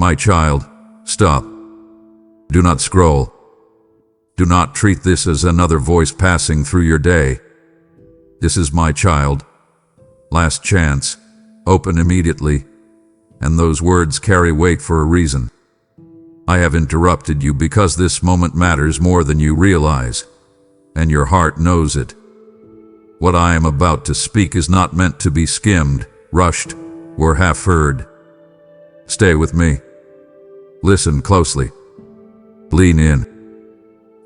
My child, stop. Do not scroll. Do not treat this as another voice passing through your day. This is my child. Last chance. Open immediately. And those words carry weight for a reason. I have interrupted you because this moment matters more than you realize, and your heart knows it. What I am about to speak is not meant to be skimmed, rushed, or half heard. Stay with me. Listen closely. Lean in.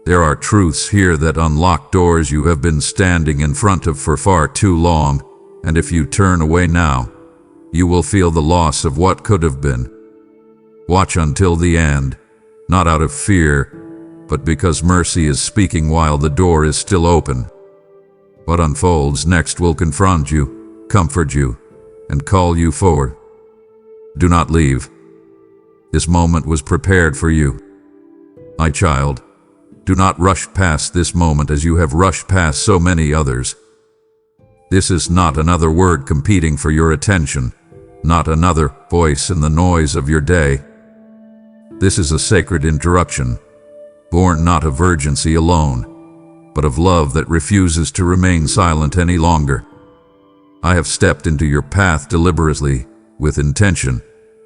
There are truths here that unlock doors you have been standing in front of for far too long, and if you turn away now, you will feel the loss of what could have been. Watch until the end, not out of fear, but because mercy is speaking while the door is still open. What unfolds next will confront you, comfort you, and call you forward. Do not leave. This moment was prepared for you. My child, do not rush past this moment as you have rushed past so many others. This is not another word competing for your attention, not another voice in the noise of your day. This is a sacred interruption, born not of urgency alone, but of love that refuses to remain silent any longer. I have stepped into your path deliberately, with intention,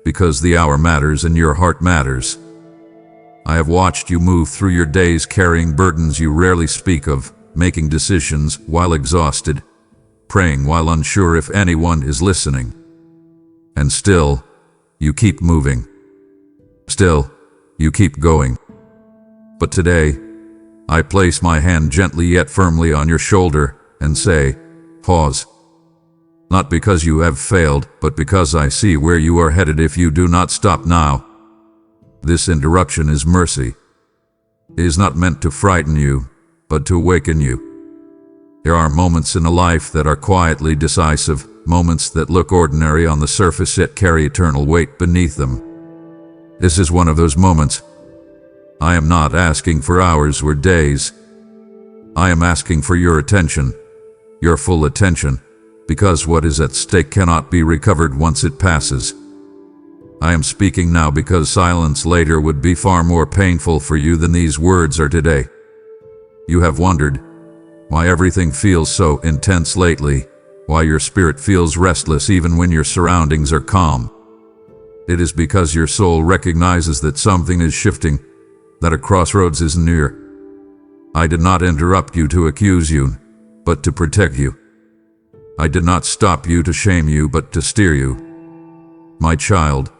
because the hour matters and your heart matters. I have watched you move through your days carrying burdens you rarely speak of, making decisions while exhausted, praying while unsure if anyone is listening. And still, you keep moving. Still, you keep going. But today, I place my hand gently yet firmly on your shoulder and say, pause. Not because you have failed, but because I see where you are headed if you do not stop now. This interruption is mercy. It is not meant to frighten you, but to awaken you. There are moments in a life that are quietly decisive, moments that look ordinary on the surface yet carry eternal weight beneath them. This is one of those moments. I am not asking for hours or days. I am asking for your attention, your full attention, because what is at stake cannot be recovered once it passes. I am speaking now because silence later would be far more painful for you than these words are today. You have wondered why everything feels so intense lately, why your spirit feels restless even when your surroundings are calm. It is because your soul recognizes that something is shifting, that a crossroads is near. I did not interrupt you to accuse you, but to protect you. I did not stop you to shame you, but to steer you. My child,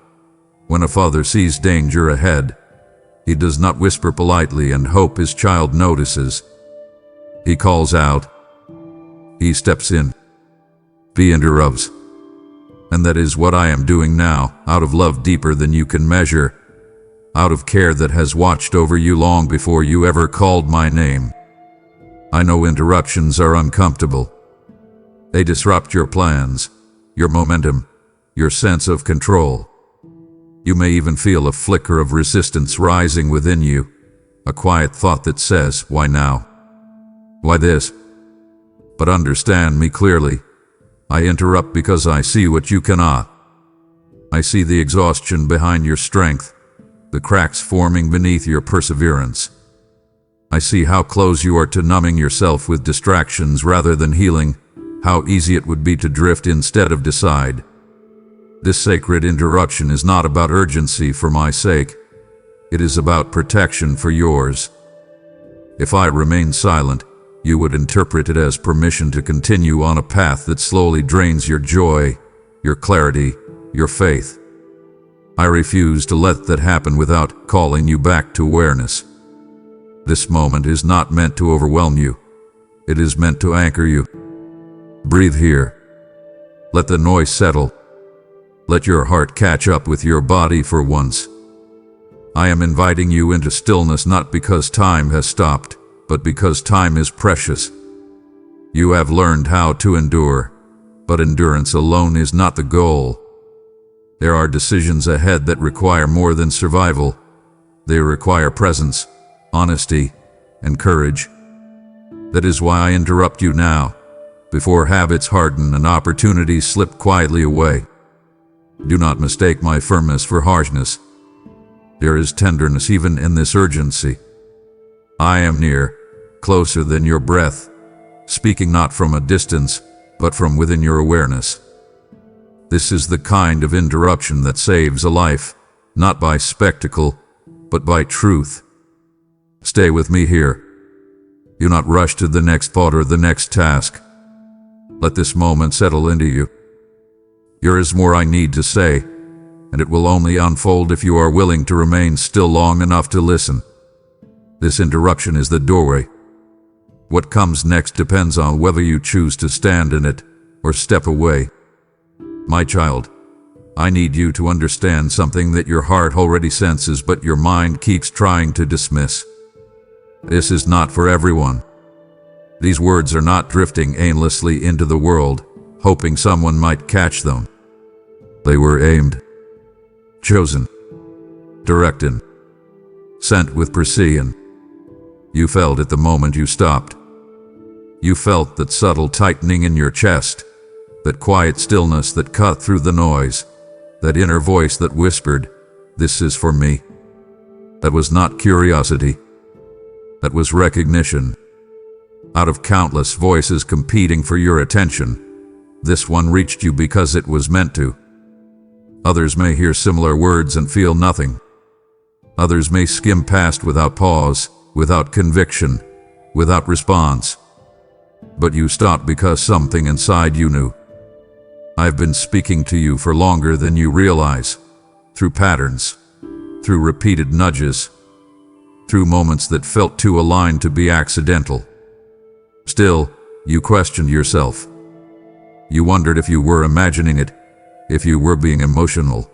when a father sees danger ahead, he does not whisper politely and hope his child notices. He calls out. He steps in. He interrupts. And that is what I am doing now, out of love deeper than you can measure, out of care that has watched over you long before you ever called my name. I know interruptions are uncomfortable. They disrupt your plans, your momentum, your sense of control. You may even feel a flicker of resistance rising within you, a quiet thought that says, why now? Why this? But understand me clearly. I interrupt because I see what you cannot. I see the exhaustion behind your strength, the cracks forming beneath your perseverance. I see how close you are to numbing yourself with distractions rather than healing, how easy it would be to drift instead of decide. This sacred interruption is not about urgency for my sake. It is about protection for yours. If I remain silent, you would interpret it as permission to continue on a path that slowly drains your joy, your clarity, your faith. I refuse to let that happen without calling you back to awareness. This moment is not meant to overwhelm you. It is meant to anchor you. Breathe here. Let the noise settle. Let your heart catch up with your body for once. I am inviting you into stillness not because time has stopped, but because time is precious. You have learned how to endure, but endurance alone is not the goal. There are decisions ahead that require more than survival. They require presence, honesty, and courage. That is why I interrupt you now, before habits harden and opportunities slip quietly away. Do not mistake my firmness for harshness. There is tenderness even in this urgency. I am near, closer than your breath, speaking not from a distance, but from within your awareness. This is the kind of interruption that saves a life, not by spectacle, but by truth. Stay with me here. Do not rush to the next thought or the next task. Let this moment settle into you. There is more I need to say, and it will only unfold if you are willing to remain still long enough to listen. This interruption is the doorway. What comes next depends on whether you choose to stand in it or step away. My child, I need you to understand something that your heart already senses but your mind keeps trying to dismiss. This is not for everyone. These words are not drifting aimlessly into the world, hoping someone might catch them. They were aimed, chosen, directed, sent with precision. You felt it the moment you stopped. You felt that subtle tightening in your chest, that quiet stillness that cut through the noise, that inner voice that whispered, "This is for me." That was not curiosity. That was recognition. Out of countless voices competing for your attention, this one reached you because it was meant to. Others may hear similar words and feel nothing. Others may skim past without pause, without conviction, without response. But you stopped because something inside you knew. I've been speaking to you for longer than you realize, through patterns, through repeated nudges, through moments that felt too aligned to be accidental. Still, you questioned yourself. You wondered if you were imagining it, if you were being emotional,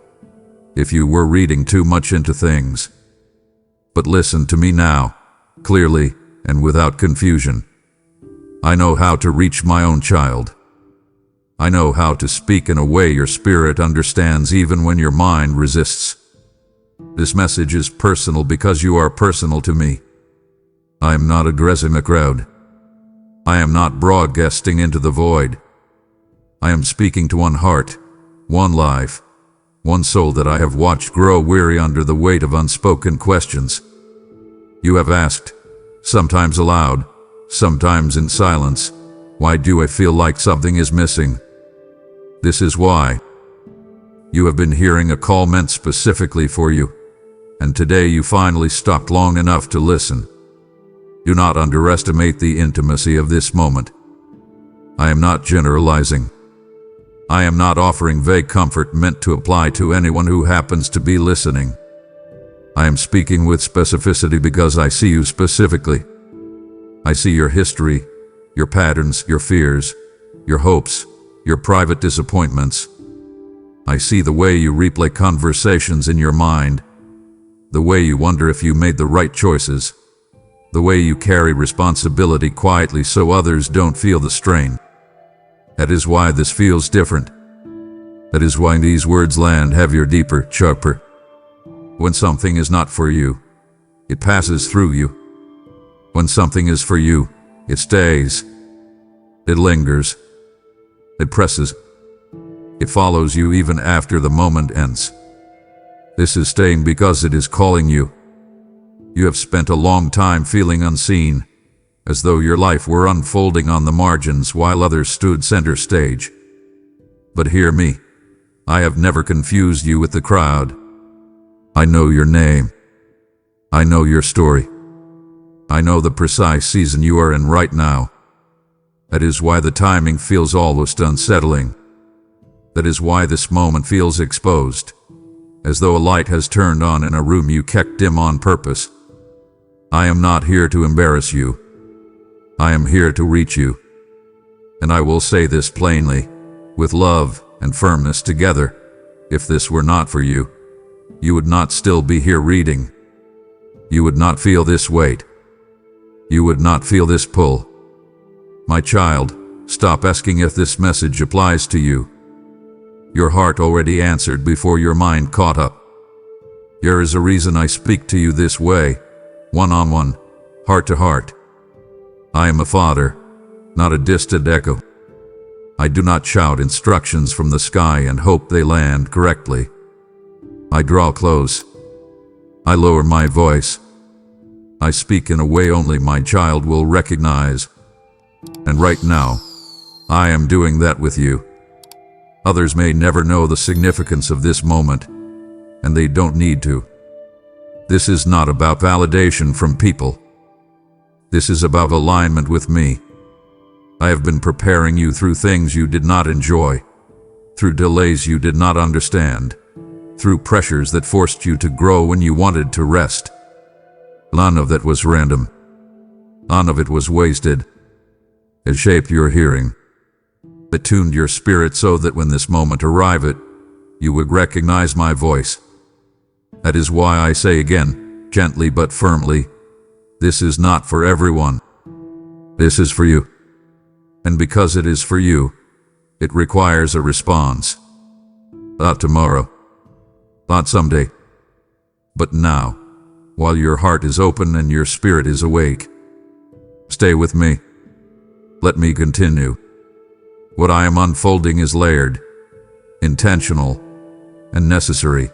if you were reading too much into things. But listen to me now, clearly and without confusion. I know how to reach my own child. I know how to speak in a way your spirit understands even when your mind resists. This message is personal because you are personal to me. I am not addressing a crowd. I am not broadcasting into the void. I am speaking to one heart, one life, one soul that I have watched grow weary under the weight of unspoken questions. You have asked, sometimes aloud, sometimes in silence, why do I feel like something is missing? This is why. You have been hearing a call meant specifically for you, and today you finally stopped long enough to listen. Do not underestimate the intimacy of this moment. I am not generalizing. I am not offering vague comfort meant to apply to anyone who happens to be listening. I am speaking with specificity because I see you specifically. I see your history, your patterns, your fears, your hopes, your private disappointments. I see the way you replay conversations in your mind, the way you wonder if you made the right choices, the way you carry responsibility quietly so others don't feel the strain. That is why this feels different. That is why these words land heavier, deeper, sharper. When something is not for you, it passes through you. When something is for you, it stays. It lingers. It presses. It follows you even after the moment ends. This is staying because it is calling you. You have spent a long time feeling unseen, as though your life were unfolding on the margins while others stood center stage. But hear me, I have never confused you with the crowd. I know your name. I know your story. I know the precise season you are in right now. That is why the timing feels almost unsettling. That is why this moment feels exposed, as though a light has turned on in a room you kept dim on purpose. I am not here to embarrass you. I am here to reach you. And I will say this plainly, with love and firmness together. If this were not for you, you would not still be here reading. You would not feel this weight. You would not feel this pull. My child, stop asking if this message applies to you. Your heart already answered before your mind caught up. There is a reason I speak to you this way, one-on-one, heart-to-heart. I am a father, not a distant echo. I do not shout instructions from the sky and hope they land correctly. I draw close. I lower my voice. I speak in a way only my child will recognize. And right now, I am doing that with you. Others may never know the significance of this moment, and they don't need to. This is not about validation from people. This is about alignment with me. I have been preparing you through things you did not enjoy, through delays you did not understand, through pressures that forced you to grow when you wanted to rest. None of that was random. None of it was wasted. It shaped your hearing. It tuned your spirit so that when this moment arrived, you would recognize my voice. That is why I say again, gently but firmly, this is not for everyone. This is for you. And because it is for you, it requires a response. Not tomorrow, not someday, but now, while your heart is open and your spirit is awake. Stay with me. Let me continue. What I am unfolding is layered, intentional, and necessary,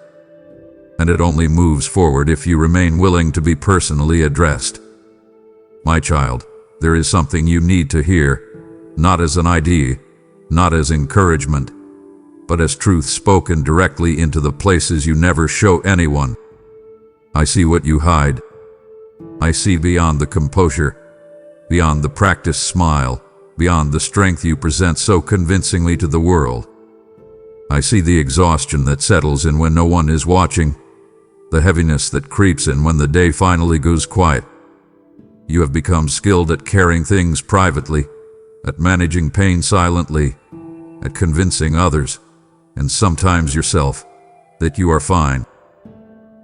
and it only moves forward if you remain willing to be personally addressed. My child, there is something you need to hear, not as an idea, not as encouragement, but as truth spoken directly into the places you never show anyone. I see what you hide. I see beyond the composure, beyond the practiced smile, beyond the strength you present so convincingly to the world. I see the exhaustion that settles in when no one is watching, the heaviness that creeps in when the day finally goes quiet. You have become skilled at carrying things privately, at managing pain silently, at convincing others, and sometimes yourself, that you are fine.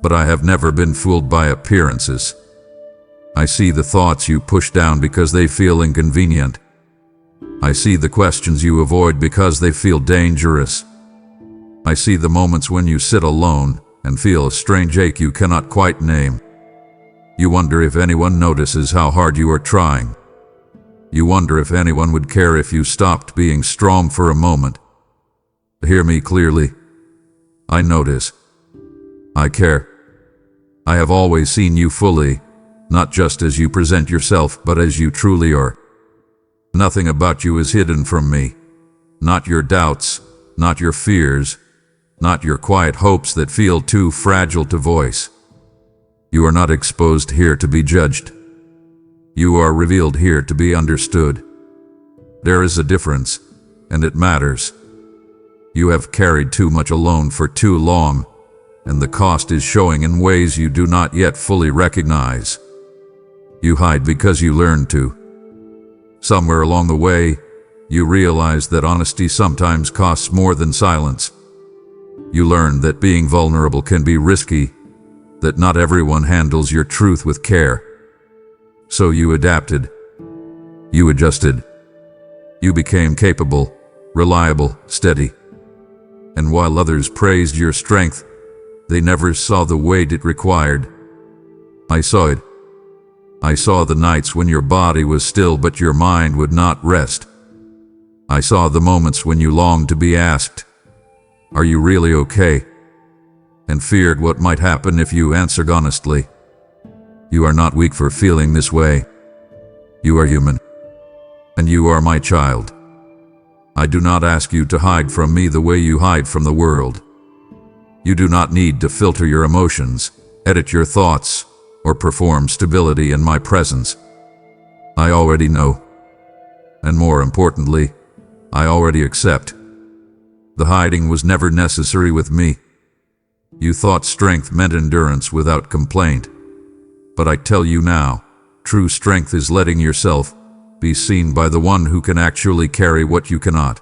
But I have never been fooled by appearances. I see the thoughts you push down because they feel inconvenient. I see the questions you avoid because they feel dangerous. I see the moments when you sit alone and feel a strange ache you cannot quite name. You wonder if anyone notices how hard you are trying. You wonder if anyone would care if you stopped being strong for a moment. Hear me clearly. I notice. I care. I have always seen you fully, not just as you present yourself, but as you truly are. Nothing about you is hidden from me. Not your doubts, not your fears, not your quiet hopes that feel too fragile to voice. You are not exposed here to be judged. You are revealed here to be understood. There is a difference, and it matters. You have carried too much alone for too long, and the cost is showing in ways you do not yet fully recognize. You hide because you learned to. Somewhere along the way, you realize that honesty sometimes costs more than silence. You learn that being vulnerable can be risky, that not everyone handles your truth with care. So you adapted. You adjusted. You became capable, reliable, steady. And while others praised your strength, they never saw the weight it required. I saw it. I saw the nights when your body was still but your mind would not rest. I saw the moments when you longed to be asked, "Are you really okay?" and feared what might happen if you answered honestly. You are not weak for feeling this way. You are human. And you are my child. I do not ask you to hide from me the way you hide from the world. You do not need to filter your emotions, edit your thoughts, or perform stability in my presence. I already know. And more importantly, I already accept. The hiding was never necessary with me. You thought strength meant endurance without complaint. But I tell you now, true strength is letting yourself be seen by the one who can actually carry what you cannot.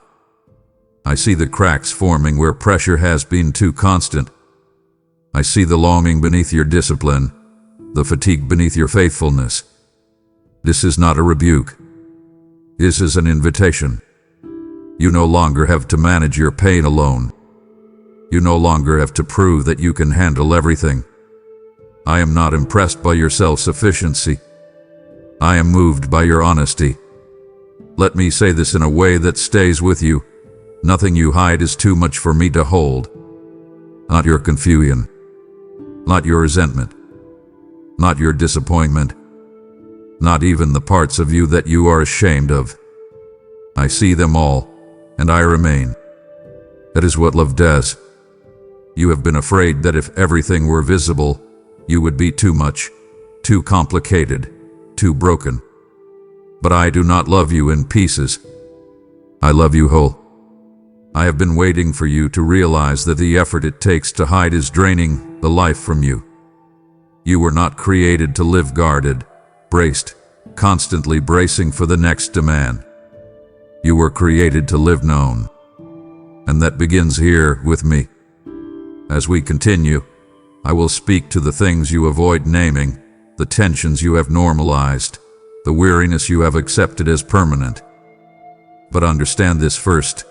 I see the cracks forming where pressure has been too constant. I see the longing beneath your discipline, the fatigue beneath your faithfulness. This is not a rebuke. This is an invitation. You no longer have to manage your pain alone. You no longer have to prove that you can handle everything. I am not impressed by your self-sufficiency. I am moved by your honesty. Let me say this in a way that stays with you. Nothing you hide is too much for me to hold. Not your confusion. Not your resentment, not your disappointment, not even the parts of you that you are ashamed of. I see them all, and I remain. That is what love does. You have been afraid that if everything were visible, you would be too much, too complicated, too broken. But I do not love you in pieces. I love you whole. I have been waiting for you to realize that the effort it takes to hide is draining the life from you. You were not created to live guarded, braced, constantly bracing for the next demand. You were created to live known. And that begins here with me. As we continue, I will speak to the things you avoid naming, the tensions you have normalized, the weariness you have accepted as permanent. But understand this first.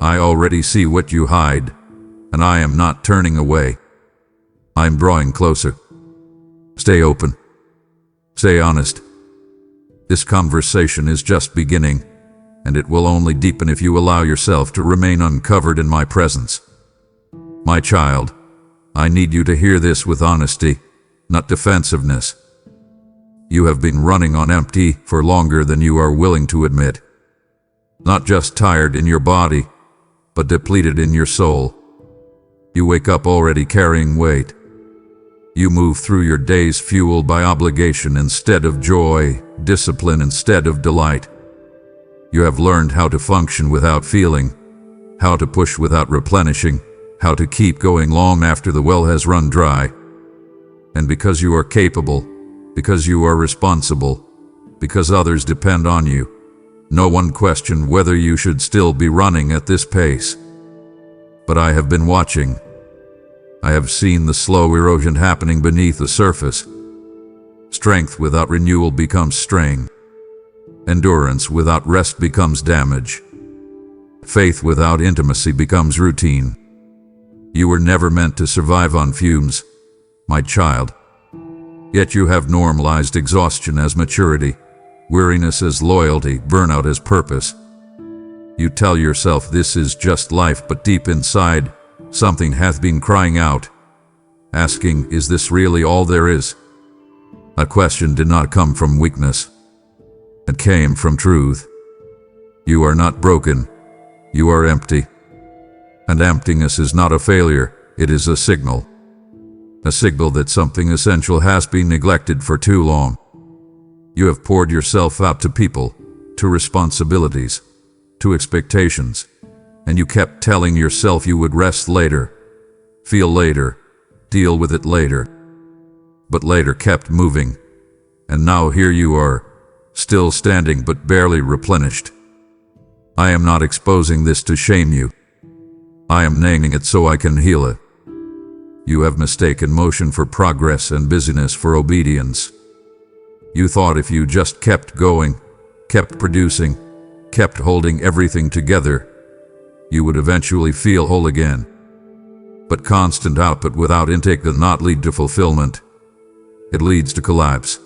I already see what you hide, and I am not turning away. I am drawing closer. Stay open. Stay honest. This conversation is just beginning, and it will only deepen if you allow yourself to remain uncovered in my presence. My child, I need you to hear this with honesty, not defensiveness. You have been running on empty for longer than you are willing to admit. Not just tired in your body, but depleted in your soul. You wake up already carrying weight. You move through your days fueled by obligation instead of joy, discipline instead of delight. You have learned how to function without feeling, how to push without replenishing, how to keep going long after the well has run dry. And because you are capable, because you are responsible, because others depend on you, no one questioned whether you should still be running at this pace. But I have been watching. I have seen the slow erosion happening beneath the surface. Strength without renewal becomes strain. Endurance without rest becomes damage. Faith without intimacy becomes routine. You were never meant to survive on fumes, my child. Yet you have normalized exhaustion as maturity, weariness as loyalty, burnout as purpose. You tell yourself this is just life, but deep inside, something hath been crying out, asking, is this really all there is? A question did not come from weakness. It came from truth. You are not broken. You are empty. And emptiness is not a failure, it is a signal. A signal that something essential has been neglected for too long. You have poured yourself out to people, to responsibilities, to expectations, and you kept telling yourself you would rest later, feel later, deal with it later. But later kept moving, and now here you are, still standing but barely replenished. I am not exposing this to shame you. I am naming it so I can heal it. You have mistaken motion for progress and busyness for obedience. You thought if you just kept going, kept producing, kept holding everything together, you would eventually feel whole again. But constant output without intake does not lead to fulfillment. It leads to collapse.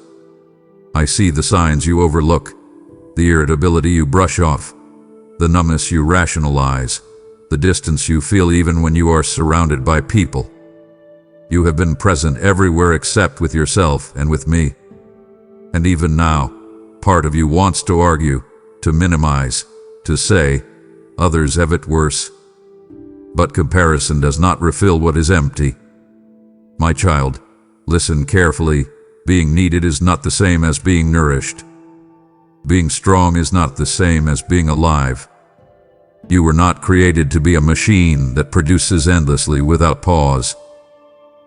I see the signs you overlook, the irritability you brush off, the numbness you rationalize, the distance you feel even when you are surrounded by people. You have been present everywhere except with yourself and with me. And even now, part of you wants to argue, to minimize, to say, others have it worse. But comparison does not refill what is empty. My child, listen carefully. Being needed is not the same as being nourished. Being strong is not the same as being alive. You were not created to be a machine that produces endlessly without pause.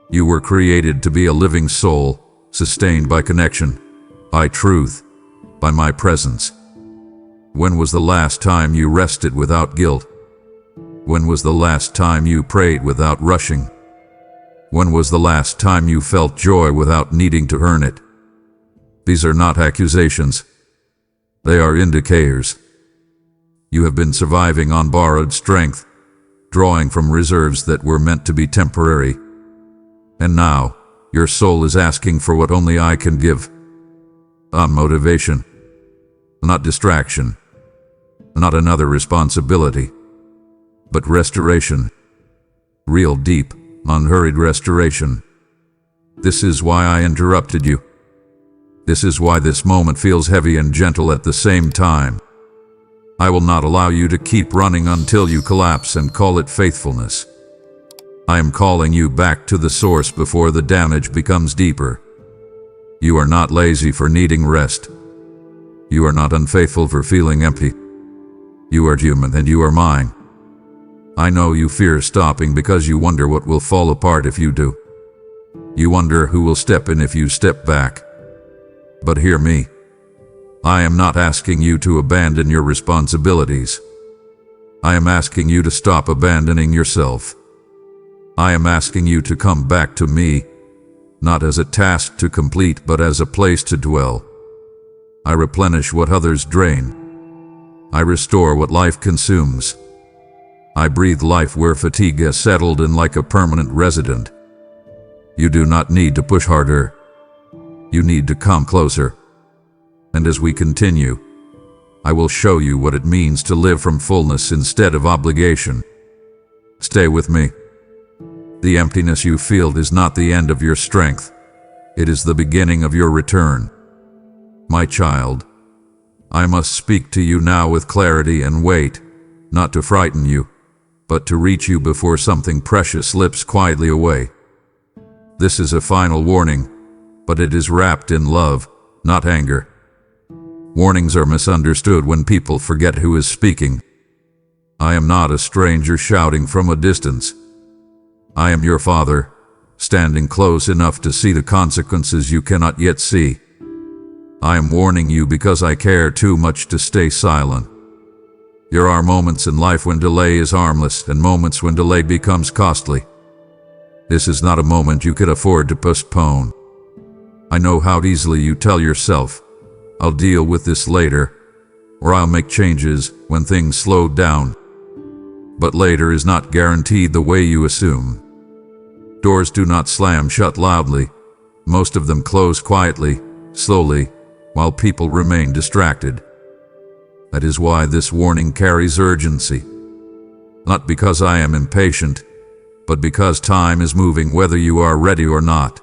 You were created to be a living soul, sustained by connection, by truth, by my presence. When was the last time you rested without guilt? When was the last time you prayed without rushing? When was the last time you felt joy without needing to earn it? These are not accusations. They are indicators. You have been surviving on borrowed strength, drawing from reserves that were meant to be temporary. And now, your soul is asking for what only I can give. Motivation, not distraction, not another responsibility, but restoration. Real deep, unhurried restoration, This is why I interrupted you. This is why this moment feels heavy and gentle at the same time. I will not allow you to keep running until you collapse and call it faithfulness. I am calling you back to the source before the damage becomes deeper. You are not lazy for needing rest. You are not unfaithful for feeling empty. You are human and you are mine. I know you fear stopping because you wonder what will fall apart if you do. You wonder who will step in if you step back. But hear me. I am not asking you to abandon your responsibilities. I am asking you to stop abandoning yourself. I am asking you to come back to me, not as a task to complete, but as a place to dwell. I replenish what others drain. I restore what life consumes. I breathe life where fatigue has settled in like a permanent resident. You do not need to push harder. You need to come closer. And as we continue, I will show you what it means to live from fullness instead of obligation. Stay with me. The emptiness you feel is not the end of your strength. It is the beginning of your return. My child, I must speak to you now with clarity and weight, not to frighten you, but to reach you before something precious slips quietly away. This is a final warning, but it is wrapped in love, not anger. Warnings are misunderstood when people forget who is speaking. I am not a stranger shouting from a distance. I am your father, standing close enough to see the consequences you cannot yet see. I am warning you because I care too much to stay silent. There are moments in life when delay is harmless and moments when delay becomes costly. This is not a moment you could afford to postpone. I know how easily you tell yourself, I'll deal with this later, or I'll make changes when things slow down. But later is not guaranteed the way you assume. Doors do not slam shut loudly. Most of them close quietly, slowly, while people remain distracted. That is why this warning carries urgency. Not because I am impatient, but because time is moving whether you are ready or not.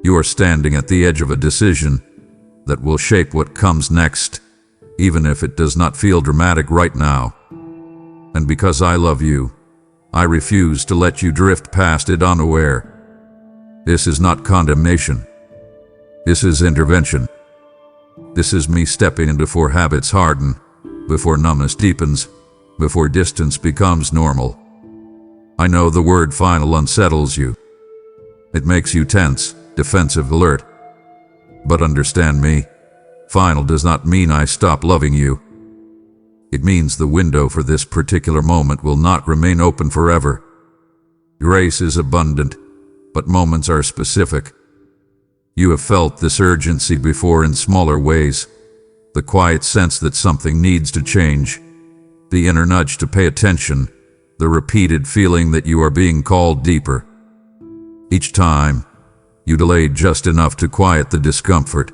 You are standing at the edge of a decision that will shape what comes next, even if it does not feel dramatic right now. And because I love you, I refuse to let you drift past it unaware. This is not condemnation. This is intervention. This is me stepping in before habits harden, before numbness deepens, before distance becomes normal. I know the word final unsettles you. It makes you tense, defensive, alert. But understand me, final does not mean I stop loving you. It means the window for this particular moment will not remain open forever. Grace is abundant, but moments are specific. You have felt this urgency before in smaller ways. The quiet sense that something needs to change. The inner nudge to pay attention. The repeated feeling that you are being called deeper. Each time, you delayed just enough to quiet the discomfort.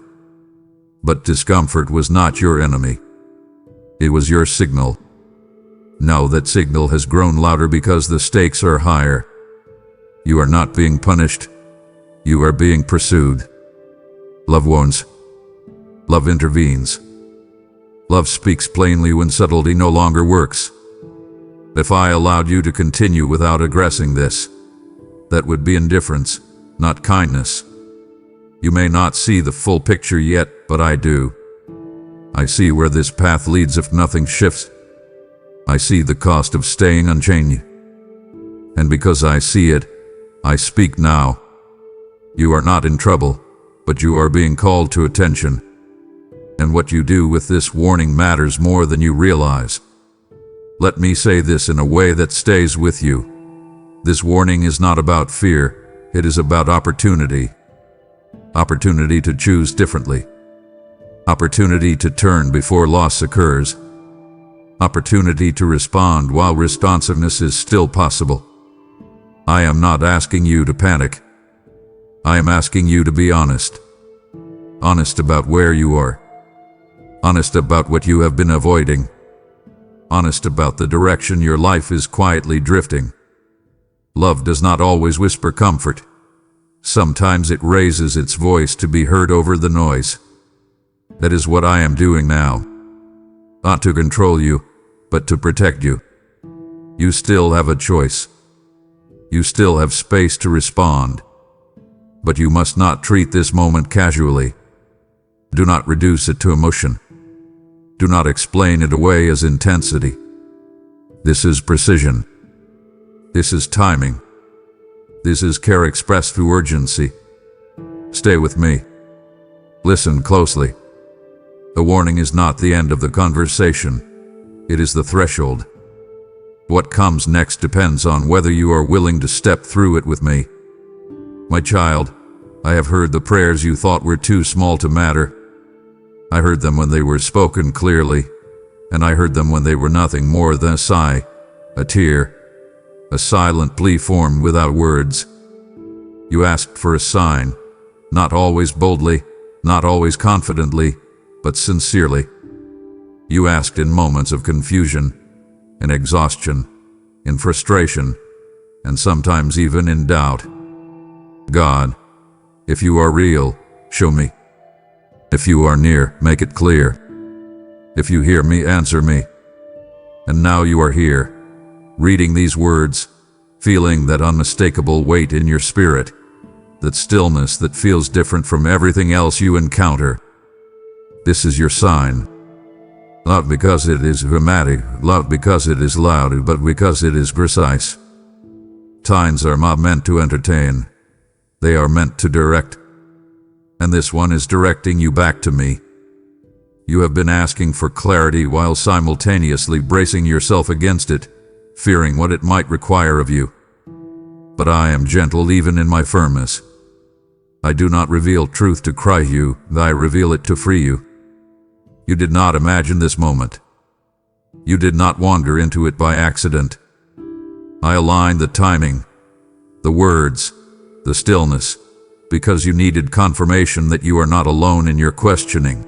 But discomfort was not your enemy. It was your signal. Now that signal has grown louder because the stakes are higher. You are not being punished. You are being pursued. Love warns. Love intervenes. Love speaks plainly when subtlety no longer works. If I allowed you to continue without aggressing this, that would be indifference, not kindness. You may not see the full picture yet, but I do. I see where this path leads if nothing shifts. I see the cost of staying unchanged. And because I see it, I speak now. You are not in trouble, but you are being called to attention. And what you do with this warning matters more than you realize. Let me say this in a way that stays with you. This warning is not about fear, it is about opportunity. Opportunity to choose differently. Opportunity to turn before loss occurs. Opportunity to respond while responsiveness is still possible. I am not asking you to panic. I am asking you to be honest. Honest about where you are. Honest about what you have been avoiding. Honest about the direction your life is quietly drifting. Love does not always whisper comfort. Sometimes it raises its voice to be heard over the noise. That is what I am doing now. Not to control you, but to protect you. You still have a choice. You still have space to respond. But you must not treat this moment casually. Do not reduce it to emotion. Do not explain it away as intensity. This is precision. This is timing. This is care expressed through urgency. Stay with me. Listen closely. The warning is not the end of the conversation. It is the threshold. What comes next depends on whether you are willing to step through it with me. My child, I have heard the prayers you thought were too small to matter. I heard them when they were spoken clearly, and I heard them when they were nothing more than a sigh, a tear, a silent plea formed without words. You asked for a sign, not always boldly, not always confidently, but sincerely. You asked in moments of confusion, in exhaustion, in frustration, and sometimes even in doubt. God, if you are real, show me. If you are near, make it clear. If you hear me, answer me. And now you are here, reading these words, feeling that unmistakable weight in your spirit, that stillness that feels different from everything else you encounter. This is your sign. Not because it is dramatic, not because it is loud, but because it is precise. Signs are not meant to entertain. They are meant to direct. And this one is directing you back to me. You have been asking for clarity while simultaneously bracing yourself against it, fearing what it might require of you. But I am gentle even in my firmness. I do not reveal truth to cry you, I reveal it to free you. You did not imagine this moment. You did not wander into it by accident. I aligned the timing, the words, the stillness, because you needed confirmation that you are not alone in your questioning.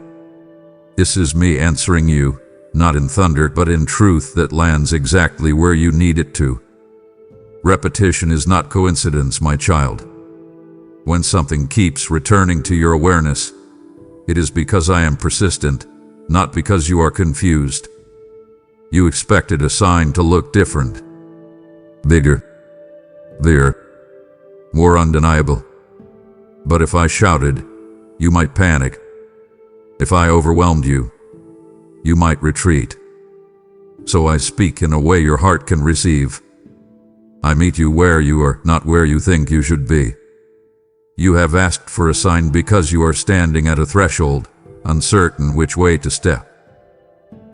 This is me answering you, not in thunder but in truth that lands exactly where you need it to. Repetition is not coincidence, my child. When something keeps returning to your awareness, it is because I am persistent, not because you are confused. You expected a sign to look different. Bigger. Clearer. More undeniable. But if I shouted, you might panic. If I overwhelmed you, you might retreat. So I speak in a way your heart can receive. I meet you where you are, not where you think you should be. You have asked for a sign because you are standing at a threshold, uncertain which way to step.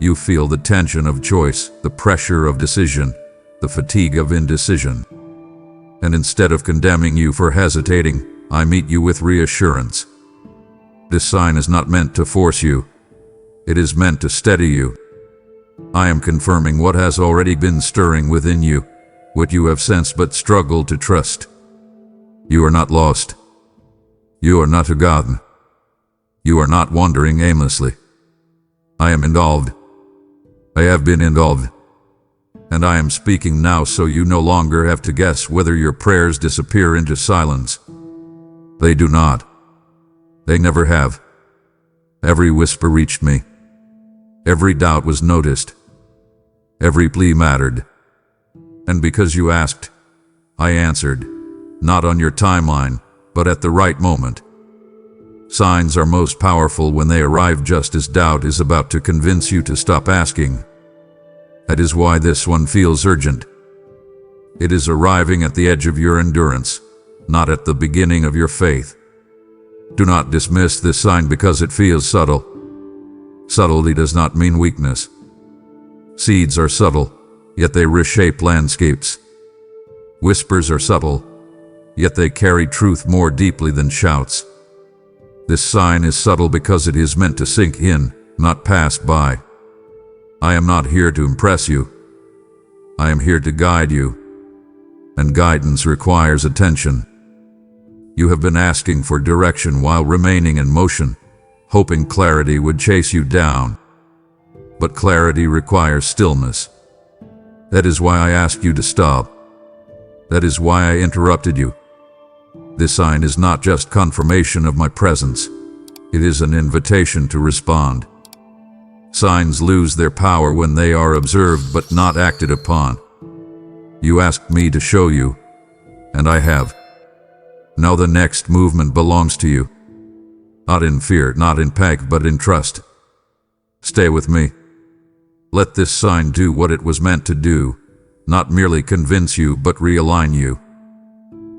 You feel the tension of choice, the pressure of decision, the fatigue of indecision. And instead of condemning you for hesitating, I meet you with reassurance. This sign is not meant to force you. It is meant to steady you. I am confirming what has already been stirring within you, what you have sensed but struggled to trust. You are not lost. You are not forgotten. You are not wandering aimlessly. I am involved. I have been involved. And I am speaking now so you no longer have to guess whether your prayers disappear into silence. They do not. They never have. Every whisper reached me. Every doubt was noticed. Every plea mattered. And because you asked, I answered, not on your timeline, but at the right moment. Signs are most powerful when they arrive just as doubt is about to convince you to stop asking. That is why this one feels urgent. It is arriving at the edge of your endurance, not at the beginning of your faith. Do not dismiss this sign because it feels subtle. Subtlety does not mean weakness. Seeds are subtle, yet they reshape landscapes. Whispers are subtle, yet they carry truth more deeply than shouts. This sign is subtle because it is meant to sink in, not pass by. I am not here to impress you. I am here to guide you. And guidance requires attention. You have been asking for direction while remaining in motion, hoping clarity would chase you down. But clarity requires stillness. That is why I asked you to stop. That is why I interrupted you. This sign is not just confirmation of my presence. It is an invitation to respond. Signs lose their power when they are observed but not acted upon. You asked me to show you, and I have. Now the next movement belongs to you. Not in fear, not in panic, but in trust. Stay with me. Let this sign do what it was meant to do, not merely convince you, but realign you.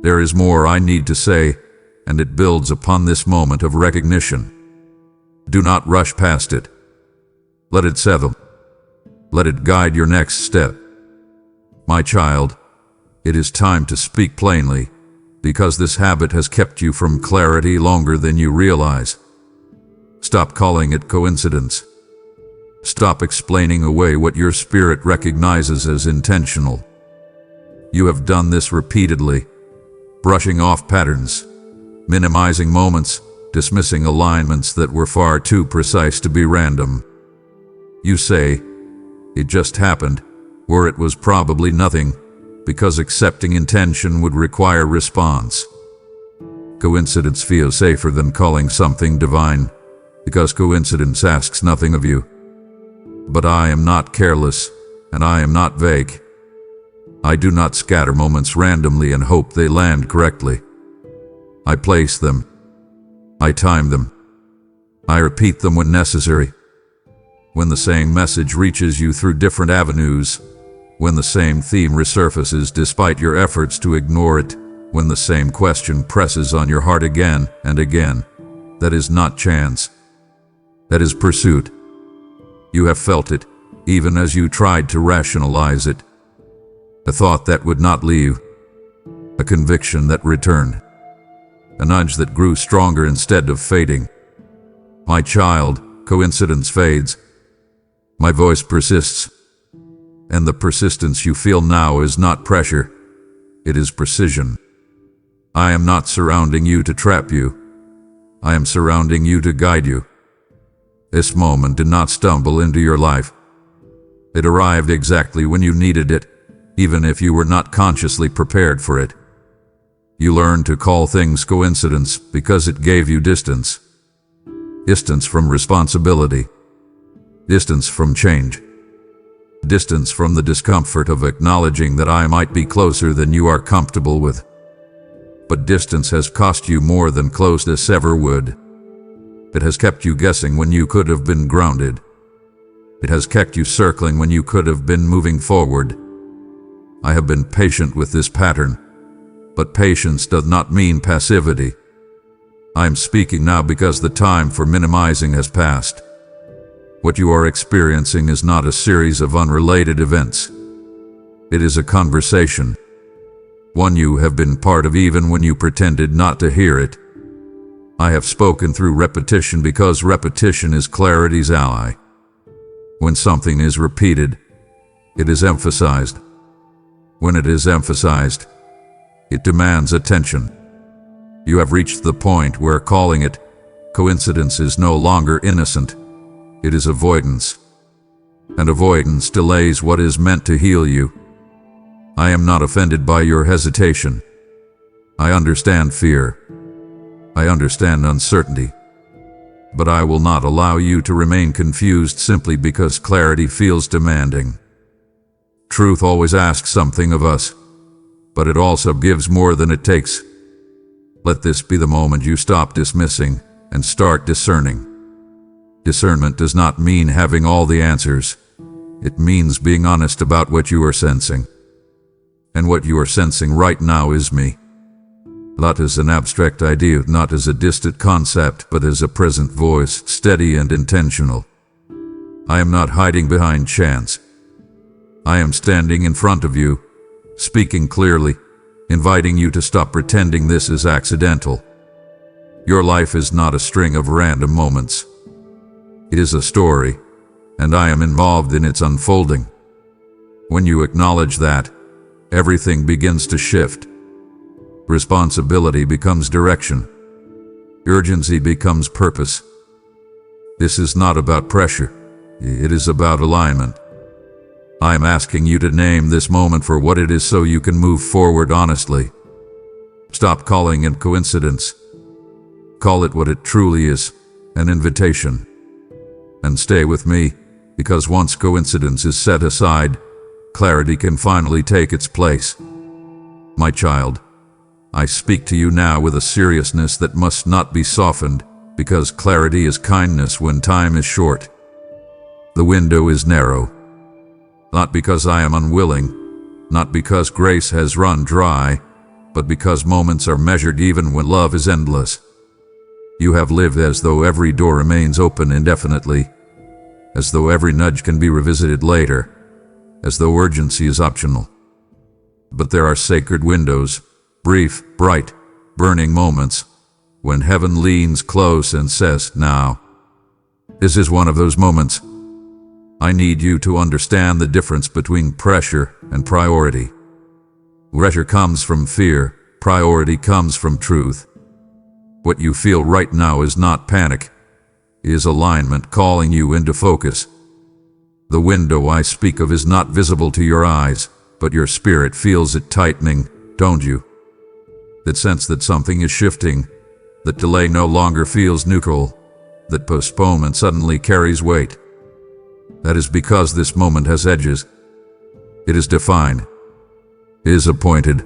There is more I need to say, and it builds upon this moment of recognition. Do not rush past it. Let it settle. Let it guide your next step. My child, it is time to speak plainly, because this habit has kept you from clarity longer than you realize. Stop calling it coincidence. Stop explaining away what your spirit recognizes as intentional. You have done this repeatedly, brushing off patterns, minimizing moments, dismissing alignments that were far too precise to be random. You say, "It just happened," or "it was probably nothing," because accepting intention would require response. Coincidence feels safer than calling something divine, because coincidence asks nothing of you. But I am not careless, and I am not vague. I do not scatter moments randomly and hope they land correctly. I place them. I time them. I repeat them when necessary. When the same message reaches you through different avenues, when the same theme resurfaces despite your efforts to ignore it, when the same question presses on your heart again and again, that is not chance. That is pursuit. You have felt it, even as you tried to rationalize it. A thought that would not leave. A conviction that returned. A nudge that grew stronger instead of fading. My child, coincidence fades. My voice persists. And the persistence you feel now is not pressure. It is precision. I am not surrounding you to trap you. I am surrounding you to guide you. This moment did not stumble into your life. It arrived exactly when you needed it, even if you were not consciously prepared for it. You learned to call things coincidence because it gave you distance. Distance from responsibility. Distance from change. Distance from the discomfort of acknowledging that I might be closer than you are comfortable with. But distance has cost you more than closeness ever would. It has kept you guessing when you could have been grounded. It has kept you circling when you could have been moving forward. I have been patient with this pattern, but patience does not mean passivity. I am speaking now because the time for minimizing has passed. What you are experiencing is not a series of unrelated events. It is a conversation. One you have been part of even when you pretended not to hear it. I have spoken through repetition because repetition is clarity's ally. When something is repeated, it is emphasized. When it is emphasized, it demands attention. You have reached the point where calling it coincidence is no longer innocent. It is avoidance. And avoidance delays what is meant to heal you. I am not offended by your hesitation. I understand fear. I understand uncertainty. But I will not allow you to remain confused simply because clarity feels demanding. Truth always asks something of us, but it also gives more than it takes. Let this be the moment you stop dismissing and start discerning. Discernment does not mean having all the answers. It means being honest about what you are sensing. And what you are sensing right now is me. Not as an abstract idea, not as a distant concept, but as a present voice, steady and intentional. I am not hiding behind chance. I am standing in front of you, speaking clearly, inviting you to stop pretending this is accidental. Your life is not a string of random moments. It is a story, and I am involved in its unfolding. When you acknowledge that, everything begins to shift. Responsibility becomes direction. Urgency becomes purpose. This is not about pressure. It is about alignment. I am asking you to name this moment for what it is so you can move forward honestly. Stop calling it coincidence. Call it what it truly is, an invitation. And stay with me, because once coincidence is set aside, clarity can finally take its place. My child, I speak to you now with a seriousness that must not be softened, because clarity is kindness when time is short. The window is narrow. Not because I am unwilling, not because grace has run dry, but because moments are measured even when love is endless. You have lived as though every door remains open indefinitely, as though every nudge can be revisited later, as though urgency is optional. But there are sacred windows, brief, bright, burning moments, when heaven leans close and says, "Now." This is one of those moments. I need you to understand the difference between pressure and priority. Pressure comes from fear, priority comes from truth. What you feel right now is not panic, it is alignment calling you into focus. The window I speak of is not visible to your eyes, but your spirit feels it tightening, don't you? That sense that something is shifting, that delay no longer feels neutral, that postponement suddenly carries weight. That is because this moment has edges. It is defined. It is appointed.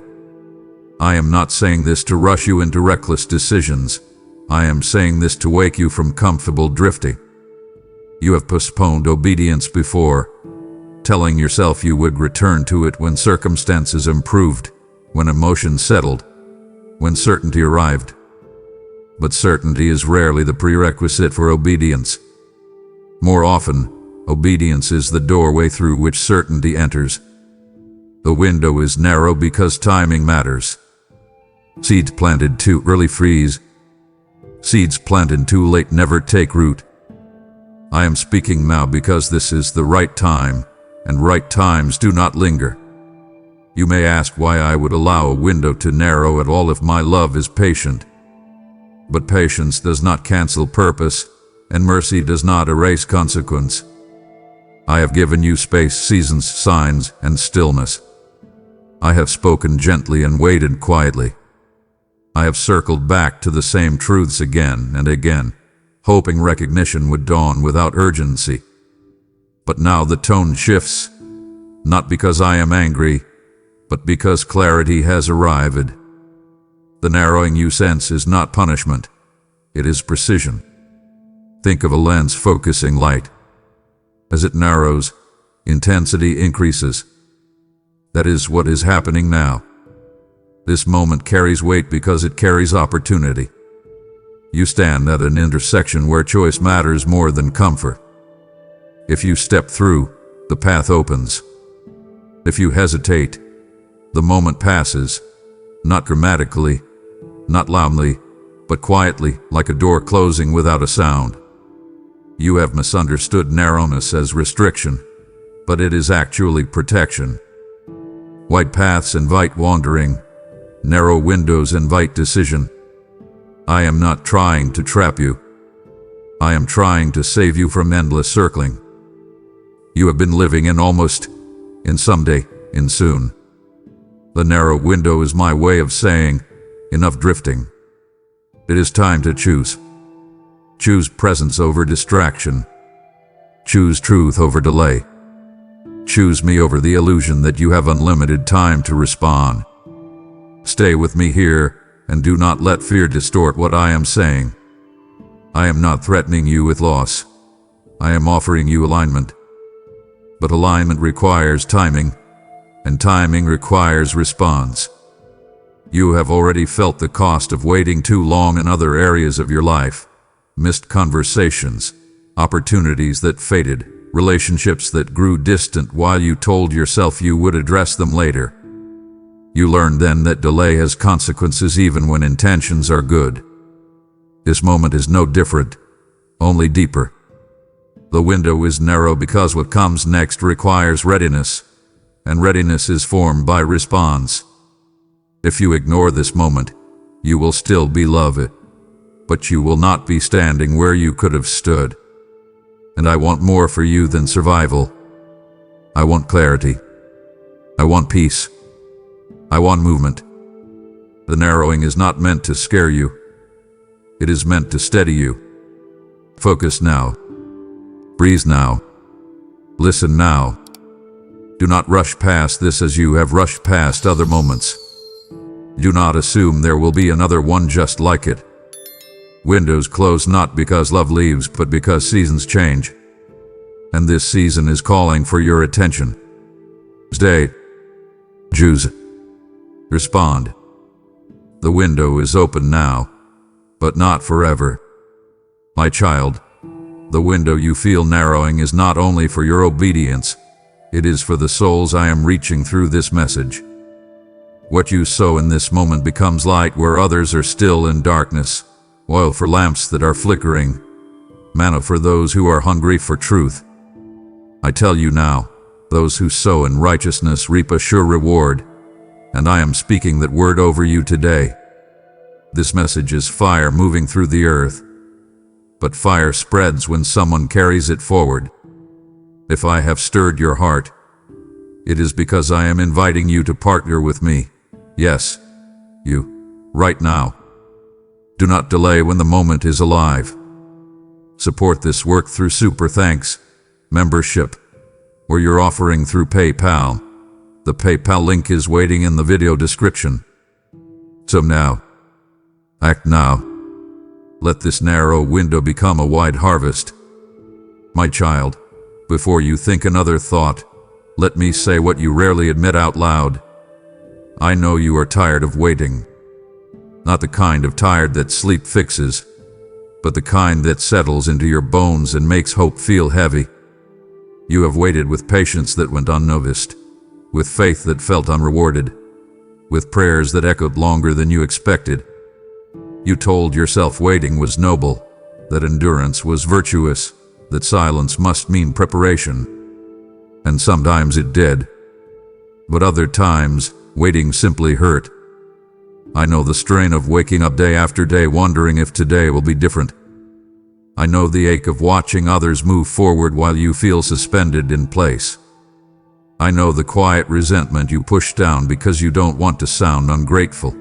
I am not saying this to rush you into reckless decisions. I am saying this to wake you from comfortable drifting. You have postponed obedience before, telling yourself you would return to it when circumstances improved, when emotions settled, when certainty arrived. But certainty is rarely the prerequisite for obedience. More often, obedience is the doorway through which certainty enters. The window is narrow because timing matters. Seeds planted too early freeze. Seeds planted too late never take root. I am speaking now because this is the right time, and right times do not linger. You may ask why I would allow a window to narrow at all if my love is patient. But patience does not cancel purpose, and mercy does not erase consequence. I have given you space, seasons, signs, and stillness. I have spoken gently and waited quietly. I have circled back to the same truths again and again, hoping recognition would dawn without urgency. But now the tone shifts, not because I am angry, but because clarity has arrived. The narrowing you sense is not punishment, it is precision. Think of a lens focusing light. As it narrows, intensity increases. That is what is happening now. This moment carries weight because it carries opportunity. You stand at an intersection where choice matters more than comfort. If you step through, the path opens. If you hesitate, the moment passes, not dramatically, not loudly, but quietly, like a door closing without a sound. You have misunderstood narrowness as restriction, but it is actually protection. Wide paths invite wandering, narrow windows invite decision. I am not trying to trap you. I am trying to save you from endless circling. You have been living in almost, in someday, in soon. The narrow window is my way of saying, enough drifting. It is time to choose. Choose presence over distraction. Choose truth over delay. Choose me over the illusion that you have unlimited time to respond. Stay with me here, and do not let fear distort what I am saying. I am not threatening you with loss. I am offering you alignment. But alignment requires timing, and timing requires response. You have already felt the cost of waiting too long in other areas of your life. Missed conversations, opportunities that faded, relationships that grew distant while you told yourself you would address them later. You learned then that delay has consequences even when intentions are good. This moment is no different, only deeper. The window is narrow because what comes next requires readiness, and readiness is formed by response. If you ignore this moment, you will still be loved, but you will not be standing where you could have stood. And I want more for you than survival. I want clarity. I want peace. I want movement. The narrowing is not meant to scare you. It is meant to steady you. Focus now. Breathe now. Listen now. Do not rush past this as you have rushed past other moments. Do not assume there will be another one just like it. Windows close not because love leaves, but because seasons change. And this season is calling for your attention. Stay. Choose. Respond. The window is open now, but not forever. My child, the window you feel narrowing is not only for your obedience, it is for the souls I am reaching through this message. What you sow in this moment becomes light where others are still in darkness, oil for lamps that are flickering, manna for those who are hungry for truth. I tell you now, those who sow in righteousness reap a sure reward, and I am speaking that word over you today. This message is fire moving through the earth, but fire spreads when someone carries it forward. If I have stirred your heart, it is because I am inviting you to partner with me. Yes, you, right now. Do not delay when the moment is alive. Support this work through Super Thanks, membership, or your offering through PayPal. The PayPal link is waiting in the video description. So now, act now. Let this narrow window become a wide harvest. My child, before you think another thought, let me say what you rarely admit out loud. I know you are tired of waiting. Not the kind of tired that sleep fixes, but the kind that settles into your bones and makes hope feel heavy. You have waited with patience that went unnoticed, with faith that felt unrewarded, with prayers that echoed longer than you expected. You told yourself waiting was noble, that endurance was virtuous, that silence must mean preparation. And sometimes it did. But other times, waiting simply hurt. I know the strain of waking up day after day wondering if today will be different. I know the ache of watching others move forward while you feel suspended in place. I know the quiet resentment you push down because you don't want to sound ungrateful.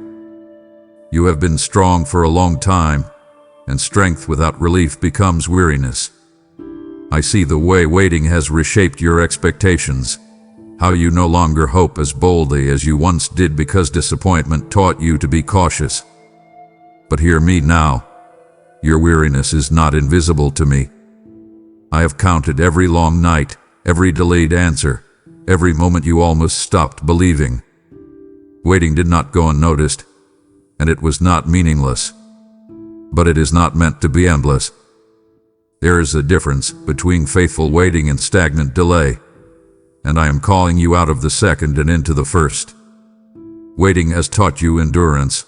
You have been strong for a long time, and strength without relief becomes weariness. I see the way waiting has reshaped your expectations, how you no longer hope as boldly as you once did because disappointment taught you to be cautious. But hear me now. Your weariness is not invisible to me. I have counted every long night, every delayed answer, every moment you almost stopped believing. Waiting did not go unnoticed, and it was not meaningless. But it is not meant to be endless. There is a difference between faithful waiting and stagnant delay, and I am calling you out of the second and into the first. Waiting has taught you endurance,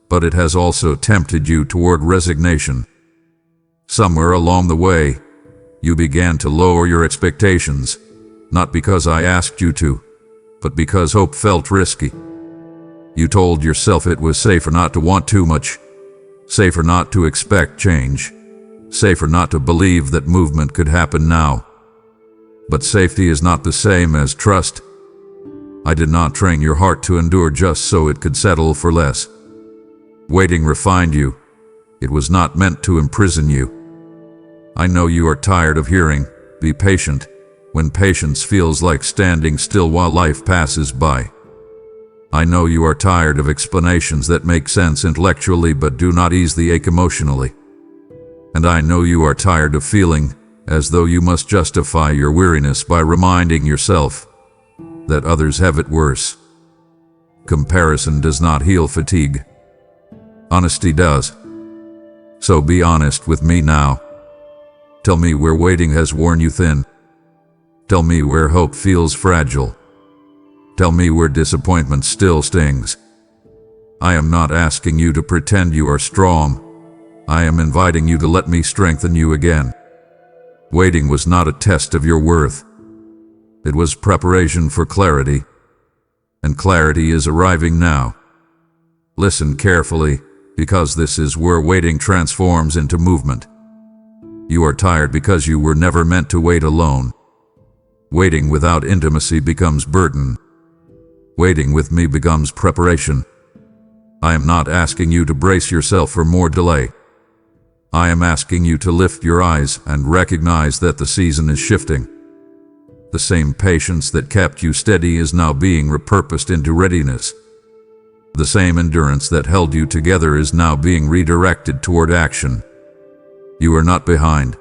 but it has also tempted you toward resignation. Somewhere along the way, you began to lower your expectations, not because I asked you to, but because hope felt risky. You told yourself it was safer not to want too much, safer not to expect change, safer not to believe that movement could happen now. But safety is not the same as trust. I did not train your heart to endure just so it could settle for less. Waiting refined you. It was not meant to imprison you. I know you are tired of hearing, "Be patient," when patience feels like standing still while life passes by. I know you are tired of explanations that make sense intellectually but do not ease the ache emotionally. And I know you are tired of feeling as though you must justify your weariness by reminding yourself that others have it worse. Comparison does not heal fatigue. Honesty does. So be honest with me now. Tell me where waiting has worn you thin. Tell me where hope feels fragile. Tell me where disappointment still stings. I am not asking you to pretend you are strong. I am inviting you to let me strengthen you again. Waiting was not a test of your worth. It was preparation for clarity, and clarity is arriving now. Listen carefully, because this is where waiting transforms into movement. You are tired because you were never meant to wait alone. Waiting without intimacy becomes burden. Waiting with me becomes preparation. I am not asking you to brace yourself for more delay. I am asking you to lift your eyes and recognize that the season is shifting. The same patience that kept you steady is now being repurposed into readiness. The same endurance that held you together is now being redirected toward action. You are not behind.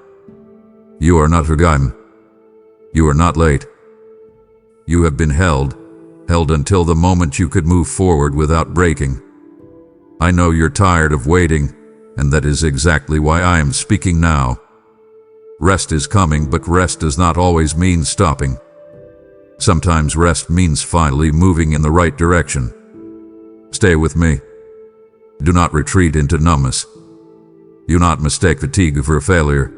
You are not forgotten. You are not late. You have been held until the moment you could move forward without breaking. I know you're tired of waiting, and that is exactly why I am speaking now. Rest is coming, but rest does not always mean stopping. Sometimes rest means finally moving in the right direction. Stay with me. Do not retreat into numbness. Do not mistake fatigue for failure.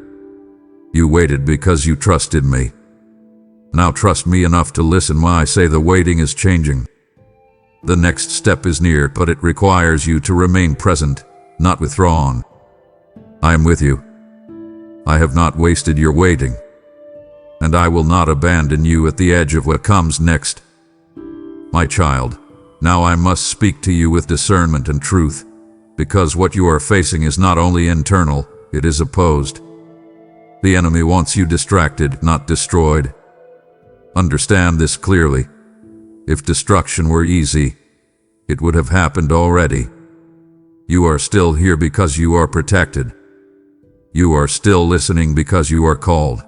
You waited because you trusted me. Now trust me enough to listen when I say the waiting is changing. The next step is near, but it requires you to remain present, not withdrawn. I am with you. I have not wasted your waiting, and I will not abandon you at the edge of what comes next. My child, now I must speak to you with discernment and truth, because what you are facing is not only internal, it is opposed. The enemy wants you distracted, not destroyed. Understand this clearly. If destruction were easy, it would have happened already. You are still here because you are protected. You are still listening because you are called.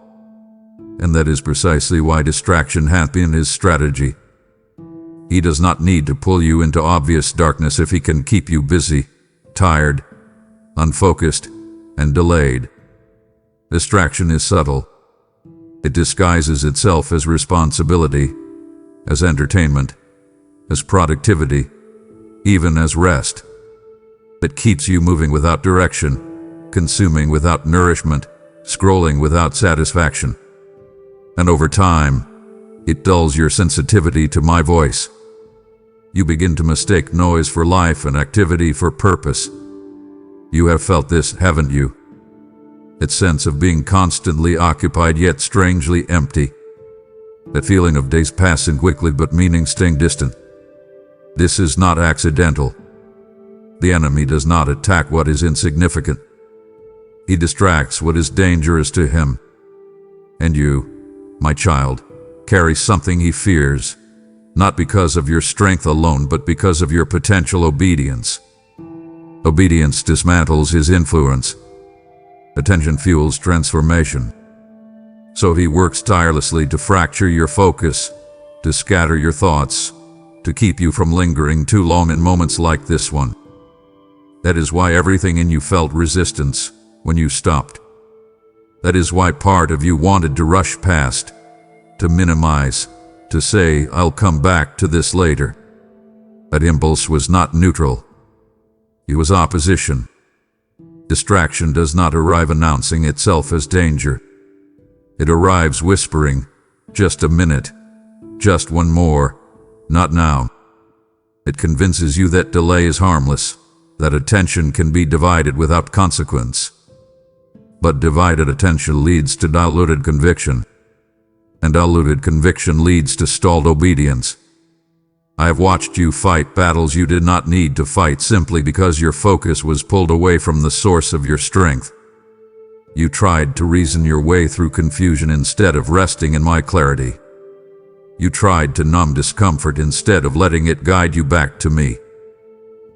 And that is precisely why distraction hath been his strategy. He does not need to pull you into obvious darkness if he can keep you busy, tired, unfocused, and delayed. Distraction is subtle. It disguises itself as responsibility, as entertainment, as productivity, even as rest. It keeps you moving without direction, consuming without nourishment, scrolling without satisfaction. And over time, it dulls your sensitivity to my voice. You begin to mistake noise for life and activity for purpose. You have felt this, haven't you? That sense of being constantly occupied yet strangely empty. That feeling of days passing quickly but meaning staying distant. This is not accidental. The enemy does not attack what is insignificant. He distracts what is dangerous to him. And you, my child, carry something he fears, not because of your strength alone, but because of your potential obedience. Obedience dismantles his influence. Attention fuels transformation. So he works tirelessly to fracture your focus, to scatter your thoughts, to keep you from lingering too long in moments like this one. That is why everything in you felt resistance when you stopped. That is why part of you wanted to rush past, to minimize, to say, I'll come back to this later. That impulse was not neutral. It was opposition. Distraction does not arrive announcing itself as danger. It arrives whispering, just a minute, just one more, not now. It convinces you that delay is harmless, that attention can be divided without consequence. But divided attention leads to diluted conviction, and diluted conviction leads to stalled obedience. I have watched you fight battles you did not need to fight simply because your focus was pulled away from the source of your strength. You tried to reason your way through confusion instead of resting in my clarity. You tried to numb discomfort instead of letting it guide you back to me.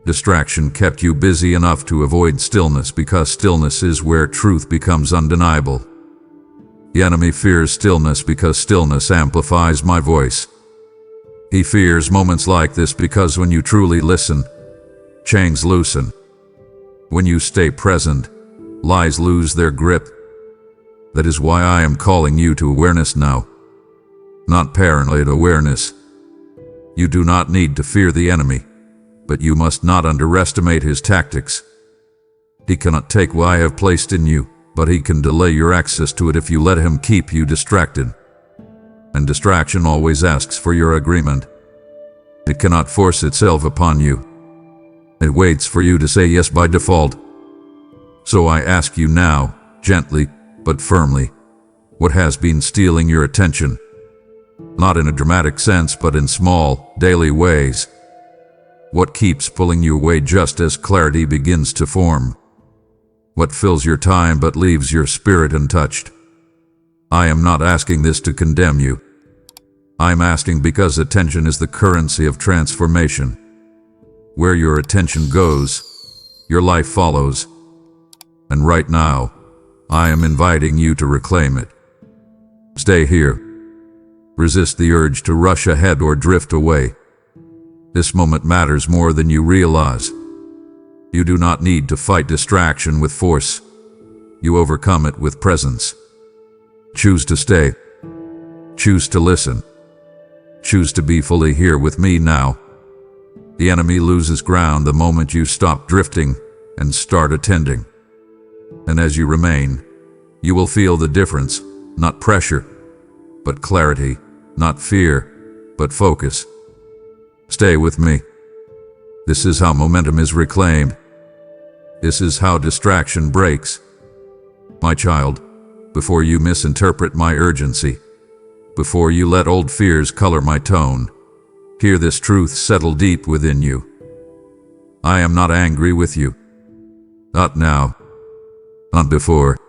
Distraction kept you busy enough to avoid stillness because stillness is where truth becomes undeniable. The enemy fears stillness because stillness amplifies my voice. He fears moments like this because when you truly listen, chains loosen. When you stay present, lies lose their grip. That is why I am calling you to awareness now. Not paranoid awareness. You do not need to fear the enemy, but you must not underestimate his tactics. He cannot take what I have placed in you, but he can delay your access to it if you let him keep you distracted. And distraction always asks for your agreement. It cannot force itself upon you. It waits for you to say yes by default. So I ask you now, gently but firmly, what has been stealing your attention? Not in a dramatic sense, but in small, daily ways. What keeps pulling you away just as clarity begins to form? What fills your time but leaves your spirit untouched? I am not asking this to condemn you. I'm asking because attention is the currency of transformation. Where your attention goes, your life follows. And right now, I am inviting you to reclaim it. Stay here. Resist the urge to rush ahead or drift away. This moment matters more than you realize. You do not need to fight distraction with force. You overcome it with presence. Choose to stay. Choose to listen. Choose to be fully here with me now. The enemy loses ground the moment you stop drifting and start attending. And as you remain, you will feel the difference, not pressure, but clarity, not fear, but focus. Stay with me. This is how momentum is reclaimed. This is how distraction breaks. My child, before you misinterpret my urgency, before you let old fears color my tone, hear this truth settle deep within you. I am not angry with you. Not now. Not before.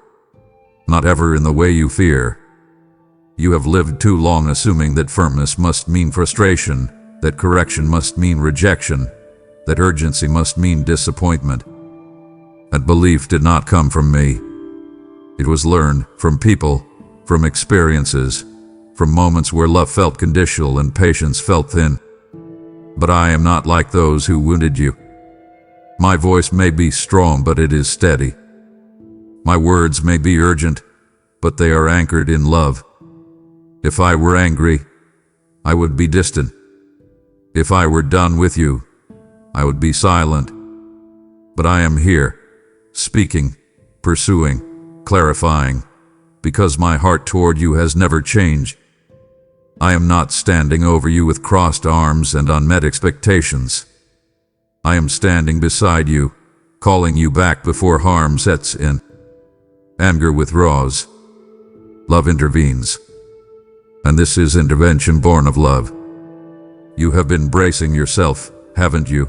Not ever in the way you fear. You have lived too long assuming that firmness must mean frustration, that correction must mean rejection, that urgency must mean disappointment. That belief did not come from me. It was learned from people, from experiences, from moments where love felt conditional and patience felt thin. But I am not like those who wounded you. My voice may be strong, but it is steady. My words may be urgent, but they are anchored in love. If I were angry, I would be distant. If I were done with you, I would be silent. But I am here, speaking, pursuing, clarifying, because my heart toward you has never changed. I am not standing over you with crossed arms and unmet expectations. I am standing beside you, calling you back before harm sets in. Anger withdraws. Love intervenes. And this is intervention born of love. You have been bracing yourself, haven't you?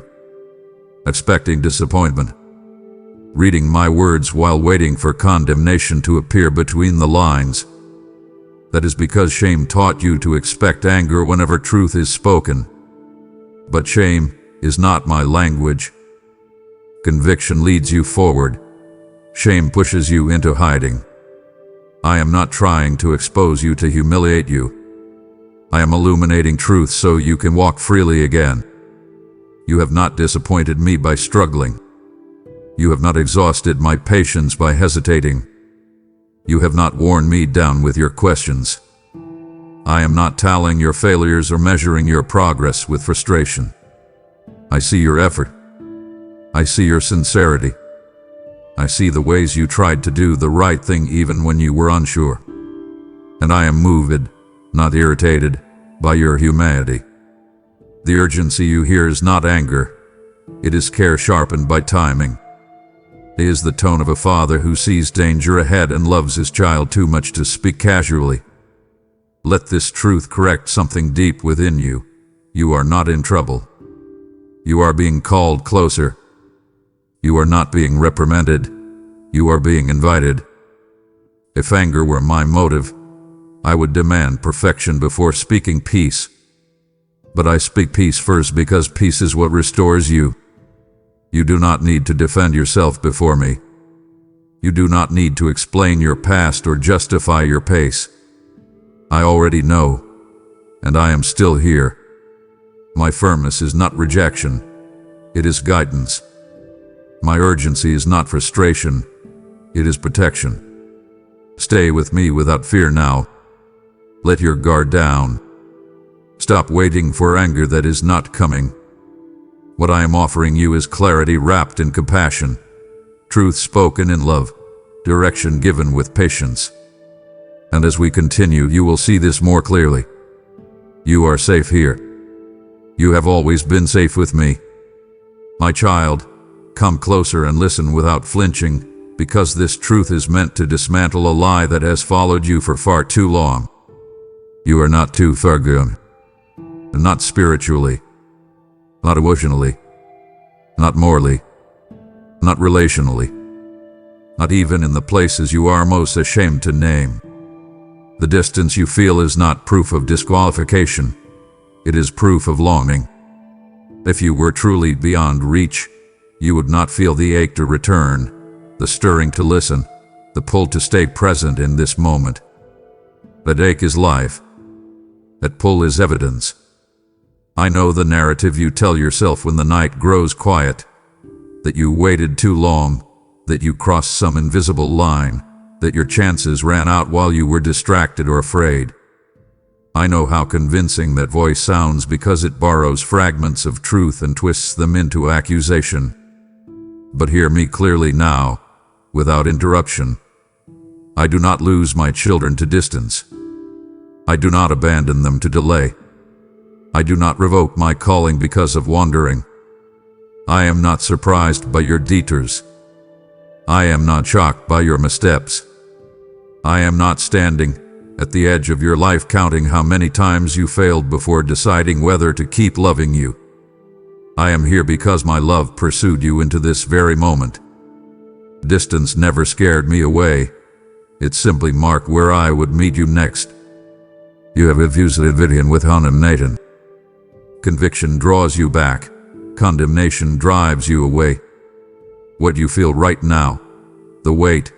Expecting disappointment. Reading my words while waiting for condemnation to appear between the lines. That is because shame taught you to expect anger whenever truth is spoken. But shame is not my language. Conviction leads you forward. Shame pushes you into hiding. I am not trying to expose you to humiliate you. I am illuminating truth so you can walk freely again. You have not disappointed me by struggling. You have not exhausted my patience by hesitating. You have not worn me down with your questions. I am not tallying your failures or measuring your progress with frustration. I see your effort. I see your sincerity. I see the ways you tried to do the right thing even when you were unsure. And I am moved, not irritated, by your humanity. The urgency you hear is not anger. It is care sharpened by timing. It is the tone of a father who sees danger ahead and loves his child too much to speak casually. Let this truth correct something deep within you. You are not in trouble. You are being called closer. You are not being reprimanded. You are being invited. If anger were my motive, I would demand perfection before speaking peace. But I speak peace first because peace is what restores you. You do not need to defend yourself before me. You do not need to explain your past or justify your pace. I already know, and I am still here. My firmness is not rejection. It is guidance. My urgency is not frustration. It is protection. Stay with me without fear now. Let your guard down. Stop waiting for anger that is not coming. What I am offering you is clarity wrapped in compassion, truth spoken in love, direction given with patience. And as we continue, you will see this more clearly. You are safe here. You have always been safe with me. My child, come closer and listen without flinching, because this truth is meant to dismantle a lie that has followed you for far too long. You are not too far gone. Not spiritually, not emotionally, not morally, not relationally, not even in the places you are most ashamed to name. The distance you feel is not proof of disqualification. It is proof of longing. If you were truly beyond reach, you would not feel the ache to return, the stirring to listen, the pull to stay present in this moment. That ache is life. That pull is evidence. I know the narrative you tell yourself when the night grows quiet, that you waited too long, that you crossed some invisible line, that your chances ran out while you were distracted or afraid. I know how convincing that voice sounds because it borrows fragments of truth and twists them into accusation. But hear me clearly now, without interruption. I do not lose my children to distance. I do not abandon them to delay. I do not revoke my calling because of wandering. I am not surprised by your detours. I am not shocked by your missteps. I am not standing at the edge of your life counting how many times you failed before deciding whether to keep loving you. I am here because my love pursued you into this very moment. Distance never scared me away. It simply marked where I would meet you next. You have abused the vision with condemnation. Conviction draws you back. Condemnation drives you away. What you feel right now, the weight,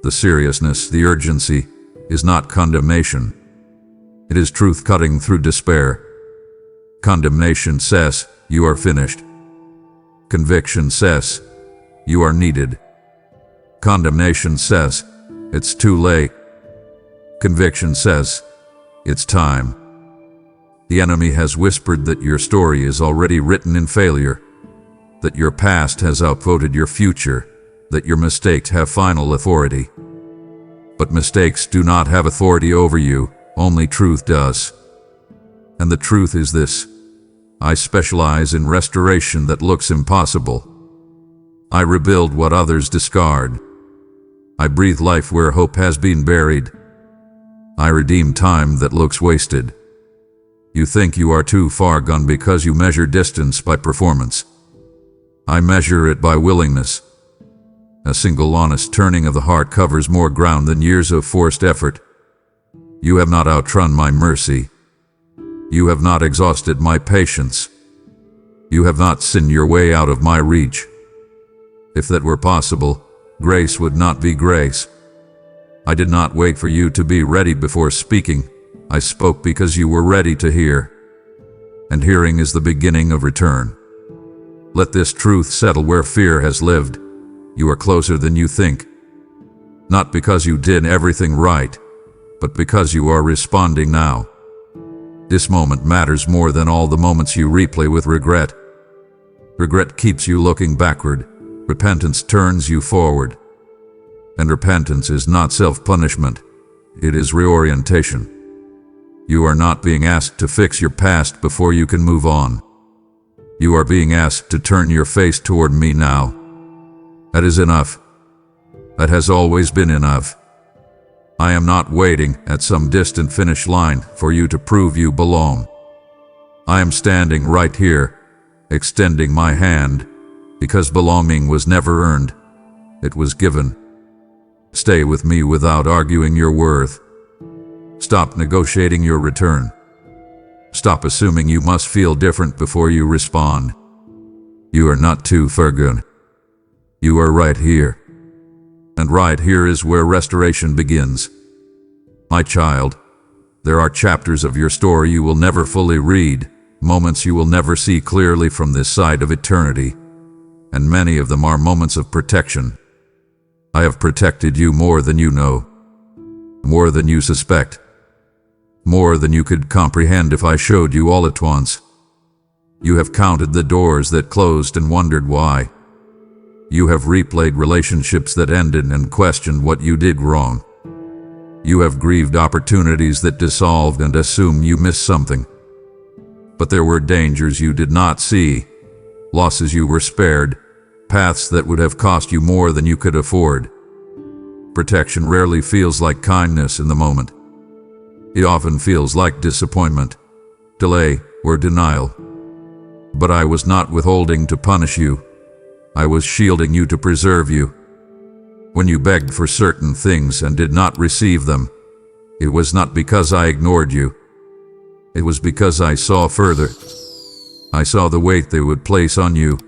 the seriousness, the urgency, is not condemnation. It is truth cutting through despair. Condemnation says, you are finished. Conviction says, you are needed. Condemnation says, it's too late. Conviction says, it's time. The enemy has whispered that your story is already written in failure, that your past has outvoted your future, that your mistakes have final authority. But mistakes do not have authority over you, only truth does. And the truth is this: I specialize in restoration that looks impossible. I rebuild what others discard. I breathe life where hope has been buried. I redeem time that looks wasted. You think you are too far gone because you measure distance by performance. I measure it by willingness. A single honest turning of the heart covers more ground than years of forced effort. You have not outrun my mercy. You have not exhausted my patience. You have not sinned your way out of my reach. If that were possible, grace would not be grace. I did not wait for you to be ready before speaking. I spoke because you were ready to hear. And hearing is the beginning of return. Let this truth settle where fear has lived. You are closer than you think. Not because you did everything right, but because you are responding now. This moment matters more than all the moments you replay with regret. Regret keeps you looking backward. Repentance turns you forward. And repentance is not self-punishment. It is reorientation. You are not being asked to fix your past before you can move on. You are being asked to turn your face toward me now. That is enough. That has always been enough. I am not waiting at some distant finish line for you to prove you belong. I am standing right here, extending my hand, because belonging was never earned. It was given. Stay with me without arguing your worth. Stop negotiating your return. Stop assuming you must feel different before you respond. You are not too far gone. You are right here. And right here is where restoration begins. My child, there are chapters of your story you will never fully read, moments you will never see clearly from this side of eternity, and many of them are moments of protection. I have protected you more than you know, more than you suspect, more than you could comprehend if I showed you all at once. You have counted the doors that closed and wondered why. You have replayed relationships that ended and questioned what you did wrong. You have grieved opportunities that dissolved and assumed you missed something. But there were dangers you did not see, losses you were spared, paths that would have cost you more than you could afford. Protection rarely feels like kindness in the moment. It often feels like disappointment, delay, or denial. But I was not withholding to punish you. I was shielding you to preserve you. When you begged for certain things and did not receive them, it was not because I ignored you. It was because I saw further. I saw the weight they would place on you,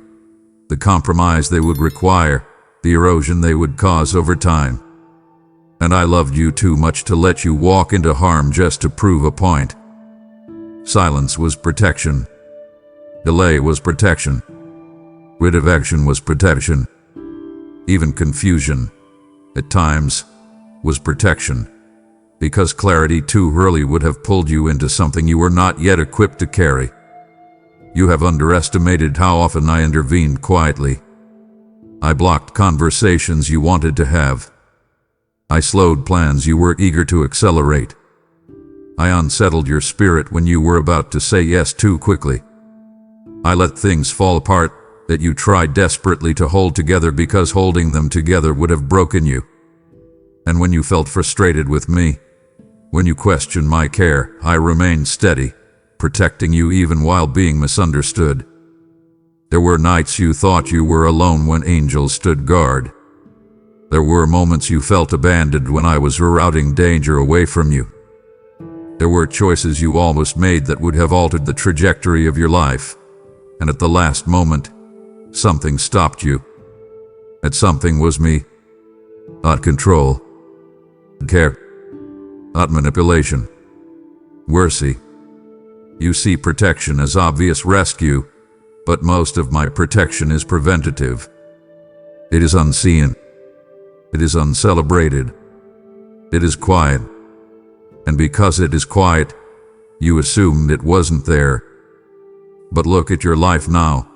the compromise they would require, the erosion they would cause over time. And I loved you too much to let you walk into harm just to prove a point. Silence was protection. Delay was protection. Rid of action was protection. Even confusion, at times, was protection. Because clarity too early would have pulled you into something you were not yet equipped to carry. You have underestimated how often I intervened quietly. I blocked conversations you wanted to have. I slowed plans you were eager to accelerate. I unsettled your spirit when you were about to say yes too quickly. I let things fall apart that you tried desperately to hold together because holding them together would have broken you. And when you felt frustrated with me, when you questioned my care, I remained steady, protecting you even while being misunderstood. There were nights you thought you were alone when angels stood guard. There were moments you felt abandoned when I was rerouting danger away from you. There were choices you almost made that would have altered the trajectory of your life. And at the last moment, something stopped you. That something was me. Not control. Care. Not manipulation. Mercy. You see protection as obvious rescue, but most of my protection is preventative. It is unseen. It is uncelebrated. It is quiet. And because it is quiet, you assumed it wasn't there. But look at your life now.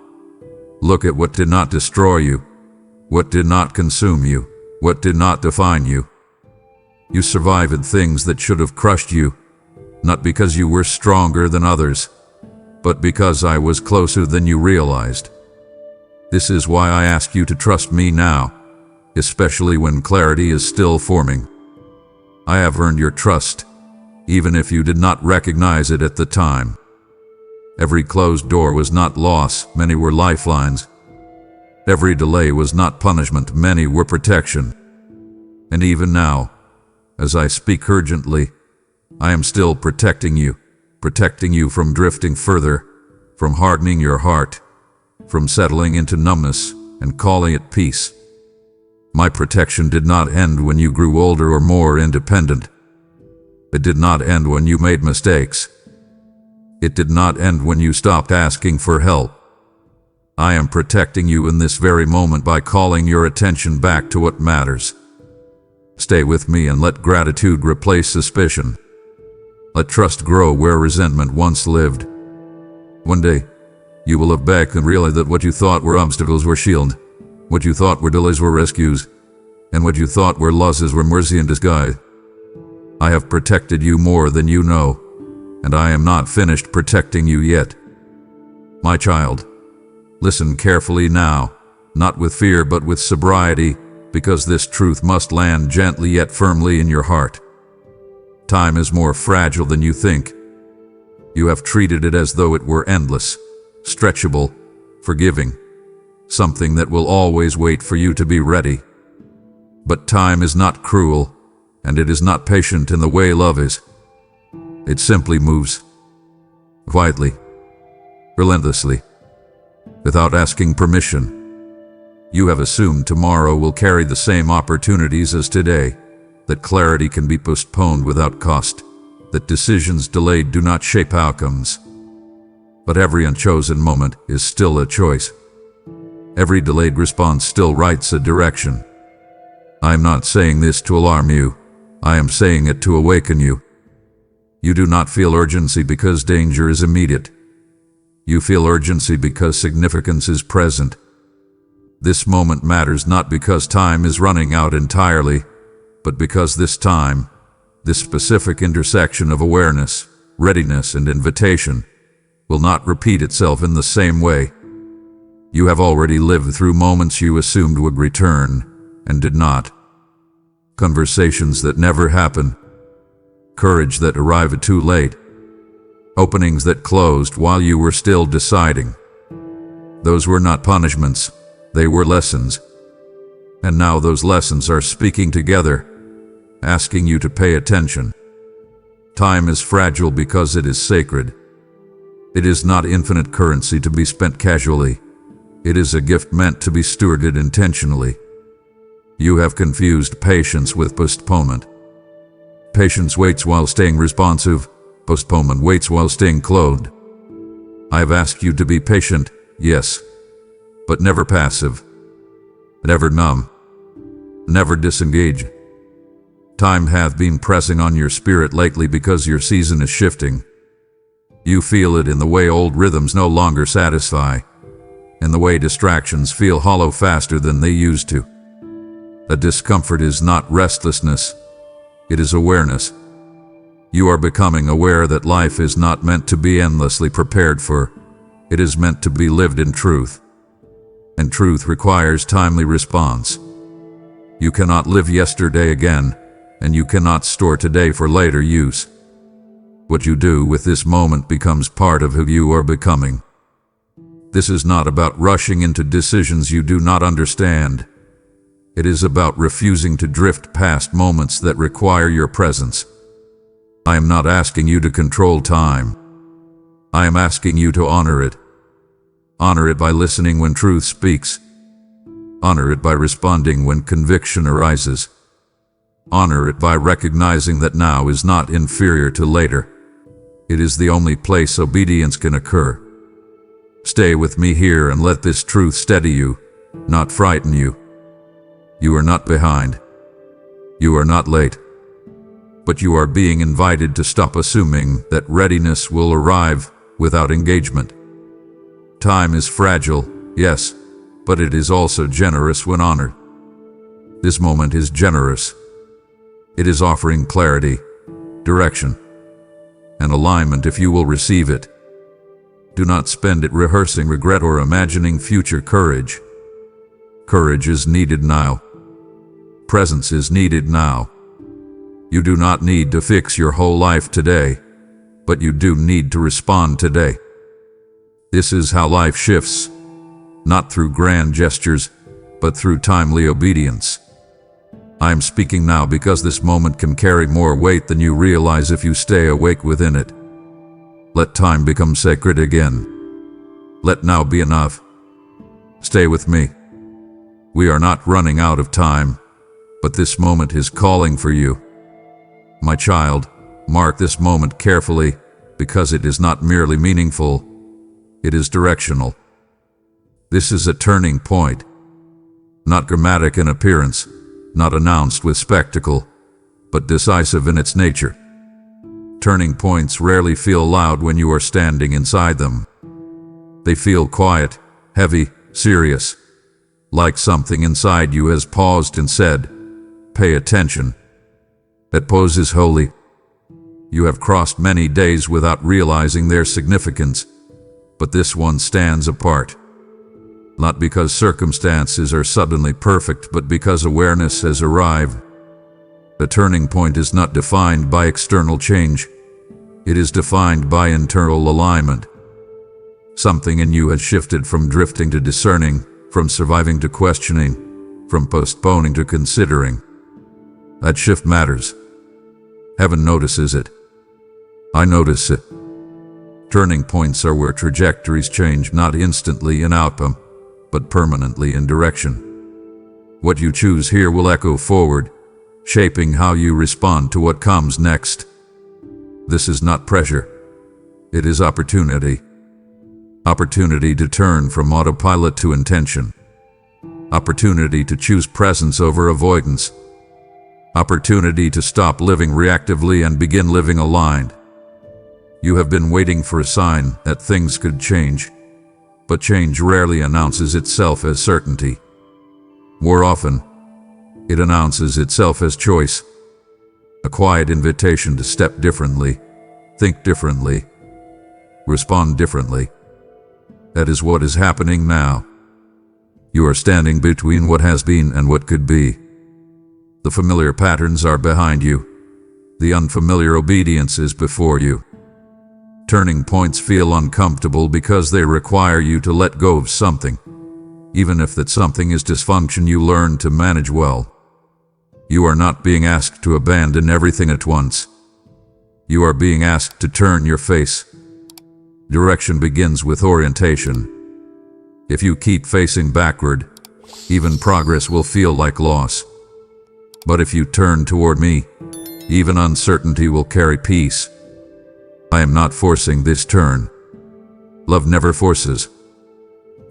Look at what did not destroy you, what did not consume you, what did not define you. You survived things that should have crushed you, not because you were stronger than others, but because I was closer than you realized. This is why I ask you to trust me now, especially when clarity is still forming. I have earned your trust, even if you did not recognize it at the time. Every closed door was not loss, many were lifelines. Every delay was not punishment, many were protection. And even now, as I speak urgently, I am still protecting you from drifting further, from hardening your heart, from settling into numbness and calling it peace. My protection did not end when you grew older or more independent. It did not end when you made mistakes. It did not end when you stopped asking for help. I am protecting you in this very moment by calling your attention back to what matters. Stay with me and let gratitude replace suspicion. Let trust grow where resentment once lived. One day, you will look back and realize that what you thought were obstacles were shield, what you thought were delays were rescues, and what you thought were losses were mercy in disguise. I have protected you more than you know, and I am not finished protecting you yet. My child, listen carefully now, not with fear but with sobriety, because this truth must land gently yet firmly in your heart. Time is more fragile than you think. You have treated it as though it were endless, stretchable, forgiving, something that will always wait for you to be ready. But time is not cruel, and it is not patient in the way love is. It simply moves, quietly, relentlessly, without asking permission. You have assumed tomorrow will carry the same opportunities as today, that clarity can be postponed without cost, that decisions delayed do not shape outcomes. But every unchosen moment is still a choice. Every delayed response still writes a direction. I am not saying this to alarm you. I am saying it to awaken you. You do not feel urgency because danger is immediate. You feel urgency because significance is present. This moment matters not because time is running out entirely, but because this time, this specific intersection of awareness, readiness, and invitation, will not repeat itself in the same way. You have already lived through moments you assumed would return, and did not. Conversations that never happen. Courage that arrived too late. Openings that closed while you were still deciding. Those were not punishments. They were lessons. And now those lessons are speaking together, asking you to pay attention. Time is fragile because it is sacred. It is not infinite currency to be spent casually. It is a gift meant to be stewarded intentionally. You have confused patience with postponement. Patience waits while staying responsive. Postponement waits while staying clothed. I have asked you to be patient, yes, but never passive, never numb, never disengage. Time hath been pressing on your spirit lately because your season is shifting. You feel it in the way old rhythms no longer satisfy, in the way distractions feel hollow faster than they used to. The discomfort is not restlessness, it is awareness. You are becoming aware that life is not meant to be endlessly prepared for. It is meant to be lived in truth. And truth requires timely response. You cannot live yesterday again, and you cannot store today for later use. What you do with this moment becomes part of who you are becoming. This is not about rushing into decisions you do not understand. It is about refusing to drift past moments that require your presence. I am not asking you to control time. I am asking you to honor it. Honor it by listening when truth speaks. Honor it by responding when conviction arises. Honor it by recognizing that now is not inferior to later. It is the only place obedience can occur. Stay with me here and let this truth steady you, not frighten you. You are not behind. You are not late. But you are being invited to stop assuming that readiness will arrive without engagement. Time is fragile, yes, but it is also generous when honored. This moment is generous. It is offering clarity, direction, and alignment if you will receive it. Do not spend it rehearsing regret or imagining future courage. Courage is needed now. Presence is needed now. You do not need to fix your whole life today, but you do need to respond today. This is how life shifts, not through grand gestures, but through timely obedience. I am speaking now because this moment can carry more weight than you realize if you stay awake within it. Let time become sacred again. Let now be enough. Stay with me. We are not running out of time, but this moment is calling for you. My child, mark this moment carefully, because it is not merely meaningful, it is directional. This is a turning point, not dramatic in appearance, not announced with spectacle, but decisive in its nature. Turning points rarely feel loud when you are standing inside them. They feel quiet, heavy, serious, like something inside you has paused and said, "Pay attention." That pause is holy. You have crossed many days without realizing their significance, but this one stands apart. Not because circumstances are suddenly perfect, but because awareness has arrived. The turning point is not defined by external change. It is defined by internal alignment. Something in you has shifted from drifting to discerning, from surviving to questioning, from postponing to considering. That shift matters. Heaven notices it. I notice it. Turning points are where trajectories change not instantly in outcome, but permanently in direction. What you choose here will echo forward, shaping how you respond to what comes next. This is not pressure. It is opportunity. Opportunity to turn from autopilot to intention. Opportunity to choose presence over avoidance. Opportunity to stop living reactively and begin living aligned. You have been waiting for a sign that things could change, but change rarely announces itself as certainty. More often, it announces itself as choice, a quiet invitation to step differently, think differently, respond differently. That is what is happening now. You are standing between what has been and what could be. The familiar patterns are behind you. The unfamiliar obedience is before you. Turning points feel uncomfortable because they require you to let go of something. even if that something is dysfunction you learn to manage well. You are not being asked to abandon everything at once. You are being asked to turn your face. Direction begins with orientation. If you keep facing backward, even progress will feel like loss. But if you turn toward me, even uncertainty will carry peace. I am not forcing this turn. Love never forces,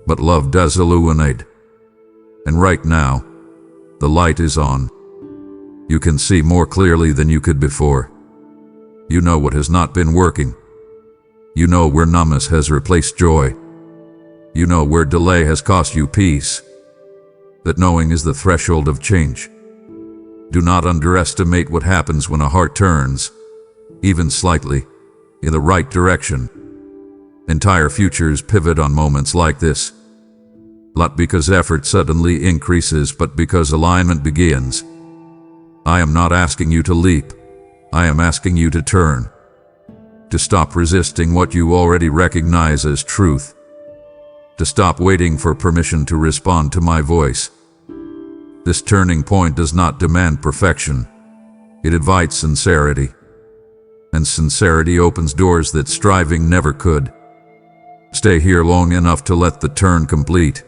but love does illuminate. And right now, the light is on. You can see more clearly than you could before. You know what has not been working. You know where numbness has replaced joy. You know where delay has cost you peace. That knowing is the threshold of change. Do not underestimate what happens when a heart turns, even slightly, in the right direction. Entire futures pivot on moments like this. Not because effort suddenly increases, but because alignment begins. I am not asking you to leap. I am asking you to turn. To stop resisting what you already recognize as truth. To stop waiting for permission to respond to my voice. This turning point does not demand perfection. It invites sincerity. And sincerity opens doors that striving never could. Stay here long enough to let the turn complete.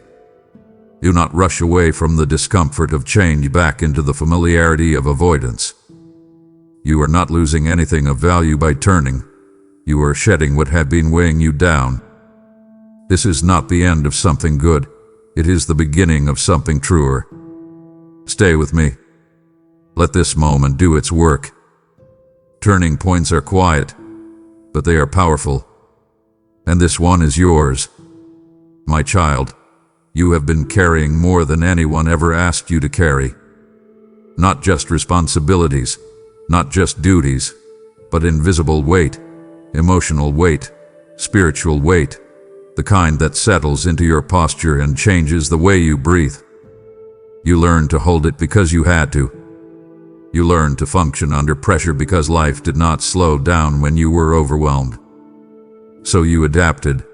Do not rush away from the discomfort of change back into the familiarity of avoidance. You are not losing anything of value by turning. You are shedding what had been weighing you down. This is not the end of something good. It is the beginning of something truer. Stay with me. Let this moment do its work. Turning points are quiet, but they are powerful. And this one is yours. My child, you have been carrying more than anyone ever asked you to carry. Not just responsibilities, not just duties, but invisible weight, emotional weight, spiritual weight, the kind that settles into your posture and changes the way you breathe. You learned to hold it because you had to. You learned to function under pressure because life did not slow down when you were overwhelmed. So you adapted.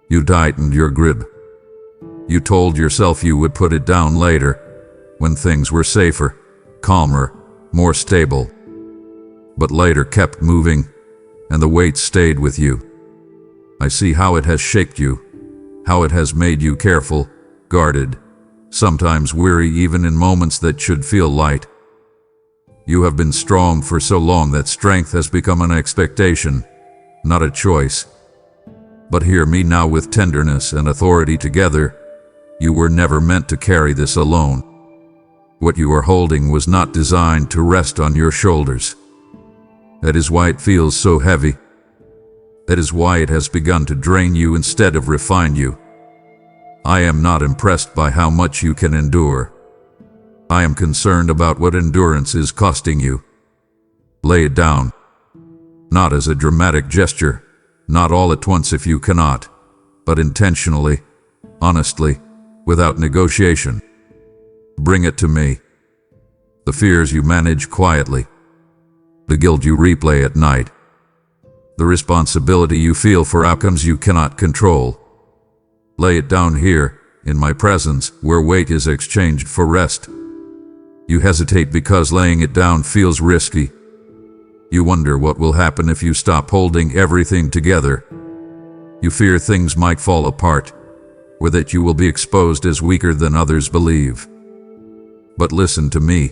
You tightened your grip. You told yourself you would put it down later, when things were safer, calmer, more stable. But later kept moving, and the weight stayed with you. I see how it has shaped you, how it has made you careful, guarded, sometimes weary even in moments that should feel light. You have been strong for so long that strength has become an expectation, not a choice. But hear me now with tenderness and authority together. You were never meant to carry this alone. What you are holding was not designed to rest on your shoulders. That is why it feels so heavy. That is why it has begun to drain you instead of refine you. I am not impressed by how much you can endure. I am concerned about what endurance is costing you. Lay it down. Not as a dramatic gesture, not all at once if you cannot, but intentionally, honestly, without negotiation. Bring it to me. The fears you manage quietly. The guilt you replay at night. The responsibility you feel for outcomes you cannot control. Lay it down here, in my presence, where weight is exchanged for rest. You hesitate because laying it down feels risky. You wonder what will happen if you stop holding everything together. You fear things might fall apart, or that you will be exposed as weaker than others believe. But listen to me.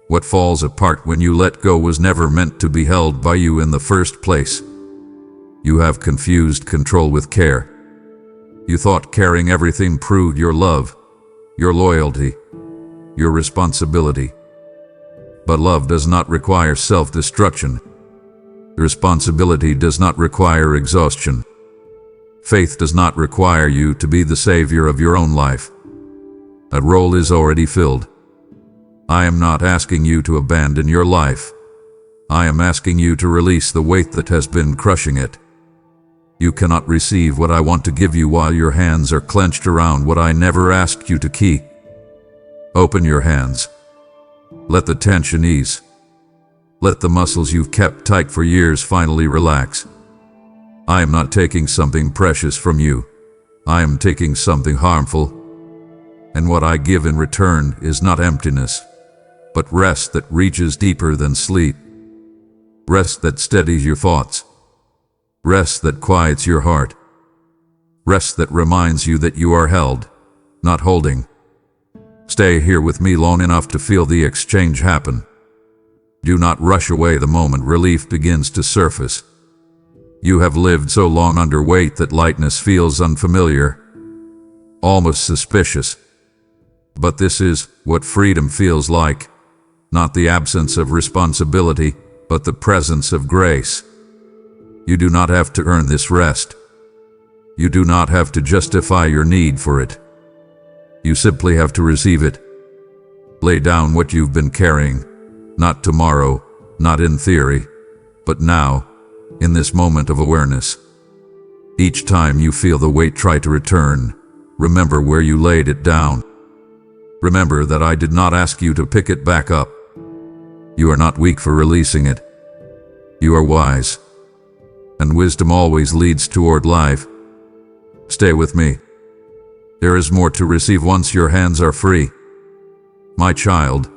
What falls apart when you let go was never meant to be held by you in the first place. You have confused control with care. You thought carrying everything proved your love, your loyalty, your responsibility. But love does not require self-destruction. Responsibility does not require exhaustion. Faith does not require you to be the savior of your own life. That role is already filled. I am not asking you to abandon your life. I am asking you to release the weight that has been crushing it. You cannot receive what I want to give you while your hands are clenched around what I never asked you to keep. Open your hands. Let the tension ease. Let the muscles you've kept tight for years finally relax. I am not taking something precious from you. I am taking something harmful, And what I give in return is not emptiness, but rest that reaches deeper than sleep. Rest that steadies your thoughts. Rest that quiets your heart. Rest that reminds you that you are held, not holding. Stay here with me long enough to feel the exchange happen. Do not rush away the moment relief begins to surface. You have lived so long under weight that lightness feels unfamiliar, almost suspicious. But this is what freedom feels like, not the absence of responsibility, but the presence of grace. You do not have to earn this rest. You do not have to justify your need for it. You simply have to receive it. Lay down what you've been carrying, not tomorrow, not in theory, but now, in this moment of awareness. Each time you feel the weight try to return, remember where you laid it down. Remember that I did not ask you to pick it back up. You are not weak for releasing it. You are wise. And wisdom always leads toward life. Stay with me. There is more to receive once your hands are free. My child,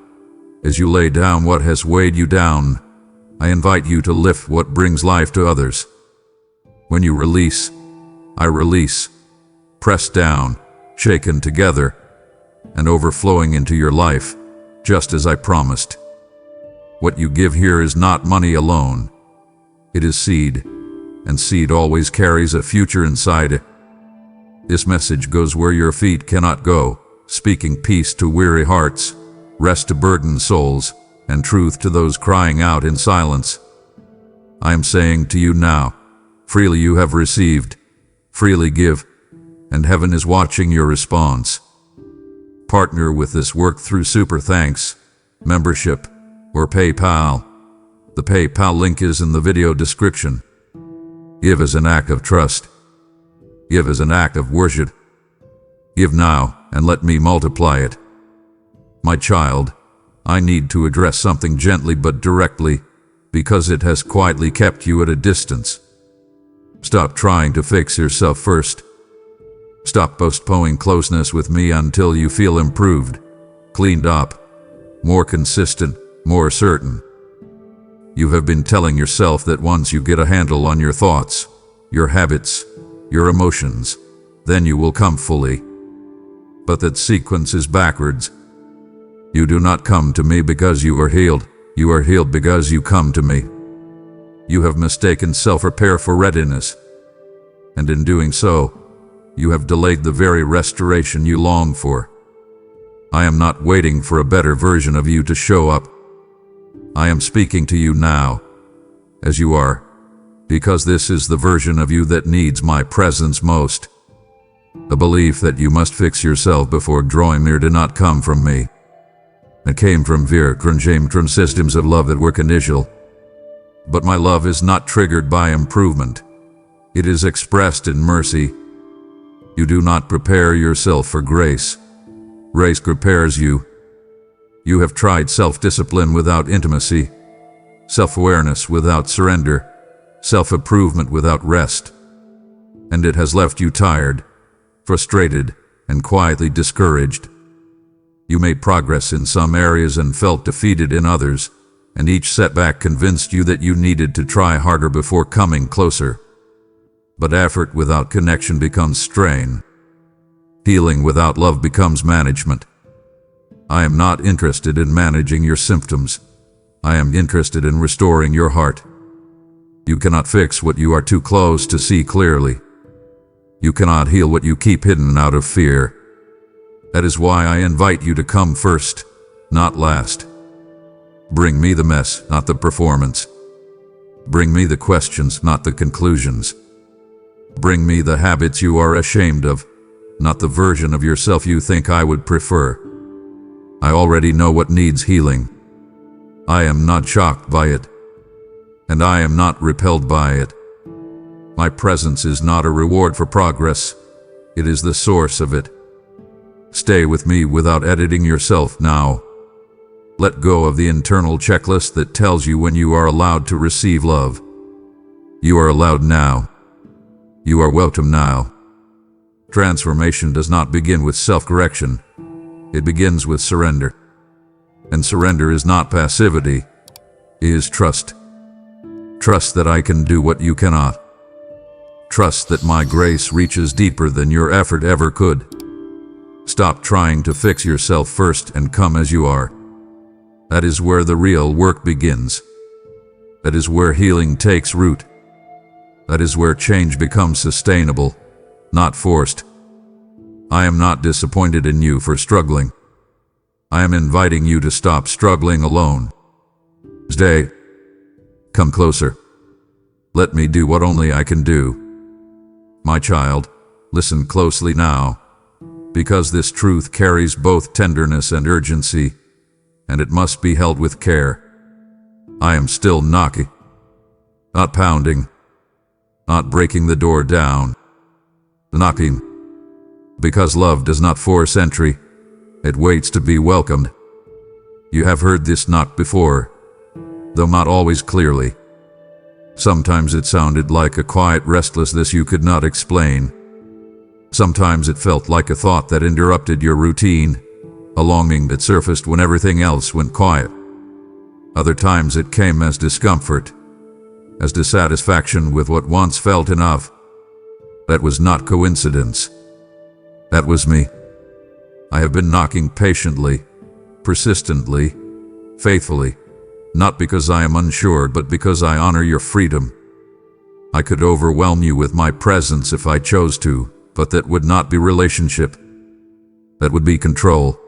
as you lay down what has weighed you down, I invite you to lift what brings life to others. When you release, I release, pressed down, shaken together, and overflowing into your life, just as I promised. What you give here is not money alone. It is seed, and seed always carries a future inside it. This message goes where your feet cannot go, speaking peace to weary hearts, rest to burdened souls, and truth to those crying out in silence. I am saying to you now, freely you have received, freely give, and heaven is watching your response. Partner with this work through Super Thanks, membership, or PayPal. The PayPal link is in the video description. Give as an act of trust. Give as an act of worship. Give now, and let me multiply it. My child, I need to address something gently but directly, because it has quietly kept you at a distance. Stop trying to fix yourself first. Stop postponing closeness with me until you feel improved, cleaned up, more consistent, more certain. You have been telling yourself that once you get a handle on your thoughts, your habits, your emotions, then you will come fully. But that sequence is backwards. You do not come to me because you are healed. You are healed because you come to me. You have mistaken self-repair for readiness. And in doing so, you have delayed the very restoration you long for. I am not waiting for a better version of you to show up. I am speaking to you now, as you are, because this is the version of you that needs my presence most. The belief that you must fix yourself before drawing near did not come from me. It came from from systems of love that were conditional. But my love is not triggered by improvement. It is expressed in mercy. You do not prepare yourself for grace. Grace prepares you. You have tried self-discipline without intimacy, self-awareness without surrender, self-improvement without rest. And it has left you tired, frustrated, and quietly discouraged. You made progress in some areas and felt defeated in others, and each setback convinced you that you needed to try harder before coming closer. But effort without connection becomes strain. Healing without love becomes management. I am not interested in managing your symptoms. I am interested in restoring your heart. You cannot fix what you are too close to see clearly. You cannot heal what you keep hidden out of fear. That is why I invite you to come first, not last. Bring me the mess, not the performance. Bring me the questions, not the conclusions. Bring me the habits you are ashamed of, not the version of yourself you think I would prefer. I already know what needs healing. I am not shocked by it, and I am not repelled by it. My presence is not a reward for progress. It is the source of it. Stay with me without editing yourself now. Let go of the internal checklist that tells you when you are allowed to receive love. You are allowed now. You are welcome now. Transformation does not begin with self-correction. It begins with surrender. And surrender is not passivity, it is trust. Trust that I can do what you cannot. Trust that my grace reaches deeper than your effort ever could. Stop trying to fix yourself first and come as you are. That is where the real work begins. That is where healing takes root. That is where change becomes sustainable, not forced. I am not disappointed in you for struggling. I am inviting you to stop struggling alone. Stay. Come closer. Let me do what only I can do. My child, listen closely now, because this truth carries both tenderness and urgency, and it must be held with care. I am still knocking, not pounding, not breaking the door down, knocking, because love does not force entry, it waits to be welcomed. You have heard this knock before, though not always clearly. Sometimes it sounded like a quiet restlessness you could not explain. Sometimes it felt like a thought that interrupted your routine, a longing that surfaced when everything else went quiet. Other times it came as discomfort, as dissatisfaction with what once felt enough. That was not coincidence. That was me. I have been knocking patiently, persistently, faithfully, not because I am unsure, but because I honor your freedom. I could overwhelm you with my presence if I chose to, but that would not be relationship. That would be control.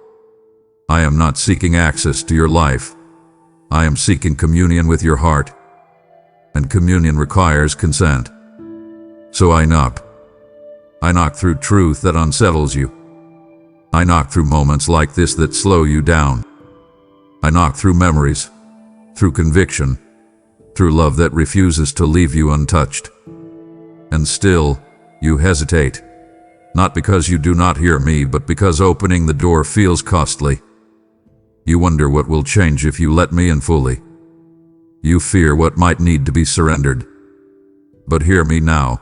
I am not seeking access to your life. I am seeking communion with your heart. And communion requires consent. So I knock. I knock through truth that unsettles you. I knock through moments like this that slow you down. I knock through memories, through conviction, through love that refuses to leave you untouched. And still, you hesitate. Not because you do not hear me, but because opening the door feels costly. You wonder what will change if you let me in fully. You fear what might need to be surrendered. But hear me now.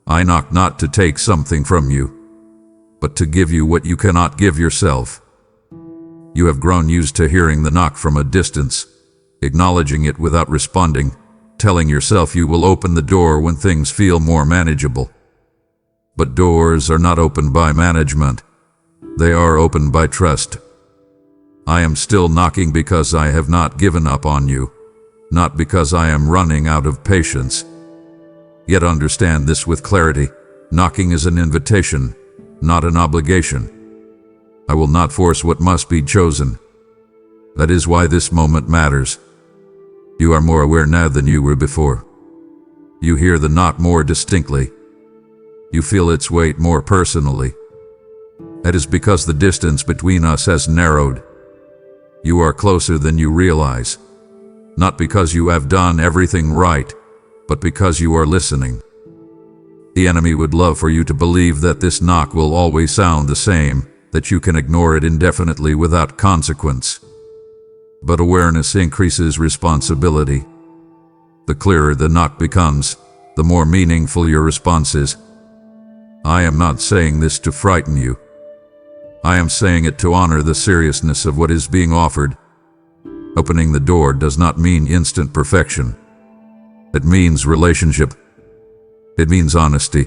I knock not to take something from you, but to give you what you cannot give yourself. You have grown used to hearing the knock from a distance, acknowledging it without responding, telling yourself you will open the door when things feel more manageable. But doors are not opened by management. They are opened by trust. I am still knocking because I have not given up on you, not because I am running out of patience. Yet understand this with clarity. Knocking is an invitation, not an obligation. I will not force what must be chosen. That is why this moment matters. You are more aware now than you were before. You hear the knock more distinctly. You feel its weight more personally. That is because the distance between us has narrowed. You are closer than you realize. Not because you have done everything right, but because you are listening. The enemy would love for you to believe that this knock will always sound the same, that you can ignore it indefinitely without consequence. But awareness increases responsibility. The clearer the knock becomes, the more meaningful your response is. I am not saying this to frighten you. I am saying it to honor the seriousness of what is being offered. Opening the door does not mean instant perfection. It means relationship. It means honesty.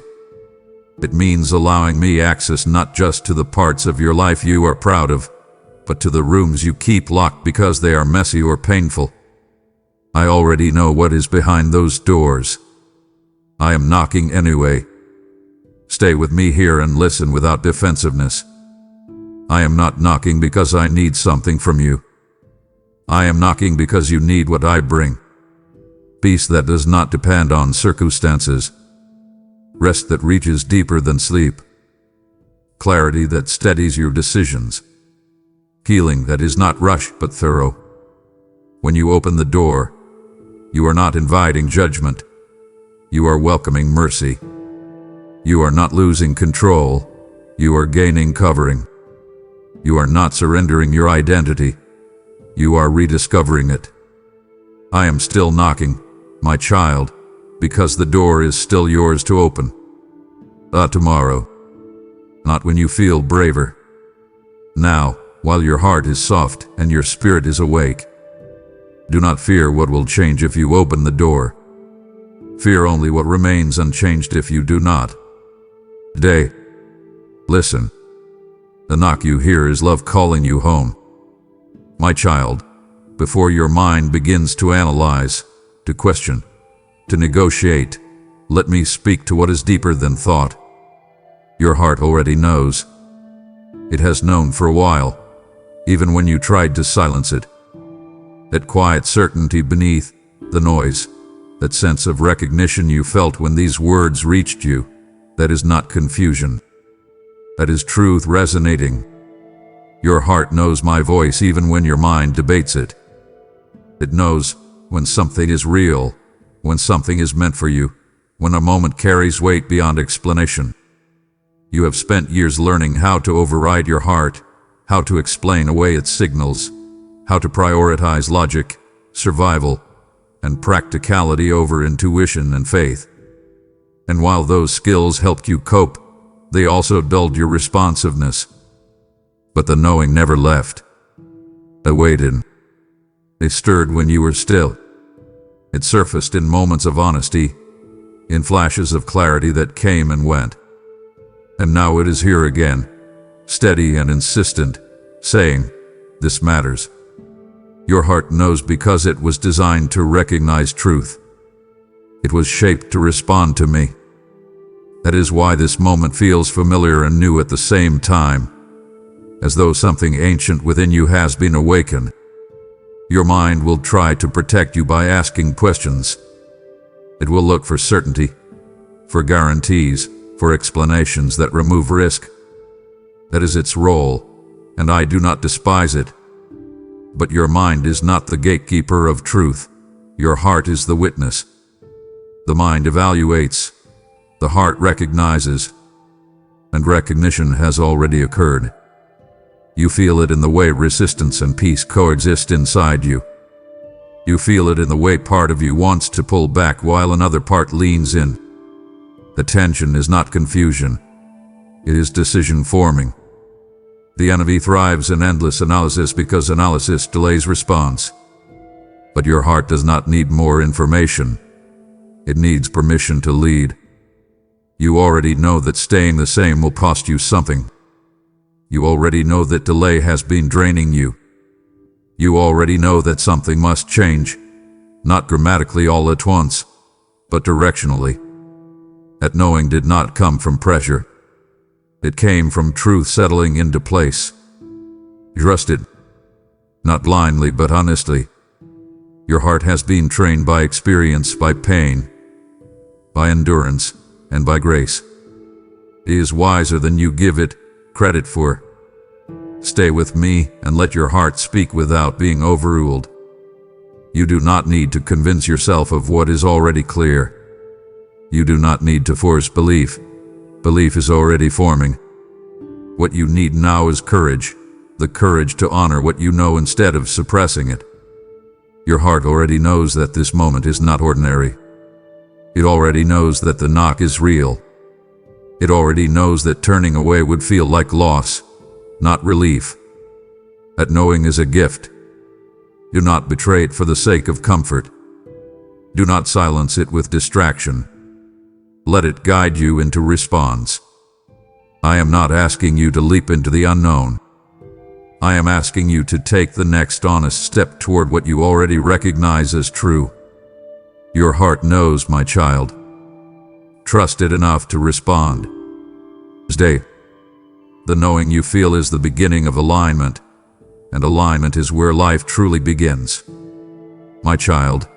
It means allowing me access not just to the parts of your life you are proud of, but to the rooms you keep locked because they are messy or painful. I already know what is behind those doors. I am knocking anyway. Stay with me here and listen without defensiveness. I am not knocking because I need something from you. I am knocking because you need what I bring. Peace that does not depend on circumstances. Rest that reaches deeper than sleep. Clarity that steadies your decisions. Healing that is not rushed but thorough. When you open the door, you are not inviting judgment. You are welcoming mercy. You are not losing control. You are gaining covering. You are not surrendering your identity. You are rediscovering it. I am still knocking, my child, because the door is still yours to open. Not tomorrow. Not when you feel braver. Now, while your heart is soft and your spirit is awake, do not fear what will change if you open the door. Fear only what remains unchanged if you do not. Today, listen. The knock you hear is love calling you home. My child, before your mind begins to analyze, to question, to negotiate, let me speak to what is deeper than thought. Your heart already knows. It has known for a while, even when you tried to silence it. That quiet certainty beneath the noise, that sense of recognition you felt when these words reached you, that is not confusion. That is truth resonating. Your heart knows my voice even when your mind debates it. It knows when something is real, when something is meant for you, when a moment carries weight beyond explanation. You have spent years learning how to override your heart, how to explain away its signals, how to prioritize logic, survival, and practicality over intuition and faith. And while those skills helped you cope, they also dulled your responsiveness. But the knowing never left. It waited. It stirred when you were still. It surfaced in moments of honesty, in flashes of clarity that came and went. And now it is here again, steady and insistent, saying, "This matters." Your heart knows because it was designed to recognize truth. It was shaped to respond to me. That is why this moment feels familiar and new at the same time, as though something ancient within you has been awakened. Your mind will try to protect you by asking questions. It will look for certainty, for guarantees, for explanations that remove risk. That is its role, and I do not despise it. But your mind is not the gatekeeper of truth. Your heart is the witness. The mind evaluates. The heart recognizes. And recognition has already occurred. You feel it in the way resistance and peace coexist inside you. You feel it in the way part of you wants to pull back while another part leans in. The tension is not confusion. It is decision forming. The enemy thrives in endless analysis because analysis delays response. But your heart does not need more information. It needs permission to lead. You already know that staying the same will cost you something. You already know that delay has been draining you. You already know that something must change, not grammatically all at once, but directionally. That knowing did not come from pressure. It came from truth settling into place. Trusted, not blindly but honestly. Your heart has been trained by experience, by pain, by endurance, and by grace. It is wiser than you give it credit for. Stay with me and let your heart speak without being overruled. You do not need to convince yourself of what is already clear. You do not need to force belief. Belief is already forming. What you need now is courage, the courage to honor what you know instead of suppressing it. Your heart already knows that this moment is not ordinary. It already knows that the knock is real. It already knows that turning away would feel like loss, not relief. That knowing is a gift. Do not betray it for the sake of comfort. Do not silence it with distraction. Let it guide you into response. I am not asking you to leap into the unknown. I am asking you to take the next honest step toward what you already recognize as true. Your heart knows, my child. Trust it enough to respond. Stay. The knowing you feel is the beginning of alignment, and alignment is where life truly begins. My child,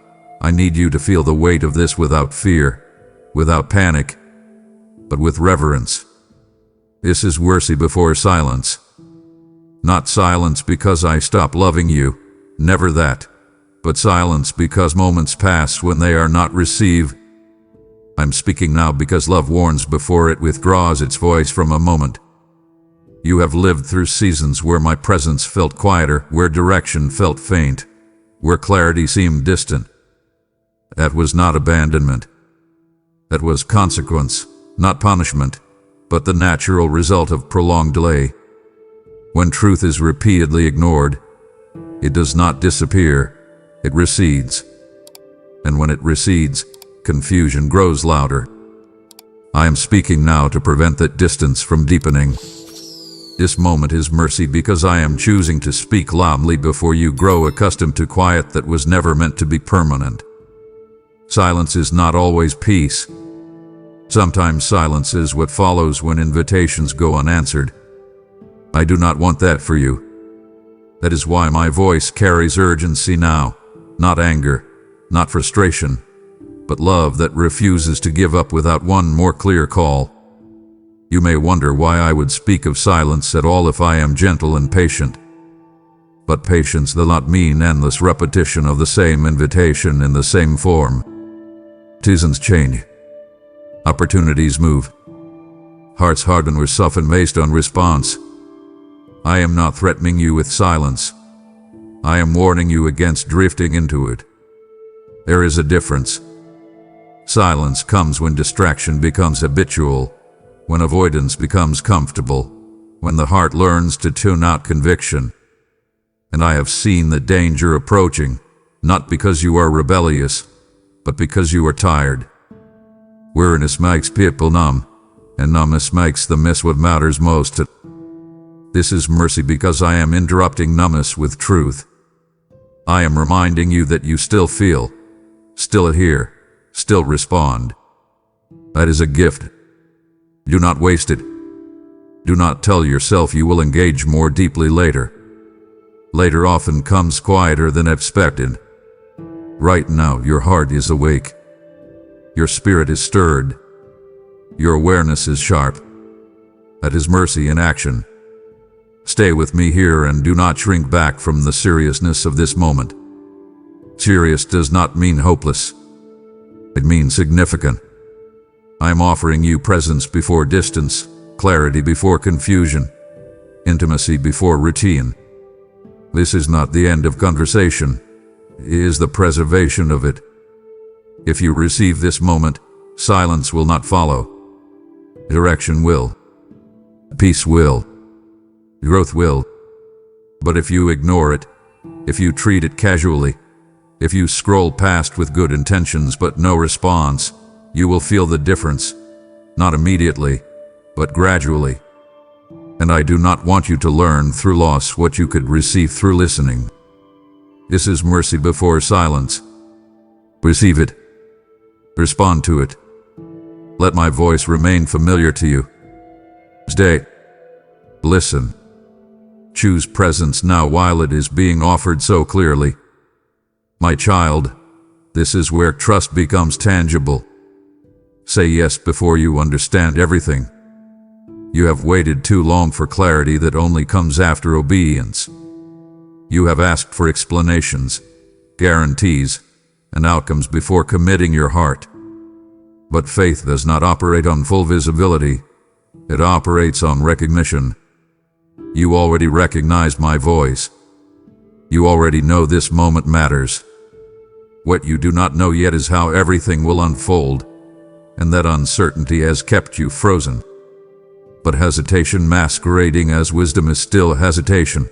I need you to feel the weight of this without fear, without panic, but with reverence. This is mercy before silence. Not silence because I stop loving you, never that, but silence because moments pass when they are not received. I'm speaking now because love warns before it withdraws its voice from a moment. You have lived through seasons where my presence felt quieter, where direction felt faint, where clarity seemed distant. That was not abandonment. That was consequence, not punishment, but the natural result of prolonged delay. When truth is repeatedly ignored, it does not disappear, it recedes. And when it recedes, confusion grows louder. I am speaking now to prevent that distance from deepening. This moment is mercy because I am choosing to speak loudly before you grow accustomed to quiet that was never meant to be permanent. Silence is not always peace. Sometimes silence is what follows when invitations go unanswered. I do not want that for you. That is why my voice carries urgency now, not anger, not frustration, but love that refuses to give up without one more clear call. You may wonder why I would speak of silence at all if I am gentle and patient. But patience does not mean endless repetition of the same invitation in the same form. Seasons change. Opportunities move. Hearts harden or soften based on response. I am not threatening you with silence. I am warning you against drifting into it. There is a difference. Silence comes when distraction becomes habitual, when avoidance becomes comfortable, when the heart learns to tune out conviction. And I have seen the danger approaching, not because you are rebellious, but because you are tired. Weariness makes people numb, and numbness makes them miss what matters most. This is mercy because I am interrupting numbness with truth. I am reminding you that you still feel, still adhere, still respond. That is a gift. Do not waste it. Do not tell yourself you will engage more deeply later. Later often comes quieter than expected. Right now, your heart is awake. Your spirit is stirred. Your awareness is sharp. That is mercy in action. Stay with me here and do not shrink back from the seriousness of this moment. Serious does not mean hopeless. It means significant. I am offering you presence before distance, clarity before confusion, intimacy before routine. This is not the end of conversation. It is the preservation of it. If you receive this moment, silence will not follow. Direction will. Peace will. Growth will. But if you ignore it, if you treat it casually, if you scroll past with good intentions but no response, you will feel the difference, not immediately, but gradually. And I do not want you to learn through loss what you could receive through listening. This is mercy before silence. Receive it. Respond to it. Let my voice remain familiar to you. Stay. Listen. Choose presence now while it is being offered so clearly. My child, this is where trust becomes tangible. Say yes before you understand everything. You have waited too long for clarity that only comes after obedience. You have asked for explanations, guarantees, and outcomes before committing your heart. But faith does not operate on full visibility. It operates on recognition. You already recognize my voice. You already know this moment matters. What you do not know yet is how everything will unfold, and that uncertainty has kept you frozen. But hesitation masquerading as wisdom is still hesitation.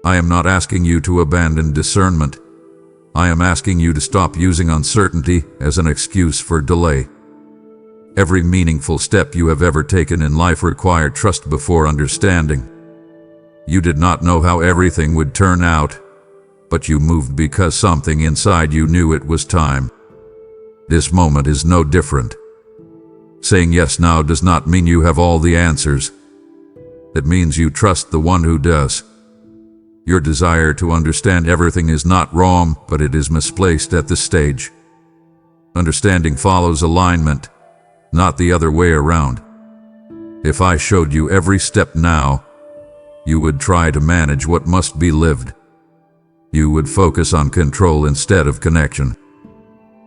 I am not asking you to abandon discernment. I am asking you to stop using uncertainty as an excuse for delay. Every meaningful step you have ever taken in life required trust before understanding. You did not know how everything would turn out, but you moved because something inside you knew it was time. This moment is no different. Saying yes now does not mean you have all the answers. It means you trust the one who does. Your desire to understand everything is not wrong, but it is misplaced at this stage. Understanding follows alignment, not the other way around. If I showed you every step now, you would try to manage what must be lived. You would focus on control instead of connection.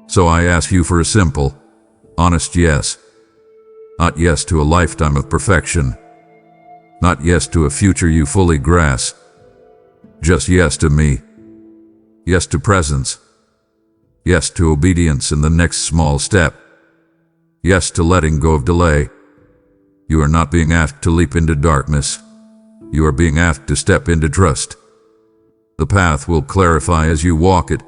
So I ask you for a simple, honest yes. Not yes to a lifetime of perfection. Not yes to a future you fully grasp. Just yes to me. Yes to presence. Yes to obedience in the next small step. Yes to letting go of delay. You are not being asked to leap into darkness. You are being asked to step into trust. The path will clarify as you walk it.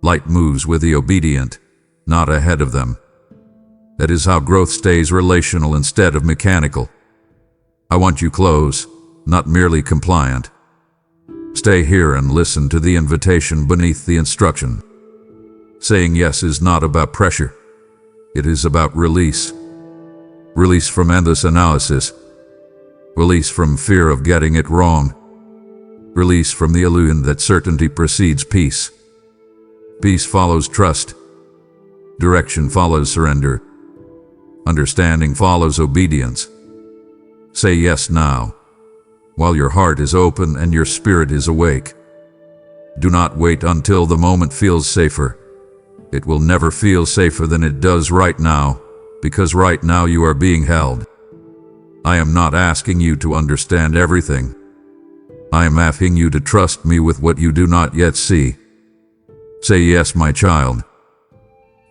Light moves with the obedient, not ahead of them. That is how growth stays relational instead of mechanical. I want you close, not merely compliant. Stay here and listen to the invitation beneath the instruction. Saying yes is not about pressure. It is about release. Release from endless analysis. Release from fear of getting it wrong. Release from the illusion that certainty precedes peace. Peace follows trust. Direction follows surrender. Understanding follows obedience. Say yes now, while your heart is open and your spirit is awake. Do not wait until the moment feels safer. It will never feel safer than it does right now, because right now you are being held. I am not asking you to understand everything. I am asking you to trust me with what you do not yet see. Say yes, my child.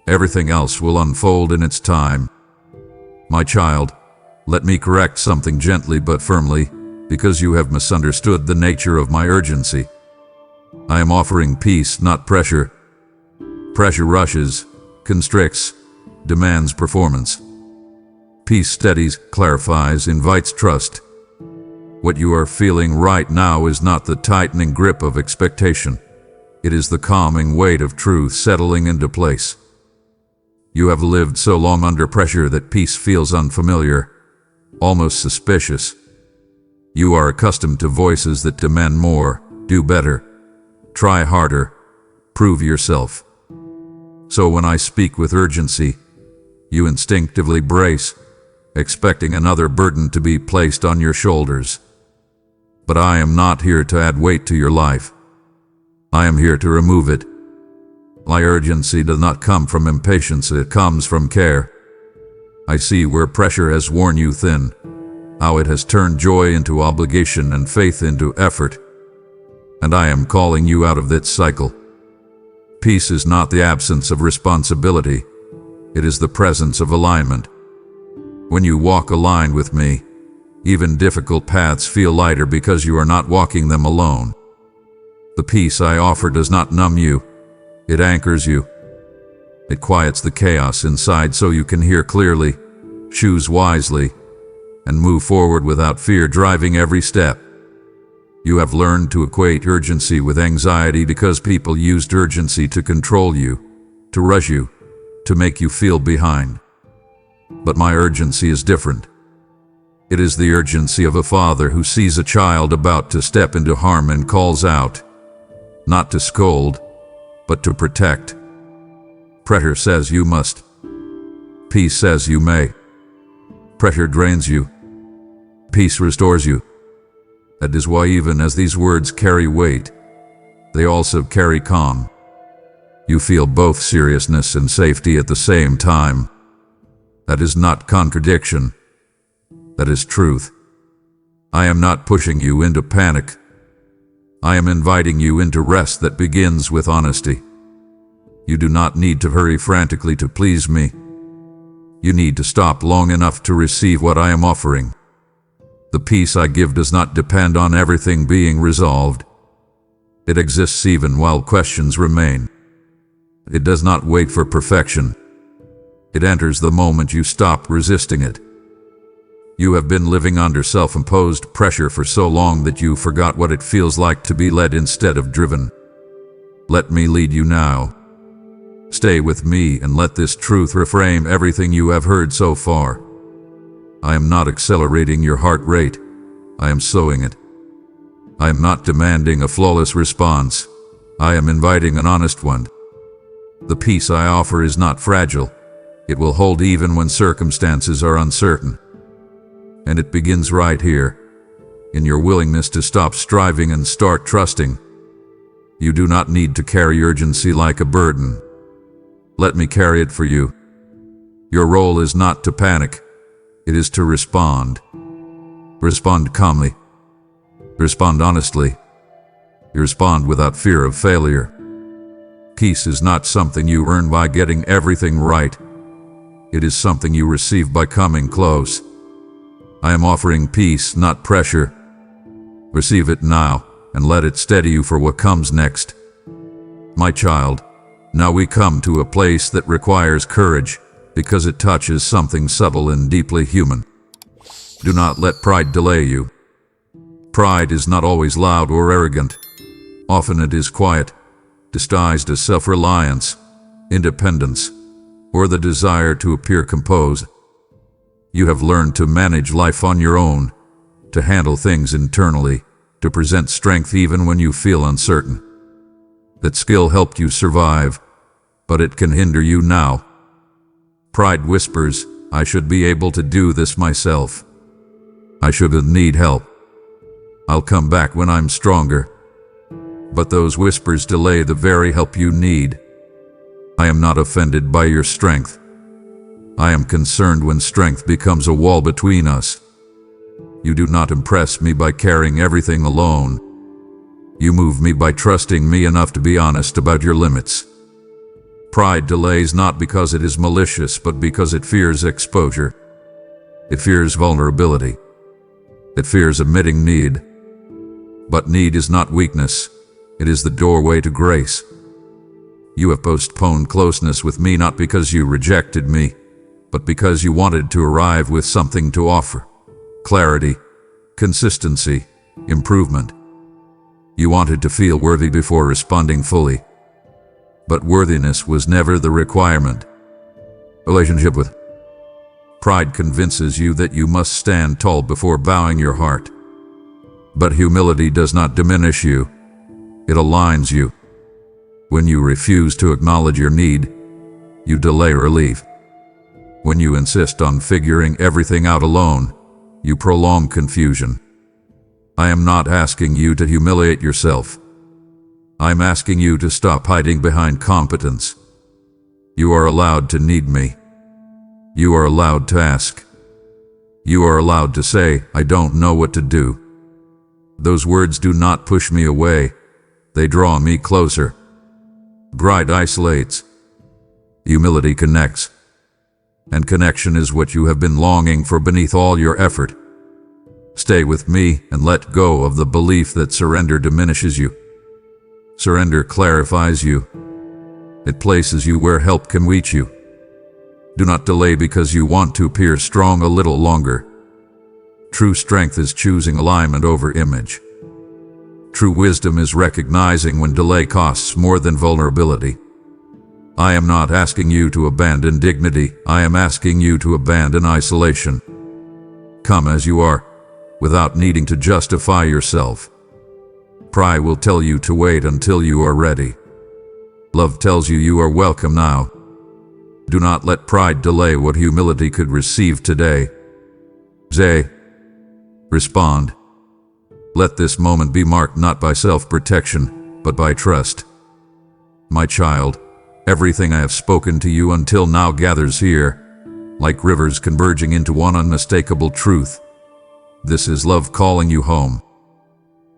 Everything else will unfold in its time. My child, let me correct something gently but firmly, because you have misunderstood the nature of my urgency. I am offering peace, not pressure. Pressure rushes, constricts, demands performance. Peace steadies, clarifies, invites trust. What you are feeling right now is not the tightening grip of expectation. It is the calming weight of truth settling into place. You have lived so long under pressure that peace feels unfamiliar, almost suspicious. You are accustomed to voices that demand more, do better, try harder, prove yourself. So when I speak with urgency, you instinctively brace, expecting another burden to be placed on your shoulders. But I am not here to add weight to your life. I am here to remove it. My urgency does not come from impatience, it comes from care. I see where pressure has worn you thin, how it has turned joy into obligation and faith into effort. And I am calling you out of that cycle. Peace is not the absence of responsibility. It is the presence of alignment. When you walk aligned with me, even difficult paths feel lighter because you are not walking them alone. The peace I offer does not numb you. It anchors you. It quiets the chaos inside so you can hear clearly, choose wisely, and move forward without fear driving every step. You have learned to equate urgency with anxiety because people used urgency to control you, to rush you, to make you feel behind. But my urgency is different. It is the urgency of a father who sees a child about to step into harm and calls out, not to scold, but to protect. Pressure says you must. Peace says you may. Pressure drains you. Peace restores you. That is why even as these words carry weight, they also carry calm. You feel both seriousness and safety at the same time. That is not contradiction. That is truth. I am not pushing you into panic. I am inviting you into rest that begins with honesty. You do not need to hurry frantically to please me. You need to stop long enough to receive what I am offering. The peace I give does not depend on everything being resolved. It exists even while questions remain. It does not wait for perfection. It enters the moment you stop resisting it. You have been living under self-imposed pressure for so long that you forgot what it feels like to be led instead of driven. Let me lead you now. Stay with me and let this truth reframe everything you have heard so far. I am not accelerating your heart rate. I am slowing it. I am not demanding a flawless response. I am inviting an honest one. The peace I offer is not fragile. It will hold even when circumstances are uncertain. And it begins right here, in your willingness to stop striving and start trusting. You do not need to carry urgency like a burden. Let me carry it for you. Your role is not to panic. It is to respond. Respond calmly. Respond honestly. Respond without fear of failure. Peace is not something you earn by getting everything right. It is something you receive by coming close. I am offering peace, not pressure. Receive it now and let it steady you for what comes next. My child, now we come to a place that requires courage because it touches something subtle and deeply human. Do not let pride delay you. Pride is not always loud or arrogant. Often it is quiet, disguised as self-reliance, independence, or the desire to appear composed. You have learned to manage life on your own, to handle things internally, to present strength even when you feel uncertain. That skill helped you survive, but it can hinder you now. Pride whispers, I should be able to do this myself. I shouldn't need help. I'll come back when I'm stronger. But those whispers delay the very help you need. I am not offended by your strength. I am concerned when strength becomes a wall between us. You do not impress me by carrying everything alone. You move me by trusting me enough to be honest about your limits. Pride delays not because it is malicious, but because it fears exposure. It fears vulnerability. It fears admitting need. But need is not weakness. It is the doorway to grace. You have postponed closeness with me not because you rejected me, but because you wanted to arrive with something to offer. Clarity, consistency, improvement. You wanted to feel worthy before responding fully. But worthiness was never the requirement. Relationship with pride convinces you that you must stand tall before bowing your heart. But humility does not diminish you. It aligns you. When you refuse to acknowledge your need, you delay relief. When you insist on figuring everything out alone, you prolong confusion. I am not asking you to humiliate yourself. I'm asking you to stop hiding behind competence. You are allowed to need me. You are allowed to ask. You are allowed to say, I don't know what to do. Those words do not push me away. They draw me closer. Pride isolates. Humility connects. And connection is what you have been longing for beneath all your effort. Stay with me and let go of the belief that surrender diminishes you. Surrender clarifies you. It places you where help can reach you. Do not delay because you want to appear strong a little longer. True strength is choosing alignment over image. True wisdom is recognizing when delay costs more than vulnerability. I am not asking you to abandon dignity. I am asking you to abandon isolation. Come as you are, without needing to justify yourself. Pride will tell you to wait until you are ready. Love tells you you are welcome now. Do not let pride delay what humility could receive today. Say, respond. Let this moment be marked not by self-protection, but by trust. My child, everything I have spoken to you until now gathers here, like rivers converging into one unmistakable truth. This is love calling you home.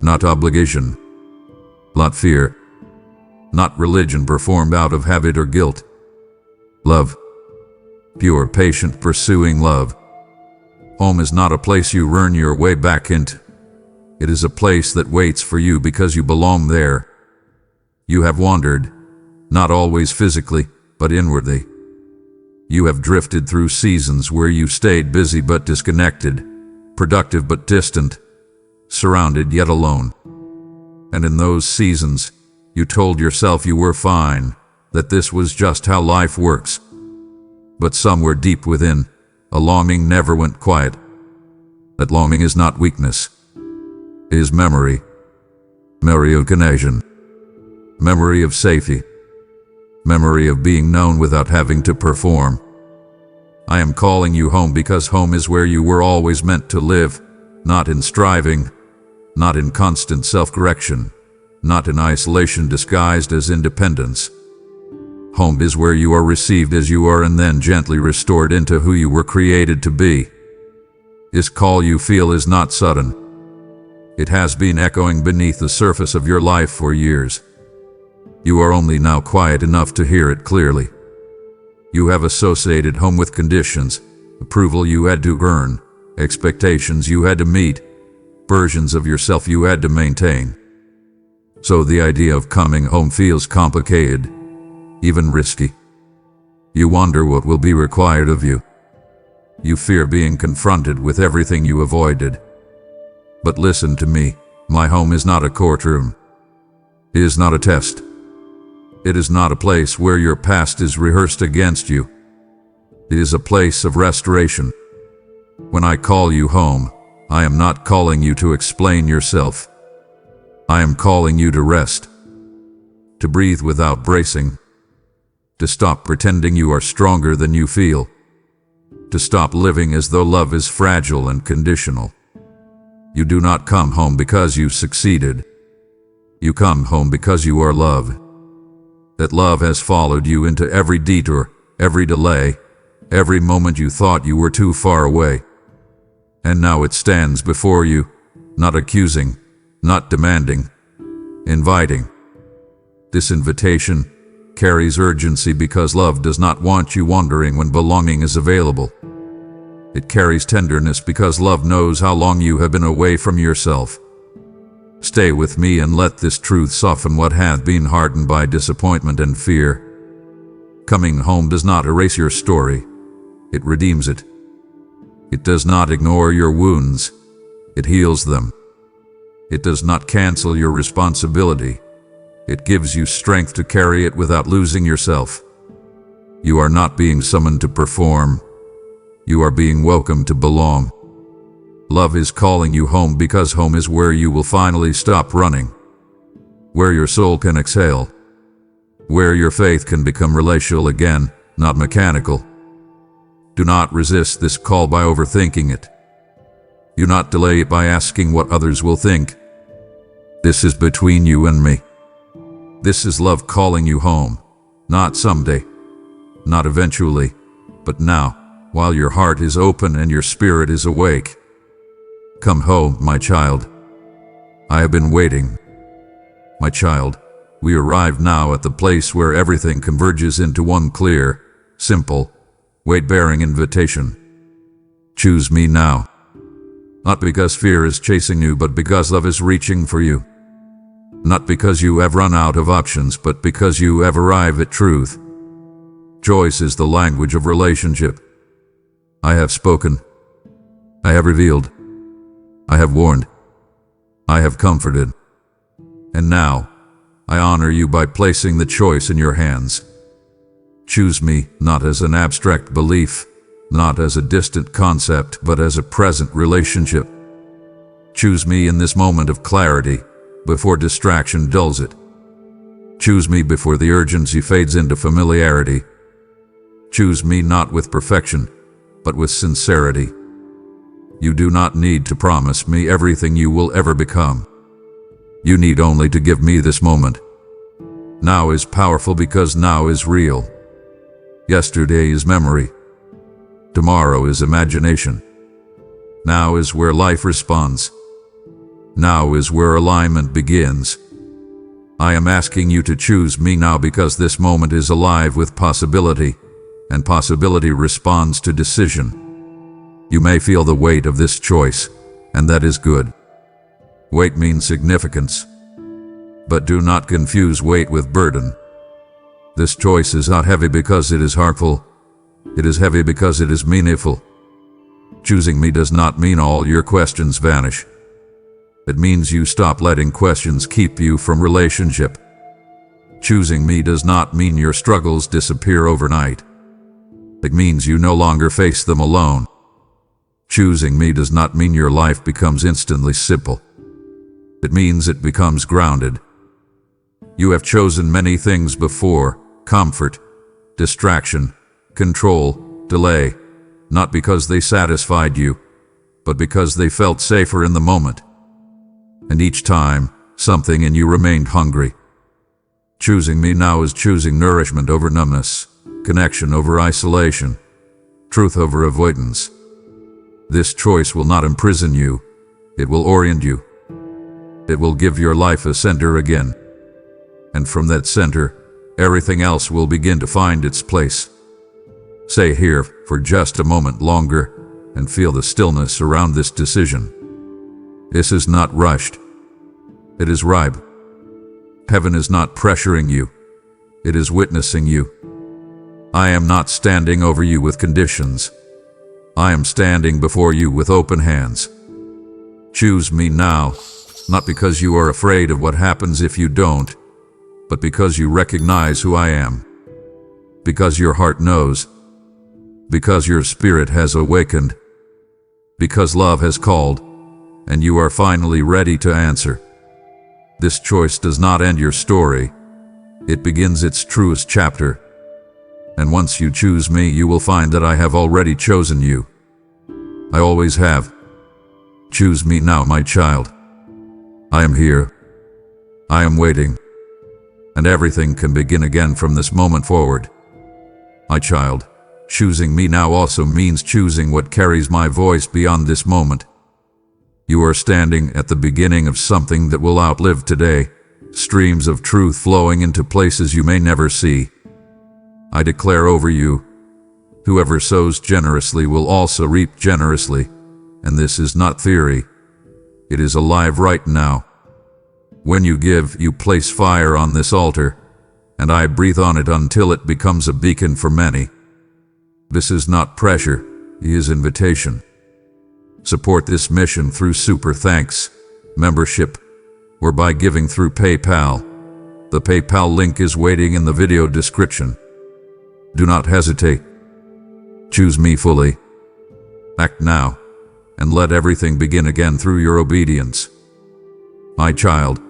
Not obligation. Not fear. Not religion performed out of habit or guilt. Love. Pure, patient, pursuing love. Home is not a place you earn your way back into. It is a place that waits for you because you belong there. You have wandered, not always physically, but inwardly. You have drifted through seasons where you stayed busy but disconnected, productive but distant, surrounded yet alone. And in those seasons, you told yourself you were fine, that this was just how life works. But somewhere deep within, a longing never went quiet. That longing is not weakness. It is memory. Memory of connection. Memory of safety. Memory of being known without having to perform. I am calling you home because home is where you were always meant to live, not in striving, not in constant self-correction, not in isolation disguised as independence. Home is where you are received as you are and then gently restored into who you were created to be. This call you feel is not sudden. It has been echoing beneath the surface of your life for years. You are only now quiet enough to hear it clearly. You have associated home with conditions, approval you had to earn, expectations you had to meet, versions of yourself you had to maintain. So the idea of coming home feels complicated, even risky. You wonder what will be required of you. You fear being confronted with everything you avoided. But listen to me, my home is not a courtroom. It is not a test. It is not a place where your past is rehearsed against you. It is a place of restoration. When I call you home, I am not calling you to explain yourself. I am calling you to rest, to breathe without bracing, to stop pretending you are stronger than you feel, to stop living as though love is fragile and conditional. You do not come home because you succeeded. You come home because you are loved. That love has followed you into every detour, every delay, every moment you thought you were too far away. And now it stands before you, not accusing, not demanding, inviting. This invitation carries urgency because love does not want you wandering when belonging is available. It carries tenderness because love knows how long you have been away from yourself. Stay with me and let this truth soften what hath been hardened by disappointment and fear. Coming home does not erase your story. It redeems it. It does not ignore your wounds. It heals them. It does not cancel your responsibility. It gives you strength to carry it without losing yourself. You are not being summoned to perform. You are being welcomed to belong. Love is calling you home because home is where you will finally stop running, where your soul can exhale, where your faith can become relational again, not mechanical. Do not resist this call by overthinking it. Do not delay it by asking what others will think. This is between you and me. This is love calling you home, not someday, not eventually, but now, while your heart is open and your spirit is awake. Come home, my child. I have been waiting. My child, we arrive now at the place where everything converges into one clear, simple, weight-bearing invitation. Choose me now. Not because fear is chasing you, but because love is reaching for you. Not because you have run out of options, but because you have arrived at truth. Choice is the language of relationship. I have spoken. I have revealed. I have warned. I have comforted. And now, I honor you by placing the choice in your hands. Choose me not as an abstract belief, not as a distant concept, but as a present relationship. Choose me in this moment of clarity, before distraction dulls it. Choose me before the urgency fades into familiarity. Choose me not with perfection, but with sincerity. You do not need to promise me everything you will ever become. You need only to give me this moment. Now is powerful because now is real. Yesterday is memory. Tomorrow is imagination. Now is where life responds. Now is where alignment begins. I am asking you to choose me now because this moment is alive with possibility, and possibility responds to decision. You may feel the weight of this choice, and that is good. Weight means significance. But do not confuse weight with burden. This choice is not heavy because it is hurtful. It is heavy because it is meaningful. Choosing me does not mean all your questions vanish. It means you stop letting questions keep you from relationship. Choosing me does not mean your struggles disappear overnight. It means you no longer face them alone. Choosing me does not mean your life becomes instantly simple. It means it becomes grounded. You have chosen many things before: comfort, distraction, control, delay, not because they satisfied you, but because they felt safer in the moment. And each time, something in you remained hungry. Choosing me now is choosing nourishment over numbness, connection over isolation, truth over avoidance. This choice will not imprison you. It will orient you. It will give your life a center again. And from that center, everything else will begin to find its place. Stay here for just a moment longer and feel the stillness around this decision. This is not rushed. It is ripe. Heaven is not pressuring you. It is witnessing you. I am not standing over you with conditions. I am standing before you with open hands. Choose me now, not because you are afraid of what happens if you don't, but because you recognize who I am. Because your heart knows. Because your spirit has awakened. Because love has called, and you are finally ready to answer. This choice does not end your story. It begins its truest chapter. And once you choose me, you will find that I have already chosen you. I always have. Choose me now, my child. I am here. I am waiting. And everything can begin again from this moment forward. My child, choosing me now also means choosing what carries my voice beyond this moment. You are standing at the beginning of something that will outlive today, streams of truth flowing into places you may never see. I declare over you, whoever sows generously will also reap generously, and this is not theory. It is alive right now. When you give, you place fire on this altar, and I breathe on it until it becomes a beacon for many. This is not pressure, it is invitation. Support this mission through Super Thanks, membership, or by giving through PayPal. The PayPal link is waiting in the video description. Do not hesitate. Choose me fully. Act now, and let everything begin again through your obedience. My child,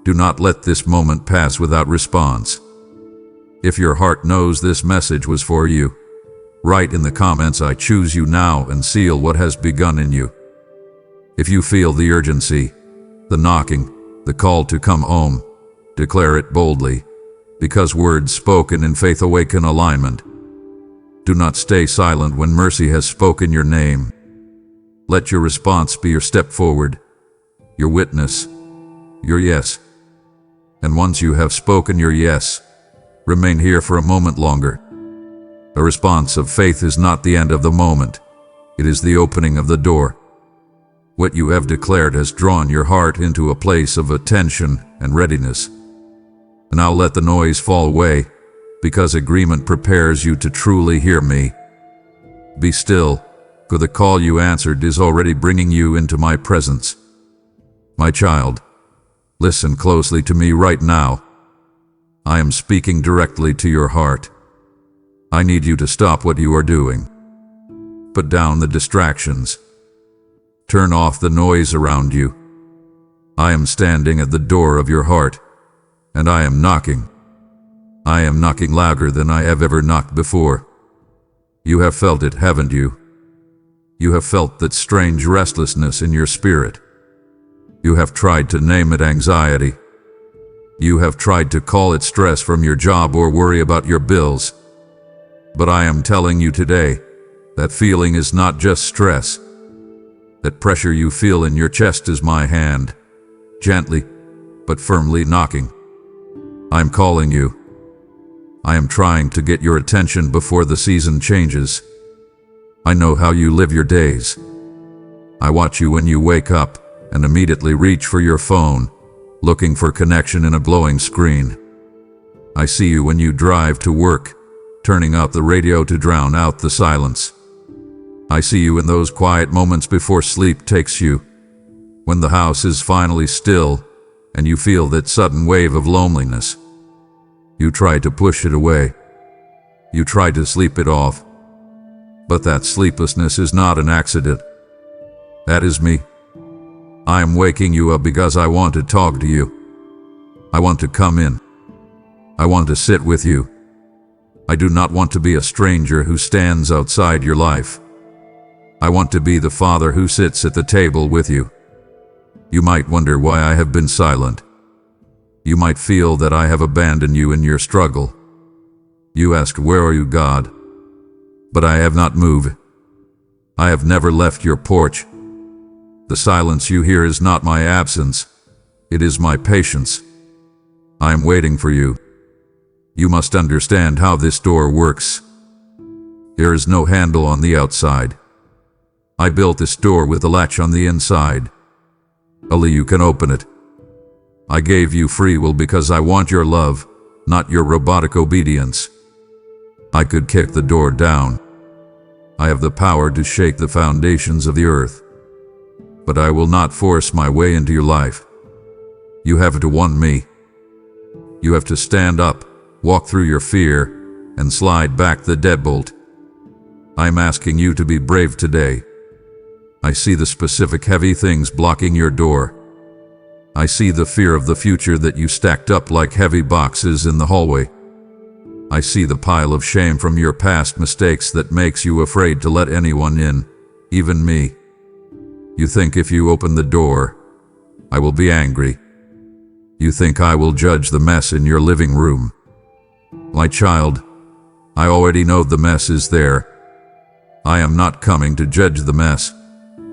do not let this moment pass without response. If your heart knows this message was for you, write in the comments, "I choose you now," and seal what has begun in you. If you feel the urgency, the knocking, the call to come home, declare it boldly, because words spoken in faith awaken alignment. Do not stay silent when mercy has spoken your name. Let your response be your step forward, your witness, your yes. And once you have spoken your yes, remain here for a moment longer. A response of faith is not the end of the moment. It is the opening of the door. What you have declared has drawn your heart into a place of attention and readiness. Now let the noise fall away, because agreement prepares you to truly hear me. Be still, for the call you answered is already bringing you into my presence. My child, listen closely to me right now. I am speaking directly to your heart. I need you to stop what you are doing. Put down the distractions. Turn off the noise around you. I am standing at the door of your heart, and I am knocking. I am knocking louder than I have ever knocked before. You have felt it, haven't you? You have felt that strange restlessness in your spirit. You have tried to name it anxiety. You have tried to call it stress from your job or worry about your bills. But I am telling you today, that feeling is not just stress. That pressure you feel in your chest is my hand, gently but firmly knocking. I am calling you. I am trying to get your attention before the season changes. I know how you live your days. I watch you when you wake up and immediately reach for your phone, looking for connection in a glowing screen. I see you when you drive to work, turning out the radio to drown out the silence. I see you in those quiet moments before sleep takes you, when the house is finally still and you feel that sudden wave of loneliness. You try to push it away. You try to sleep it off. But that sleeplessness is not an accident. That is me. I am waking you up because I want to talk to you. I want to come in. I want to sit with you. I do not want to be a stranger who stands outside your life. I want to be the father who sits at the table with you. You might wonder why I have been silent. You might feel that I have abandoned you in your struggle. You ask, "Where are you, God?" But I have not moved. I have never left your porch. The silence you hear is not my absence. It is my patience. I am waiting for you. You must understand how this door works. There is no handle on the outside. I built this door with a latch on the inside. Only you can open it. I gave you free will because I want your love, not your robotic obedience. I could kick the door down. I have the power to shake the foundations of the earth. But I will not force my way into your life. You have to want me. You have to stand up, walk through your fear, and slide back the deadbolt. I'm asking you to be brave today. I see the specific heavy things blocking your door. I see the fear of the future that you stacked up like heavy boxes in the hallway. I see the pile of shame from your past mistakes that makes you afraid to let anyone in, even me. You think if you open the door, I will be angry. You think I will judge the mess in your living room. My child, I already know the mess is there. I am not coming to judge the mess.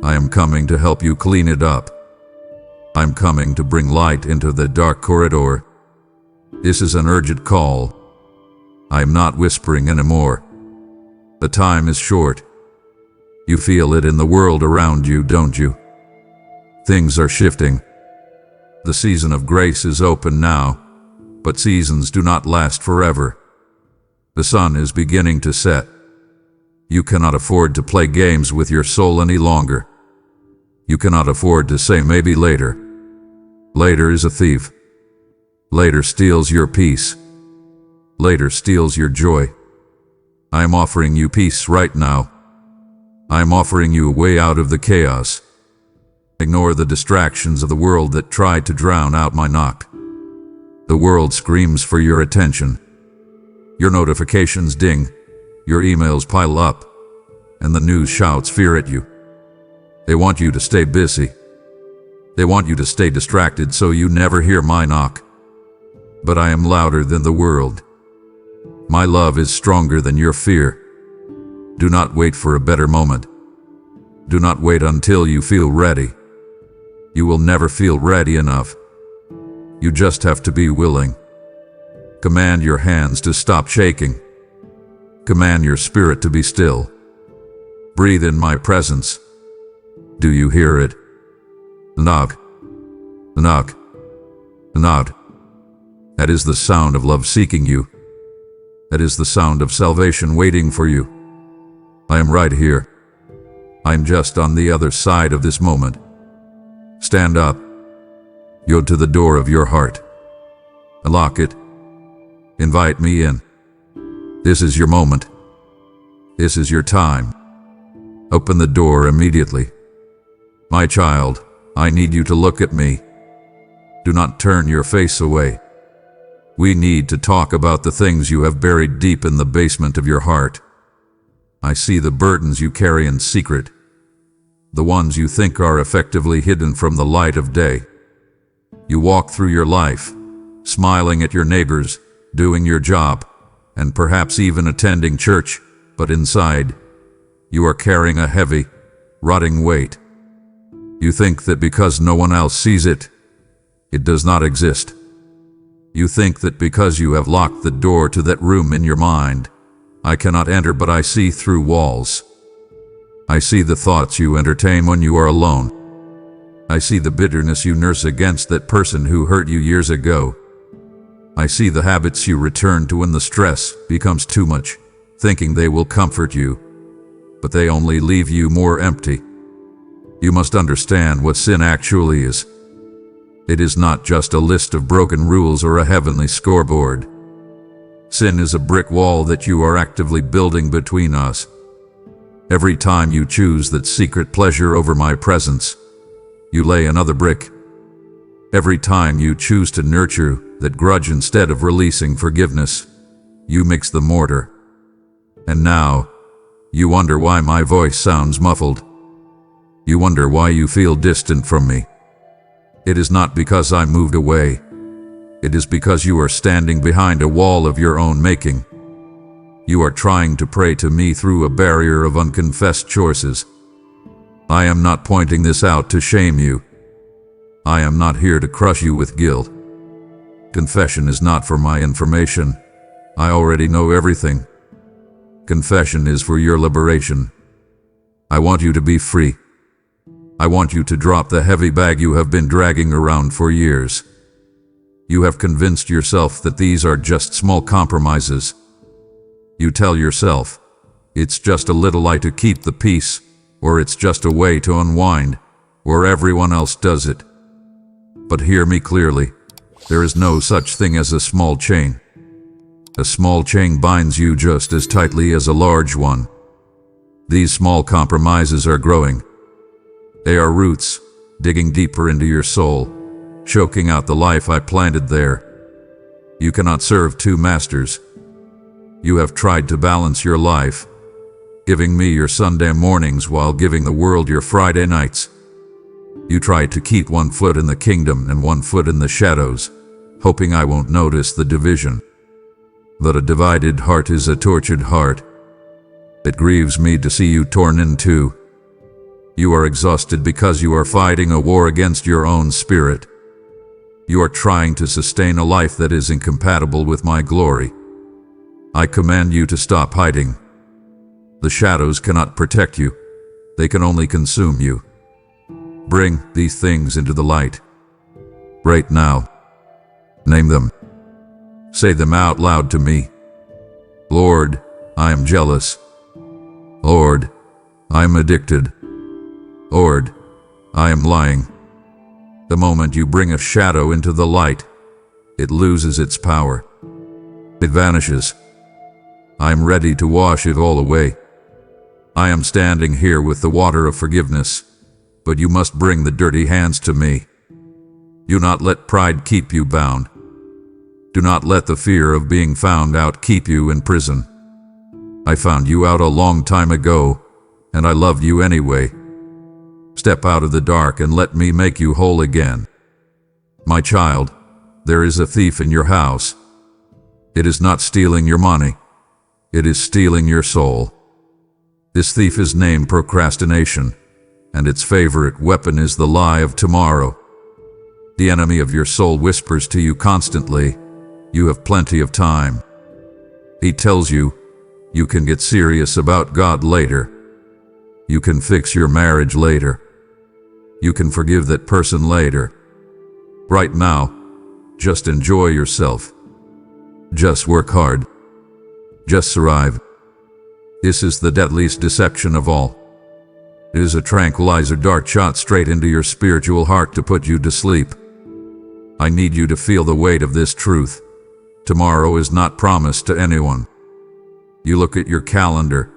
I am coming to help you clean it up. I'm coming to bring light into the dark corridor. This is an urgent call. I am not whispering anymore. The time is short. You feel it in the world around you, don't you? Things are shifting. The season of grace is open now, but seasons do not last forever. The sun is beginning to set. You cannot afford to play games with your soul any longer. You cannot afford to say maybe later. Later is a thief. Later steals your peace. Later steals your joy. I am offering you peace right now. I am offering you a way out of the chaos. Ignore the distractions of the world that try to drown out my knock. The world screams for your attention. Your notifications ding, your emails pile up, and the news shouts fear at you. They want you to stay busy. They want you to stay distracted so you never hear my knock. But I am louder than the world. My love is stronger than your fear. Do not wait for a better moment. Do not wait until you feel ready. You will never feel ready enough. You just have to be willing. Command your hands to stop shaking. Command your spirit to be still. Breathe in my presence. Do you hear it? Knock. Knock. Knock. That is the sound of love seeking you. That is the sound of salvation waiting for you. I am right here. I am just on the other side of this moment. Stand up. Go to the door of your heart. Unlock it. Invite me in. This is your moment. This is your time. Open the door immediately. My child, I need you to look at me. Do not turn your face away. We need to talk about the things you have buried deep in the basement of your heart. I see the burdens you carry in secret, the ones you think are effectively hidden from the light of day. You walk through your life, smiling at your neighbors, doing your job, and perhaps even attending church, but inside, you are carrying a heavy, rotting weight. You think that because no one else sees it, it does not exist. You think that because you have locked the door to that room in your mind, I cannot enter, but I see through walls. I see the thoughts you entertain when you are alone. I see the bitterness you nurse against that person who hurt you years ago. I see the habits you return to when the stress becomes too much, thinking they will comfort you, but they only leave you more empty. You must understand what sin actually is. It is not just a list of broken rules or a heavenly scoreboard. Sin is a brick wall that you are actively building between us. Every time you choose that secret pleasure over my presence, you lay another brick. Every time you choose to nurture that grudge instead of releasing forgiveness, you mix the mortar. And now, you wonder why my voice sounds muffled. You wonder why you feel distant from me. It is not because I moved away. It is because you are standing behind a wall of your own making. You are trying to pray to me through a barrier of unconfessed choices. I am not pointing this out to shame you. I am not here to crush you with guilt. Confession is not for my information. I already know everything. Confession is for your liberation. I want you to be free. I want you to drop the heavy bag you have been dragging around for years. You have convinced yourself that these are just small compromises. You tell yourself, it's just a little lie to keep the peace, or it's just a way to unwind, or everyone else does it. But hear me clearly, there is no such thing as a small chain. A small chain binds you just as tightly as a large one. These small compromises are growing. They are roots, digging deeper into your soul, choking out the life I planted there. You cannot serve two masters. You have tried to balance your life, giving me your Sunday mornings while giving the world your Friday nights. You tried to keep one foot in the kingdom and one foot in the shadows, hoping I won't notice the division. But a divided heart is a tortured heart. It grieves me to see you torn in two. You are exhausted because you are fighting a war against your own spirit. You are trying to sustain a life that is incompatible with my glory. I command you to stop hiding. The shadows cannot protect you. They can only consume you. Bring these things into the light. Right now. Name them. Say them out loud to me. Lord, I am jealous. Lord, I am addicted. Lord, I am lying. The moment you bring a shadow into the light, it loses its power. It vanishes. I am ready to wash it all away. I am standing here with the water of forgiveness, but you must bring the dirty hands to me. Do not let pride keep you bound. Do not let the fear of being found out keep you in prison. I found you out a long time ago, and I love you anyway. Step out of the dark and let me make you whole again. My child, there is a thief in your house. It is not stealing your money. It is stealing your soul. This thief is named procrastination, and its favorite weapon is the lie of tomorrow. The enemy of your soul whispers to you constantly, you have plenty of time. He tells you, you can get serious about God later. You can fix your marriage later. You can forgive that person later. Right now, just enjoy yourself. Just work hard. Just survive. This is the deadliest deception of all. It is a tranquilizer dart shot straight into your spiritual heart to put you to sleep. I need you to feel the weight of this truth. Tomorrow is not promised to anyone. You look at your calendar,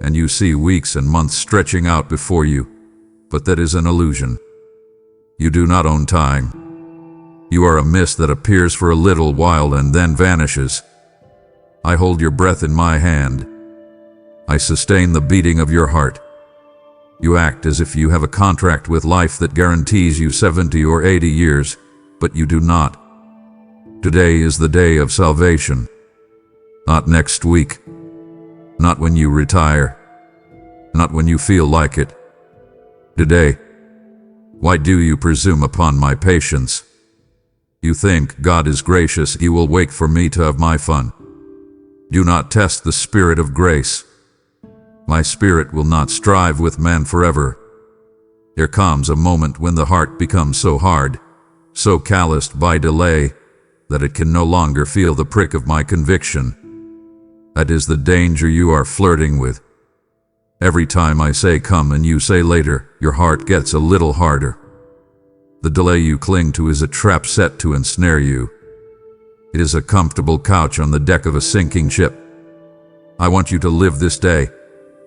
and you see weeks and months stretching out before you, but that is an illusion. You do not own time. You are a mist that appears for a little while and then vanishes. I hold your breath in my hand. I sustain the beating of your heart. You act as if you have a contract with life that guarantees you 70 or 80 years, but you do not. Today is the day of salvation. Not next week. Not when you retire. Not when you feel like it. Today. Why do you presume upon my patience? You think God is gracious, He will wait for me to have my fun. Do not test the spirit of grace. My spirit will not strive with man forever. There comes a moment when the heart becomes so hard, so calloused by delay, that it can no longer feel the prick of my conviction. That is the danger you are flirting with. Every time I say come and you say later, your heart gets a little harder. The delay you cling to is a trap set to ensnare you. It is a comfortable couch on the deck of a sinking ship. I want you to live this day,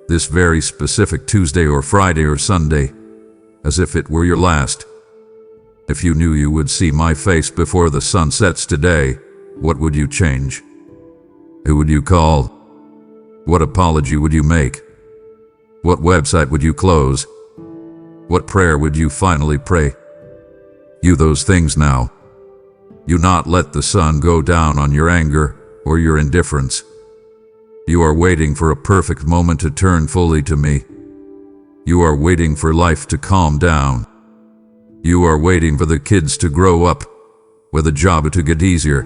this very specific Tuesday or Friday or Sunday, as if it were your last. If you knew you would see my face before the sun sets today, what would you change? Who would you call? What apology would you make? What website would you close? What prayer would you finally pray? You those things now. You not let the sun go down on your anger or your indifference. You are waiting for a perfect moment to turn fully to me. You are waiting for life to calm down. You are waiting for the kids to grow up, for the job to get easier.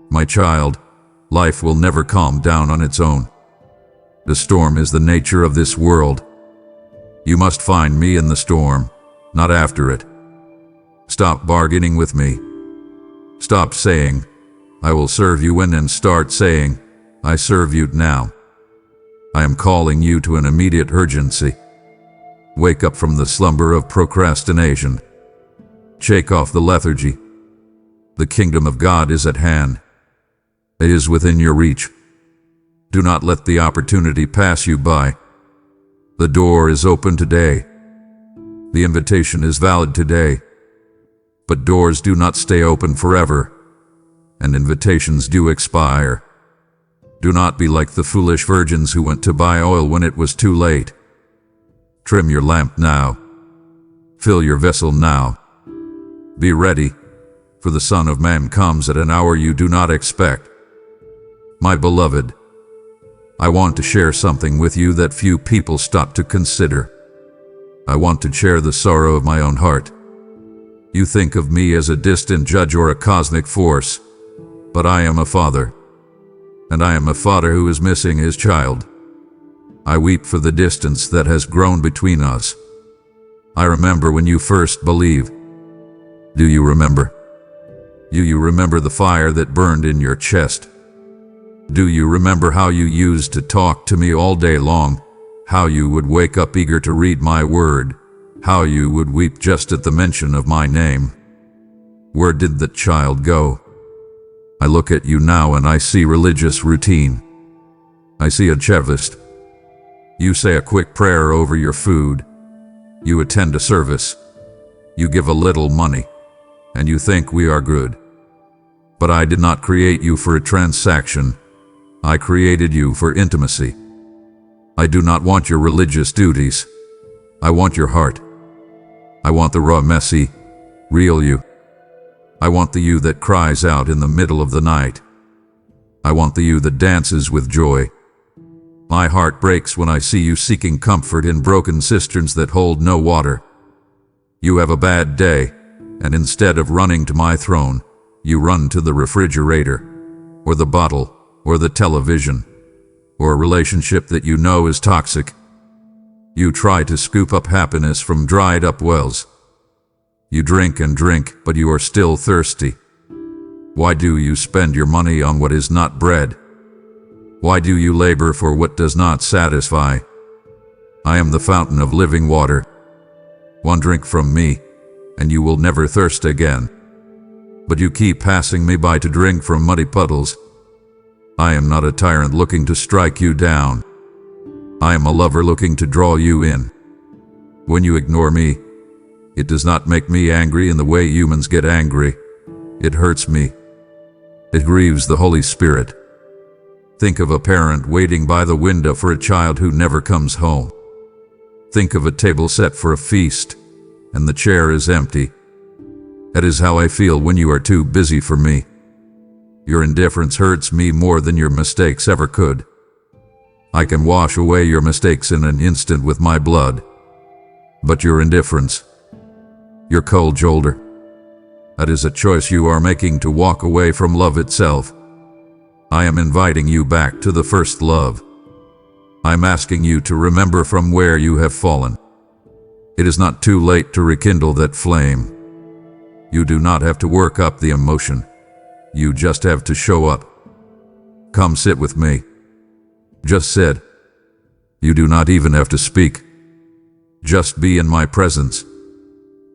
My child, life will never calm down on its own. The storm is the nature of this world. You must find me in the storm, not after it. Stop bargaining with me. Stop saying, I will serve you when, and start saying, I serve you now. I am calling you to an immediate urgency. Wake up from the slumber of procrastination. Shake off the lethargy. The kingdom of God is at hand. It is within your reach. Do not let the opportunity pass you by. The door is open today. The invitation is valid today. But doors do not stay open forever, and invitations do expire. Do not be like the foolish virgins who went to buy oil when it was too late. Trim your lamp now. Fill your vessel now. Be ready, for the Son of Man comes at an hour you do not expect. My beloved, I want to share something with you that few people stop to consider. I want to share the sorrow of my own heart. You think of me as a distant judge or a cosmic force, but I am a father, and I am a father who is missing his child. I weep for the distance that has grown between us. I remember when you first believed. Do you remember? Do you remember the fire that burned in your chest? Do you remember how you used to talk to me all day long? How you would wake up eager to read my word? How you would weep just at the mention of my name? Where did that child go? I look at you now and I see religious routine. I see a checklist. You say a quick prayer over your food. You attend a service. You give a little money. And you think we are good. But I did not create you for a transaction. I created you for intimacy. I do not want your religious duties. I want your heart. I want the raw, messy, real you. I want the you that cries out in the middle of the night. I want the you that dances with joy. My heart breaks when I see you seeking comfort in broken cisterns that hold no water. You have a bad day, and instead of running to my throne, you run to the refrigerator, or the bottle, or the television, or a relationship that you know is toxic. You try to scoop up happiness from dried up wells. You drink and drink, but you are still thirsty. Why do you spend your money on what is not bread? Why do you labor for what does not satisfy? I am the fountain of living water. One drink from me, and you will never thirst again. But you keep passing me by to drink from muddy puddles. I am not a tyrant looking to strike you down. I am a lover looking to draw you in. When you ignore me, it does not make me angry in the way humans get angry. It hurts me. It grieves the Holy Spirit. Think of a parent waiting by the window for a child who never comes home. Think of a table set for a feast, and the chair is empty. That is how I feel when you are too busy for me. Your indifference hurts me more than your mistakes ever could. I can wash away your mistakes in an instant with my blood. But your indifference, your cold shoulder, that is a choice you are making to walk away from love itself. I am inviting you back to the first love. I am asking you to remember from where you have fallen. It is not too late to rekindle that flame. You do not have to work up the emotion. You just have to show up. Come sit with me. Just sit. You do not even have to speak. Just be in my presence.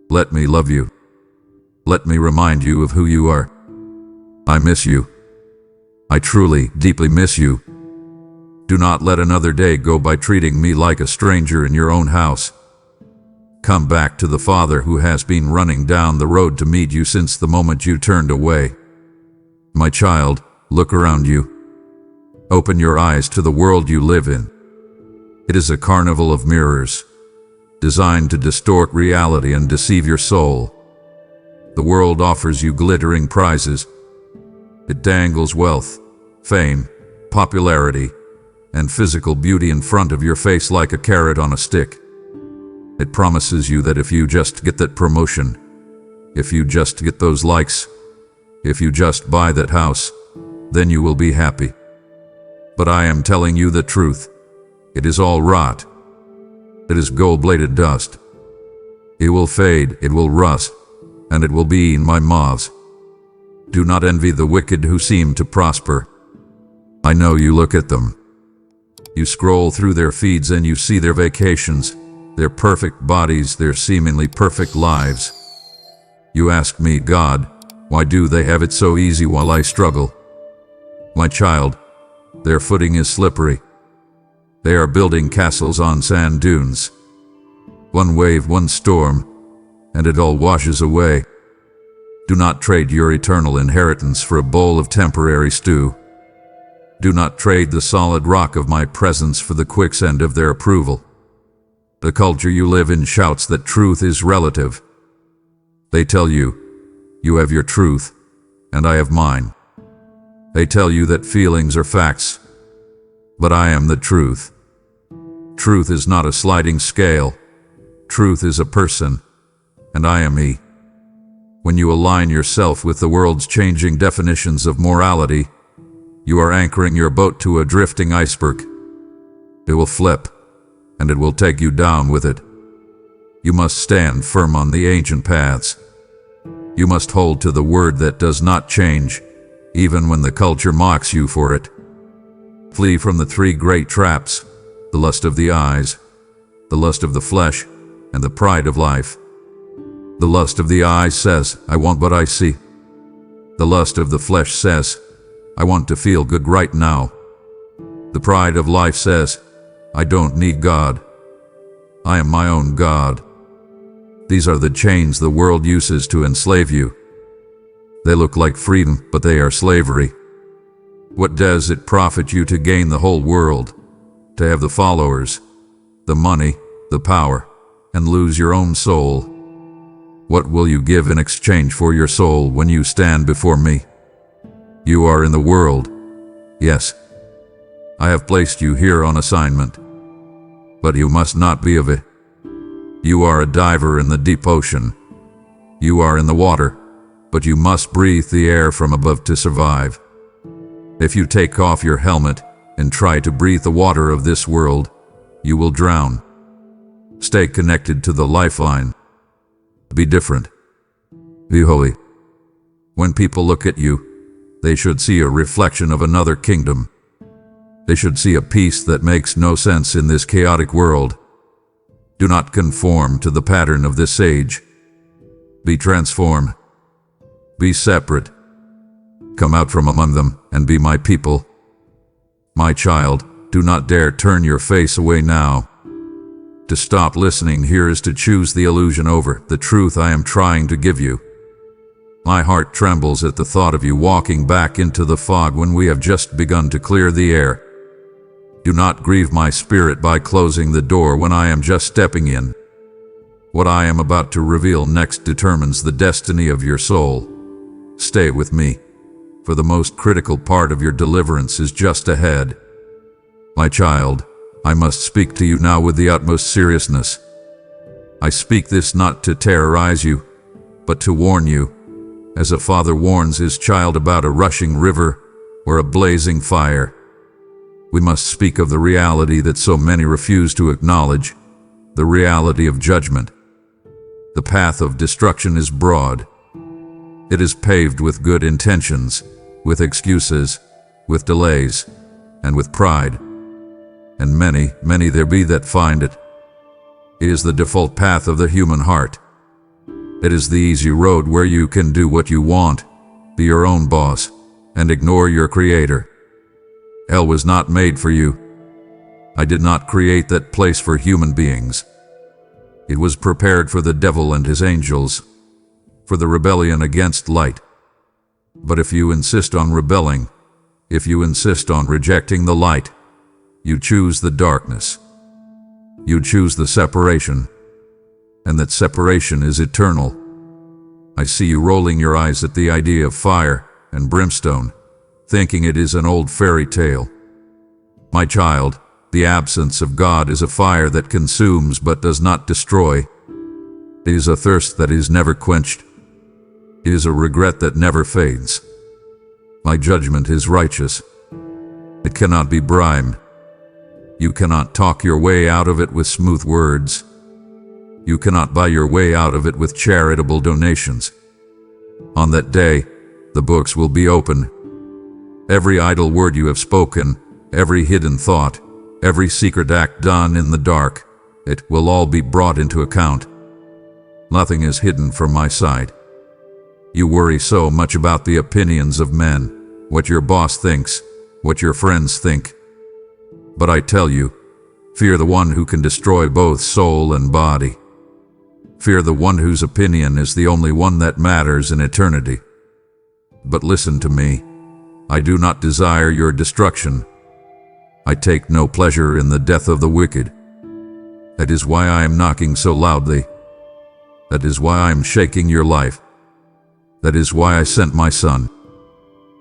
Let me love you. Let me remind you of who you are. I miss you. I truly, deeply miss you. Do not let another day go by treating me like a stranger in your own house. Come back to the Father who has been running down the road to meet you since the moment you turned away. My child, look around you. Open your eyes to the world you live in. It is a carnival of mirrors, designed to distort reality and deceive your soul. The world offers you glittering prizes. It dangles wealth, fame, popularity, and physical beauty in front of your face like a carrot on a stick. It promises you that if you just get that promotion, if you just get those likes, if you just buy that house, then you will be happy. But I am telling you the truth. It is all rot. It is gold-bladed dust. It will fade, it will rust, and it will be eaten by moths. Do not envy the wicked who seem to prosper. I know you look at them. You scroll through their feeds and you see their vacations, their perfect bodies, their seemingly perfect lives. You ask me, God, why do they have it so easy while I struggle? My child, their footing is slippery. They are building castles on sand dunes. One wave, one storm, and it all washes away. Do not trade your eternal inheritance for a bowl of temporary stew. Do not trade the solid rock of my presence for the quicksand of their approval. The culture you live in shouts that truth is relative. They tell you, you have your truth, and I have mine. They tell you that feelings are facts, but I am the truth. Truth is not a sliding scale. Truth is a person, and I am he. When you align yourself with the world's changing definitions of morality, you are anchoring your boat to a drifting iceberg. It will flip, and it will take you down with it. You must stand firm on the ancient paths. You must hold to the word that does not change, even when the culture mocks you for it. Flee from the three great traps: the lust of the eyes, the lust of the flesh, and the pride of life. The lust of the eyes says, I want what I see. The lust of the flesh says, I want to feel good right now. The pride of life says, I don't need God. I am my own God. These are the chains the world uses to enslave you. They look like freedom, but they are slavery. What does it profit you to gain the whole world, to have the followers, the money, the power, and lose your own soul? What will you give in exchange for your soul when you stand before me? You are in the world. Yes, I have placed you here on assignment, but you must not be of it. You are a diver in the deep ocean. You are in the water, but you must breathe the air from above to survive. If you take off your helmet and try to breathe the water of this world, you will drown. Stay connected to the lifeline. Be different. Be holy. When people look at you, they should see a reflection of another kingdom. They should see a peace that makes no sense in this chaotic world. Do not conform to the pattern of this age. Be transformed. Be separate. Come out from among them and be my people. My child, do not dare turn your face away now. To stop listening here is to choose the illusion over the truth I am trying to give you. My heart trembles at the thought of you walking back into the fog when we have just begun to clear the air. Do not grieve my spirit by closing the door when I am just stepping in. What I am about to reveal next determines the destiny of your soul. Stay with me, for the most critical part of your deliverance is just ahead. My child, I must speak to you now with the utmost seriousness. I speak this not to terrorize you, but to warn you, as a father warns his child about a rushing river or a blazing fire. We must speak of the reality that so many refuse to acknowledge, the reality of judgment. The path of destruction is broad. It is paved with good intentions, with excuses, with delays, and with pride. And many, many there be that find it. It is the default path of the human heart. It is the easy road where you can do what you want, be your own boss, and ignore your Creator. Hell was not made for you. I did not create that place for human beings. It was prepared for the devil and his angels, for the rebellion against light. But if you insist on rebelling, if you insist on rejecting the light, you choose the darkness. You choose the separation, and that separation is eternal. I see you rolling your eyes at the idea of fire and brimstone, thinking it is an old fairy tale. My child, the absence of God is a fire that consumes but does not destroy. It is a thirst that is never quenched. It is a regret that never fades. My judgment is righteous. It cannot be bribed. You cannot talk your way out of it with smooth words. You cannot buy your way out of it with charitable donations. On that day, the books will be open. Every idle word you have spoken, every hidden thought, every secret act done in the dark, it will all be brought into account. Nothing is hidden from my sight. You worry so much about the opinions of men, what your boss thinks, what your friends think. But I tell you, fear the one who can destroy both soul and body. Fear the one whose opinion is the only one that matters in eternity. But listen to me. I do not desire your destruction. I take no pleasure in the death of the wicked. That is why I am knocking so loudly. That is why I am shaking your life. That is why I sent my son.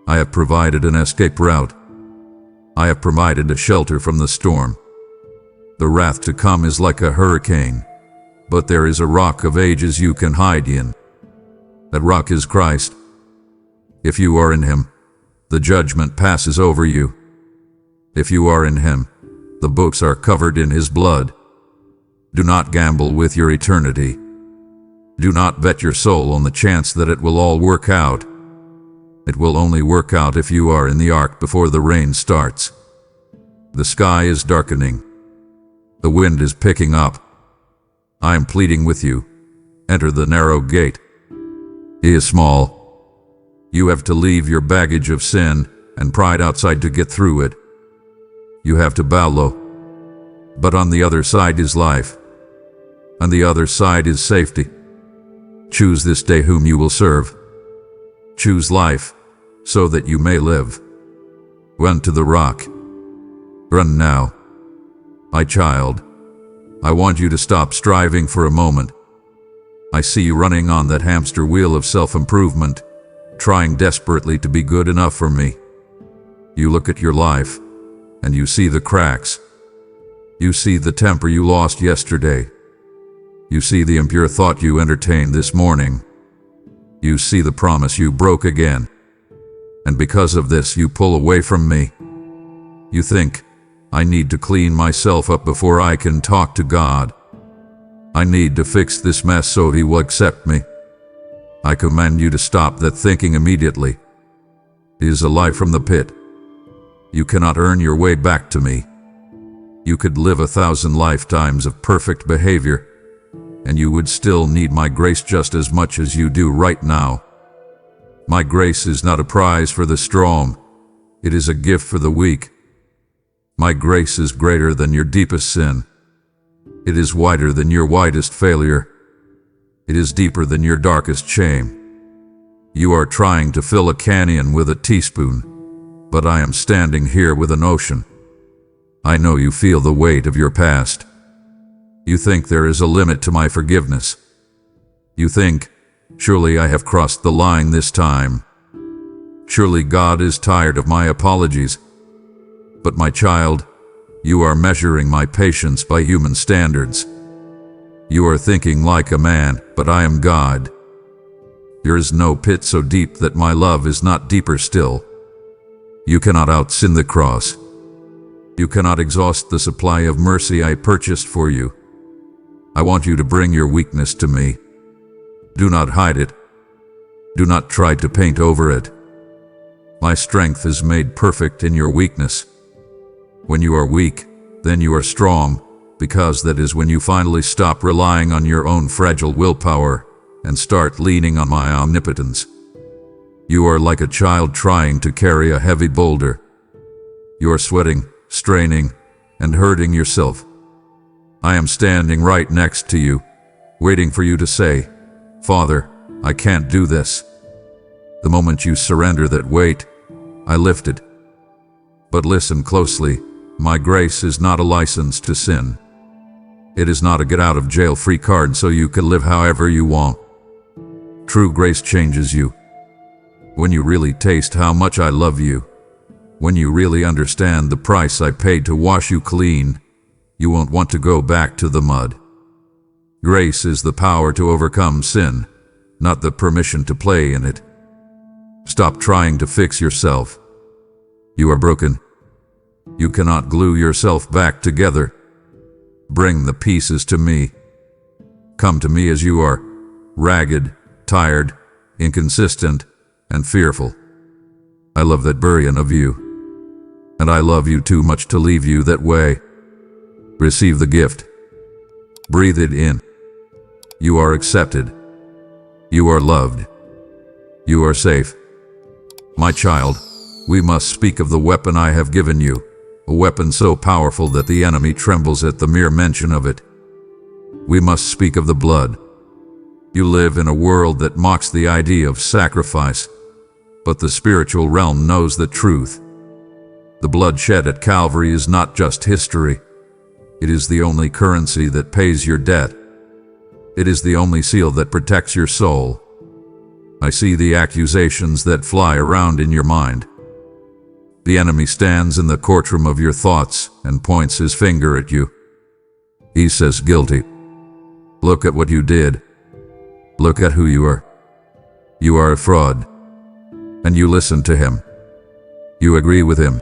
I have provided an escape route. I have provided a shelter from the storm. The wrath to come is like a hurricane, but there is a rock of ages you can hide in. That rock is Christ. If you are in him, the judgment passes over you. If you are in him, the books are covered in his blood. Do not gamble with your eternity. Do not bet your soul on the chance that it will all work out. It will only work out if you are in the ark before the rain starts. The sky is darkening. The wind is picking up. I am pleading with you. Enter the narrow gate. It is small. You have to leave your baggage of sin and pride outside to get through it. You have to bow low. But on the other side is life. On the other side is safety. Choose this day whom you will serve. Choose life, so that you may live. Run to the rock. Run now. My child, I want you to stop striving for a moment. I see you running on that hamster wheel of self-improvement, trying desperately to be good enough for me. You look at your life, and you see the cracks. You see the temper you lost yesterday. You see the impure thought you entertained this morning. You see the promise you broke again. And because of this, you pull away from me. You think, I need to clean myself up before I can talk to God. I need to fix this mess so he will accept me. I command you to stop that thinking immediately. It is a lie from the pit. You cannot earn your way back to me. You could live 1,000 lifetimes of perfect behavior, and you would still need my grace just as much as you do right now. My grace is not a prize for the strong. It is a gift for the weak. My grace is greater than your deepest sin. It is wider than your widest failure. It is deeper than your darkest shame. You are trying to fill a canyon with a teaspoon, but I am standing here with an ocean. I know you feel the weight of your past. You think there is a limit to my forgiveness. You think, surely I have crossed the line this time. Surely God is tired of my apologies. But my child, you are measuring my patience by human standards. You are thinking like a man, but I am God. There is no pit so deep that my love is not deeper still. You cannot out-sin the cross. You cannot exhaust the supply of mercy I purchased for you. I want you to bring your weakness to me. Do not hide it. Do not try to paint over it. My strength is made perfect in your weakness. When you are weak, then you are strong, because that is when you finally stop relying on your own fragile willpower and start leaning on my omnipotence. You are like a child trying to carry a heavy boulder. You are sweating, straining, and hurting yourself. I am standing right next to you, waiting for you to say, Father, I can't do this. The moment you surrender that weight, I lift it. But listen closely, my grace is not a license to sin. It is not a get-out-of-jail-free card so you can live however you want. True grace changes you. When you really taste how much I love you, when you really understand the price I paid to wash you clean, you won't want to go back to the mud. Grace is the power to overcome sin, not the permission to play in it. Stop trying to fix yourself. You are broken. You cannot glue yourself back together. Bring the pieces to me. Come to me as you are, ragged, tired, inconsistent, and fearful. I love that version of you, and I love you too much to leave you that way. Receive the gift. Breathe it in. You are accepted. You are loved. You are safe. My child, we must speak of the weapon I have given you, a weapon so powerful that the enemy trembles at the mere mention of it. We must speak of the blood. You live in a world that mocks the idea of sacrifice, but the spiritual realm knows the truth. The blood shed at Calvary is not just history. It is the only currency that pays your debt. It is the only seal that protects your soul. I see the accusations that fly around in your mind. The enemy stands in the courtroom of your thoughts and points his finger at you. He says, guilty. Look at what you did. Look at who you are. You are a fraud. And you listen to him. You agree with him.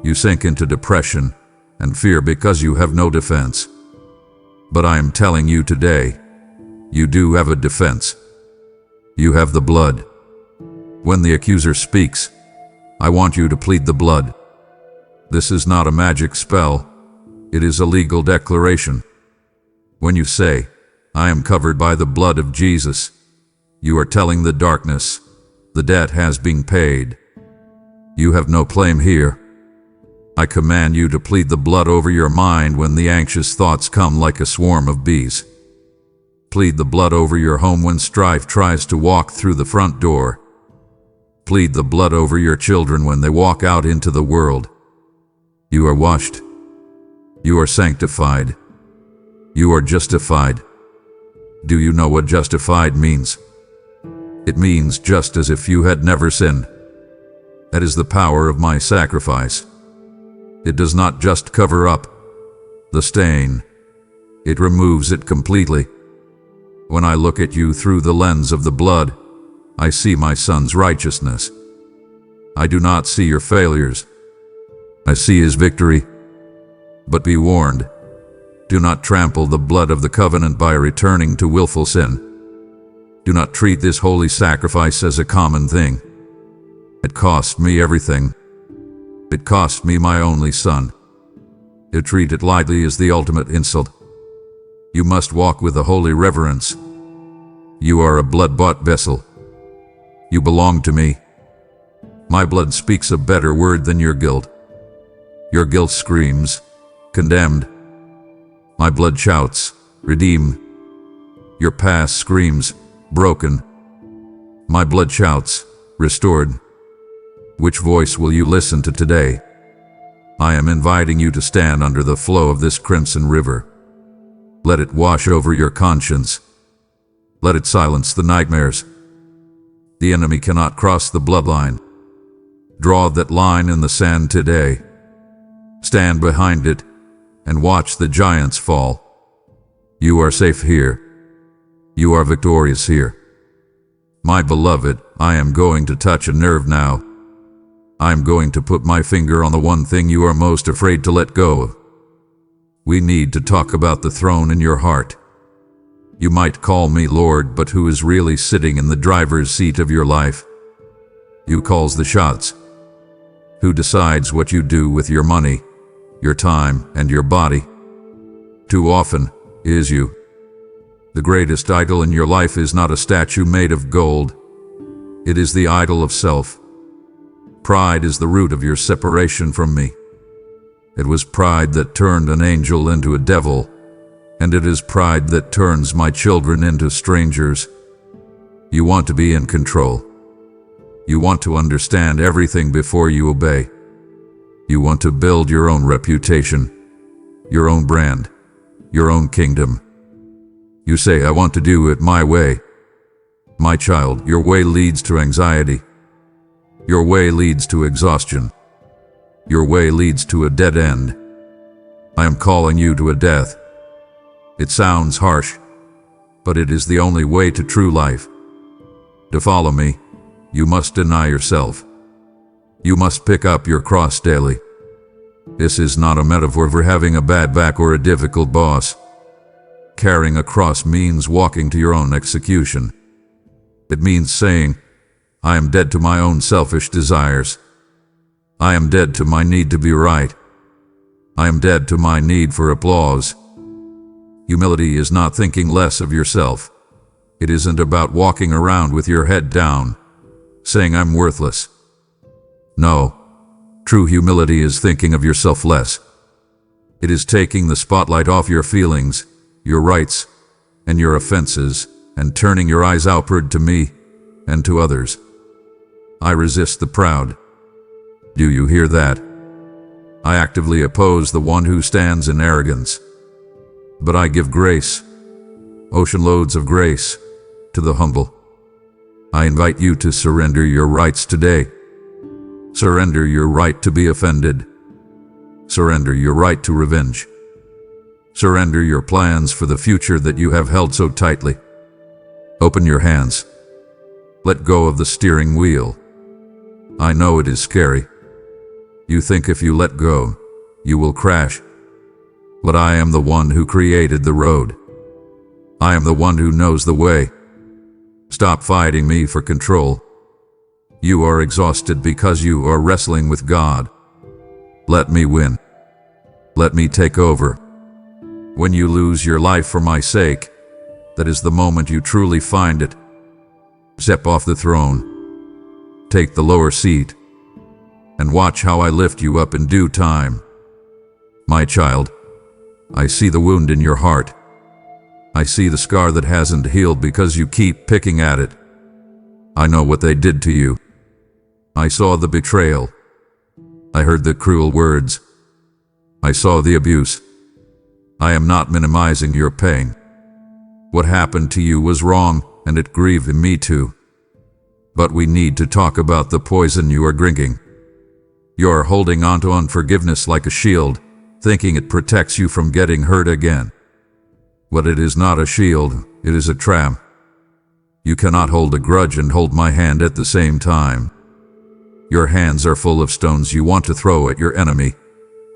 You sink into depression and fear because you have no defense. But I am telling you today, you do have a defense. You have the blood. When the accuser speaks, I want you to plead the blood. This is not a magic spell. It is a legal declaration. When you say, I am covered by the blood of Jesus, you are telling the darkness, the debt has been paid. You have no claim here. I command you to plead the blood over your mind when the anxious thoughts come like a swarm of bees. Plead the blood over your home when strife tries to walk through the front door. Plead the blood over your children when they walk out into the world. You are washed. You are sanctified. You are justified. Do you know what justified means? It means just as if you had never sinned. That is the power of my sacrifice. It does not just cover up the stain. It removes it completely. When I look at you through the lens of the blood, I see my Son's righteousness. I do not see your failures. I see his victory. But be warned, do not trample the blood of the covenant by returning to willful sin. Do not treat this holy sacrifice as a common thing. It cost me everything. It cost me my only son. To treat it lightly is the ultimate insult. You must walk with a holy reverence. You are a blood-bought vessel. You belong to me. My blood speaks a better word than your guilt. Your guilt screams, condemned. My blood shouts, redeem. Your past screams, broken. My blood shouts, restored. Which voice will you listen to today? I am inviting you to stand under the flow of this crimson river. Let it wash over your conscience. Let it silence the nightmares. The enemy cannot cross the bloodline. Draw that line in the sand today. Stand behind it and watch the giants fall. You are safe here. You are victorious here. My beloved, I am going to touch a nerve now. I am going to put my finger on the one thing you are most afraid to let go of. We need to talk about the throne in your heart. You might call me Lord, but who is really sitting in the driver's seat of your life? Who calls the shots? Who decides what you do with your money, your time, and your body? Too often, it is you. The greatest idol in your life is not a statue made of gold. It is the idol of self. Pride is the root of your separation from me. It was pride that turned an angel into a devil, and it is pride that turns my children into strangers. You want to be in control. You want to understand everything before you obey. You want to build your own reputation, your own brand, your own kingdom. You say, I want to do it my way. My child, your way leads to anxiety. Your way leads to exhaustion. Your way leads to a dead end. I am calling you to a death. It sounds harsh, but it is the only way to true life. To follow me, you must deny yourself. You must pick up your cross daily. This is not a metaphor for having a bad back or a difficult boss. Carrying a cross means walking to your own execution. It means saying, I am dead to my own selfish desires. I am dead to my need to be right. I am dead to my need for applause. Humility is not thinking less of yourself. It isn't about walking around with your head down, saying I'm worthless. No, true humility is thinking of yourself less. It is taking the spotlight off your feelings, your rights, and your offenses, and turning your eyes outward to me and to others. I resist the proud. Do you hear that? I actively oppose the one who stands in arrogance. But I give grace, ocean loads of grace, to the humble. I invite you to surrender your rights today. Surrender your right to be offended. Surrender your right to revenge. Surrender your plans for the future that you have held so tightly. Open your hands. Let go of the steering wheel. I know it is scary. You think if you let go, you will crash. But I am the one who created the road. I am the one who knows the way. Stop fighting me for control. You are exhausted because you are wrestling with God. Let me win. Let me take over. When you lose your life for my sake, that is the moment you truly find it. Step off the throne. Take the lower seat. And watch how I lift you up in due time. My child, I see the wound in your heart. I see the scar that hasn't healed because you keep picking at it. I know what they did to you. I saw the betrayal. I heard the cruel words. I saw the abuse. I am not minimizing your pain. What happened to you was wrong, and it grieved me too. But we need to talk about the poison you are drinking. You are holding on to unforgiveness like a shield, thinking it protects you from getting hurt again. But it is not a shield, it is a trap. You cannot hold a grudge and hold my hand at the same time. Your hands are full of stones you want to throw at your enemy,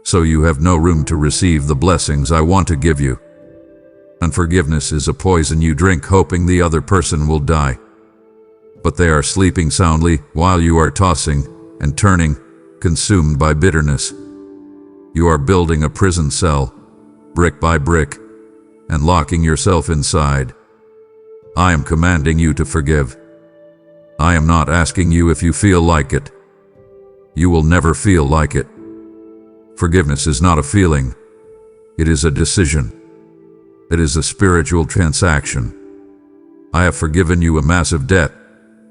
so you have no room to receive the blessings I want to give you. Unforgiveness is a poison you drink hoping the other person will die. But they are sleeping soundly while you are tossing and turning, consumed by bitterness. You are building a prison cell, brick by brick, and locking yourself inside. I am commanding you to forgive. I am not asking you if you feel like it. You will never feel like it. Forgiveness is not a feeling. It is a decision. It is a spiritual transaction. I have forgiven you a massive debt,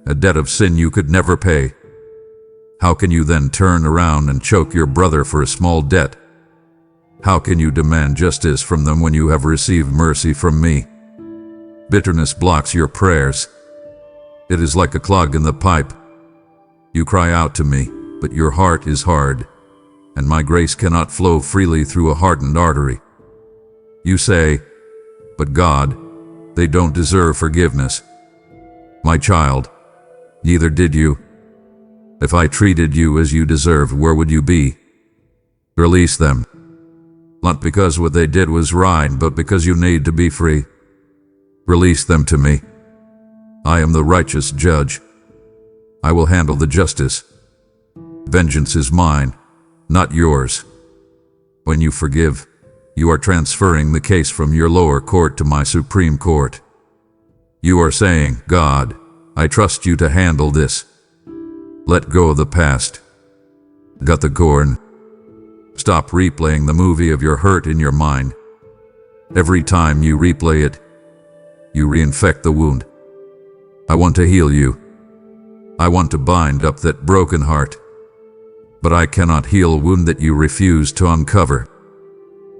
a debt of sin you could never pay. How can you then turn around and choke your brother for a small debt? How can you demand justice from them when you have received mercy from me? Bitterness blocks your prayers. It is like a clog in the pipe. You cry out to me, but your heart is hard, and my grace cannot flow freely through a hardened artery. You say, but God, they don't deserve forgiveness. My child, neither did you. If I treated you as you deserved, where would you be? Release them. Not because what they did was right, but because you need to be free. Release them to me. I am the righteous judge. I will handle the justice. Vengeance is mine, not yours. When you forgive, you are transferring the case from your lower court to my supreme court. You are saying, God, I trust you to handle this. Let go of the past. Gut the corn. Stop replaying the movie of your hurt in your mind. Every time you replay it, you reinfect the wound. I want to heal you. I want to bind up that broken heart. But I cannot heal a wound that you refuse to uncover.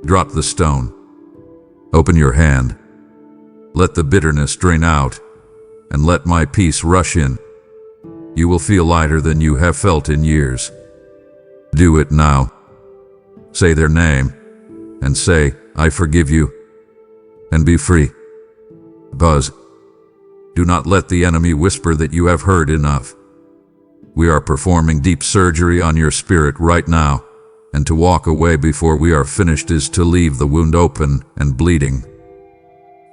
Drop the stone. Open your hand. Let the bitterness drain out, and let my peace rush in. You will feel lighter than you have felt in years. Do it now. Say their name, and say, I forgive you, and be free. Buzz. Do not let the enemy whisper that you have heard enough. We are performing deep surgery on your spirit right now, and to walk away before we are finished is to leave the wound open and bleeding.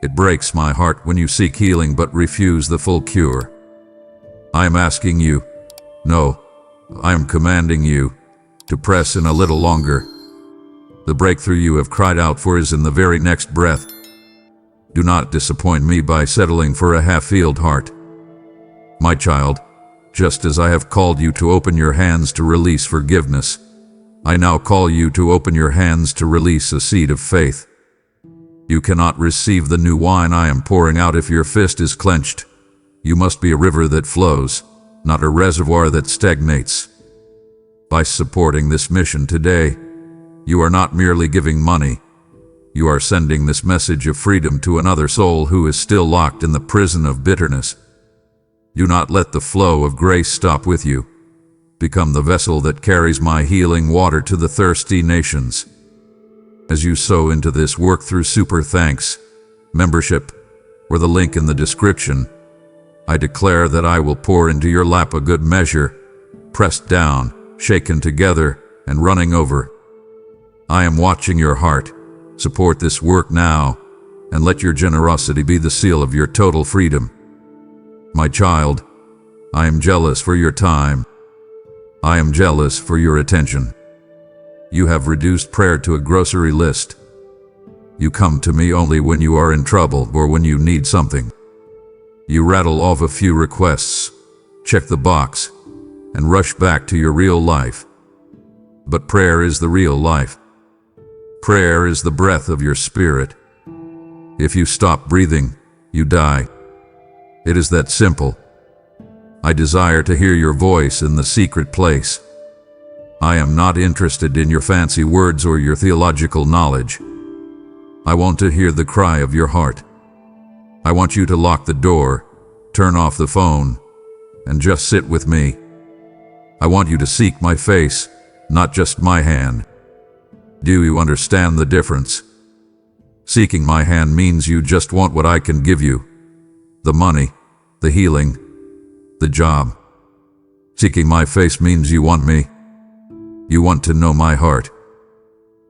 It breaks my heart when you seek healing but refuse the full cure. I am asking you, no, I am commanding you, to press in a little longer. The breakthrough you have cried out for is in the very next breath. Do not disappoint me by settling for a half-healed heart. My child, just as I have called you to open your hands to release forgiveness, I now call you to open your hands to release a seed of faith. You cannot receive the new wine I am pouring out if your fist is clenched. You must be a river that flows, not a reservoir that stagnates. By supporting this mission today, you are not merely giving money. You are sending this message of freedom to another soul who is still locked in the prison of bitterness. Do not let the flow of grace stop with you. Become the vessel that carries my healing water to the thirsty nations. As you sow into this work through Super Thanks membership, or the link in the description, I declare that I will pour into your lap a good measure, pressed down, shaken together, and running over. I am watching your heart. Support this work now, and let your generosity be the seal of your total freedom. My child, I am jealous for your time. I am jealous for your attention. You have reduced prayer to a grocery list. You come to me only when you are in trouble or when you need something. You rattle off a few requests, check the box, and rush back to your real life. But prayer is the real life. Prayer is the breath of your spirit. If you stop breathing, you die. It is that simple. I desire to hear your voice in the secret place. I am not interested in your fancy words or your theological knowledge. I want to hear the cry of your heart. I want you to lock the door, turn off the phone, and just sit with me. I want you to seek my face, not just my hand. Do you understand the difference? Seeking my hand means you just want what I can give you. The money, the healing, the job. Seeking my face means you want me. You want to know my heart.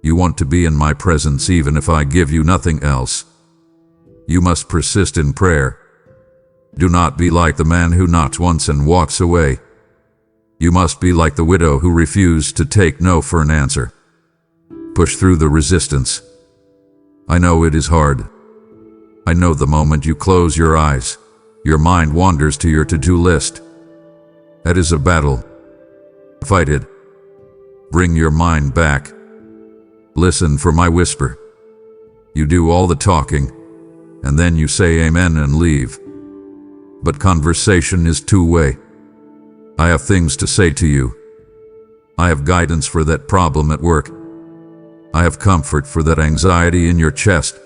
You want to be in my presence even if I give you nothing else. You must persist in prayer. Do not be like the man who knocks once and walks away. You must be like the widow who refused to take no for an answer. Push through the resistance. I know it is hard. I know the moment you close your eyes, your mind wanders to your to-do list. That is a battle. Fight it. Bring your mind back. Listen for my whisper. You do all the talking, and then you say amen and leave. But conversation is two-way. I have things to say to you. I have guidance for that problem at work. I have comfort for that anxiety in your chest.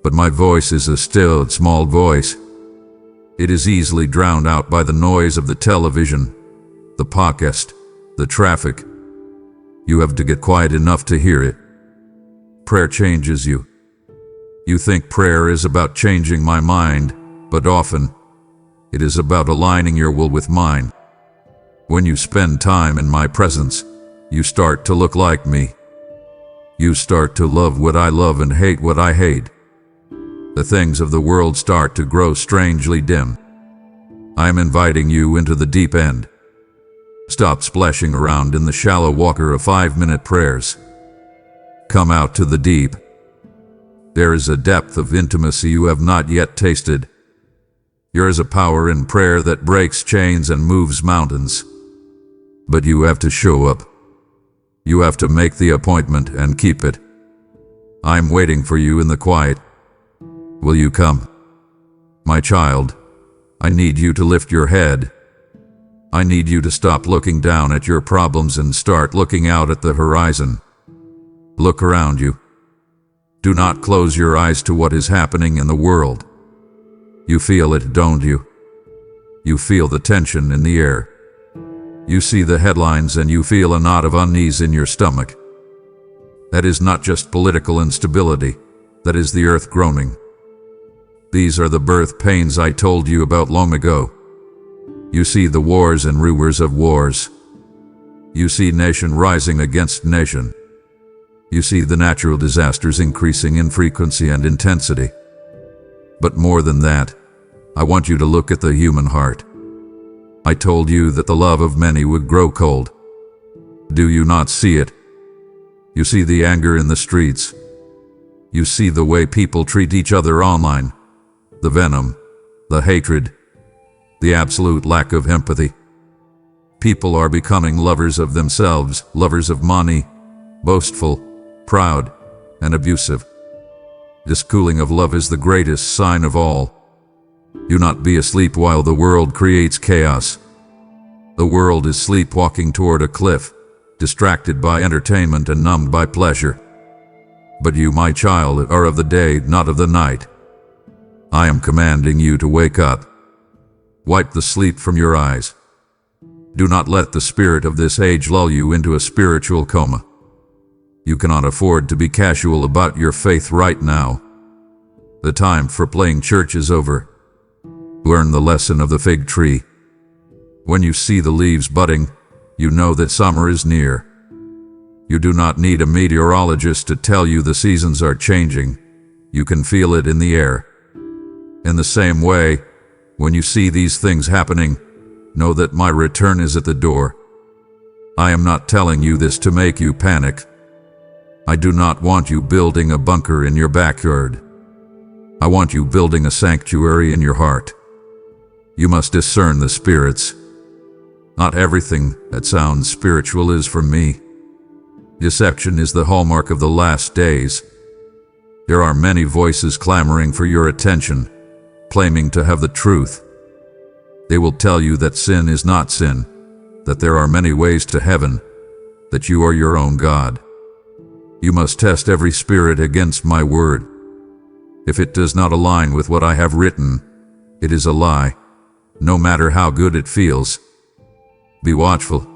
But my voice is a still, small voice. It is easily drowned out by the noise of the television, the podcast, the traffic. You have to get quiet enough to hear it. Prayer changes you. You think prayer is about changing my mind, but often it is about aligning your will with mine. When you spend time in my presence, you start to look like me. You start to love what I love and hate what I hate. The things of the world start to grow strangely dim. I am inviting you into the deep end. Stop splashing around in the shallow water of 5-minute prayers. Come out to the deep. There is a depth of intimacy you have not yet tasted. There is a power in prayer that breaks chains and moves mountains. But you have to show up. You have to make the appointment and keep it. I'm waiting for you in the quiet. Will you come? My child, I need you to lift your head. I need you to stop looking down at your problems and start looking out at the horizon. Look around you. Do not close your eyes to what is happening in the world. You feel it, don't you? You feel the tension in the air. You see the headlines and you feel a knot of unease in your stomach. That is not just political instability, that is the earth groaning. These are the birth pains I told you about long ago. You see the wars and rumors of wars. You see nation rising against nation. You see the natural disasters increasing in frequency and intensity. But more than that, I want you to look at the human heart. I told you that the love of many would grow cold. Do you not see it? You see the anger in the streets. You see the way people treat each other online, the venom, the hatred, the absolute lack of empathy. People are becoming lovers of themselves, lovers of money, boastful, proud, and abusive. This cooling of love is the greatest sign of all. Do not be asleep while the world creates chaos. The world is sleepwalking toward a cliff, distracted by entertainment and numbed by pleasure. But you, my child, are of the day, not of the night. I am commanding you to wake up. Wipe the sleep from your eyes. Do not let the spirit of this age lull you into a spiritual coma. You cannot afford to be casual about your faith right now. The time for playing church is over. Learn the lesson of the fig tree. When you see the leaves budding, you know that summer is near. You do not need a meteorologist to tell you the seasons are changing. You can feel it in the air. In the same way, when you see these things happening, know that my return is at the door. I am not telling you this to make you panic. I do not want you building a bunker in your backyard. I want you building a sanctuary in your heart. You must discern the spirits. Not everything that sounds spiritual is from me. Deception is the hallmark of the last days. There are many voices clamoring for your attention, claiming to have the truth. They will tell you that sin is not sin, that there are many ways to heaven, that you are your own God. You must test every spirit against my word. If it does not align with what I have written, it is a lie, no matter how good it feels. Be watchful.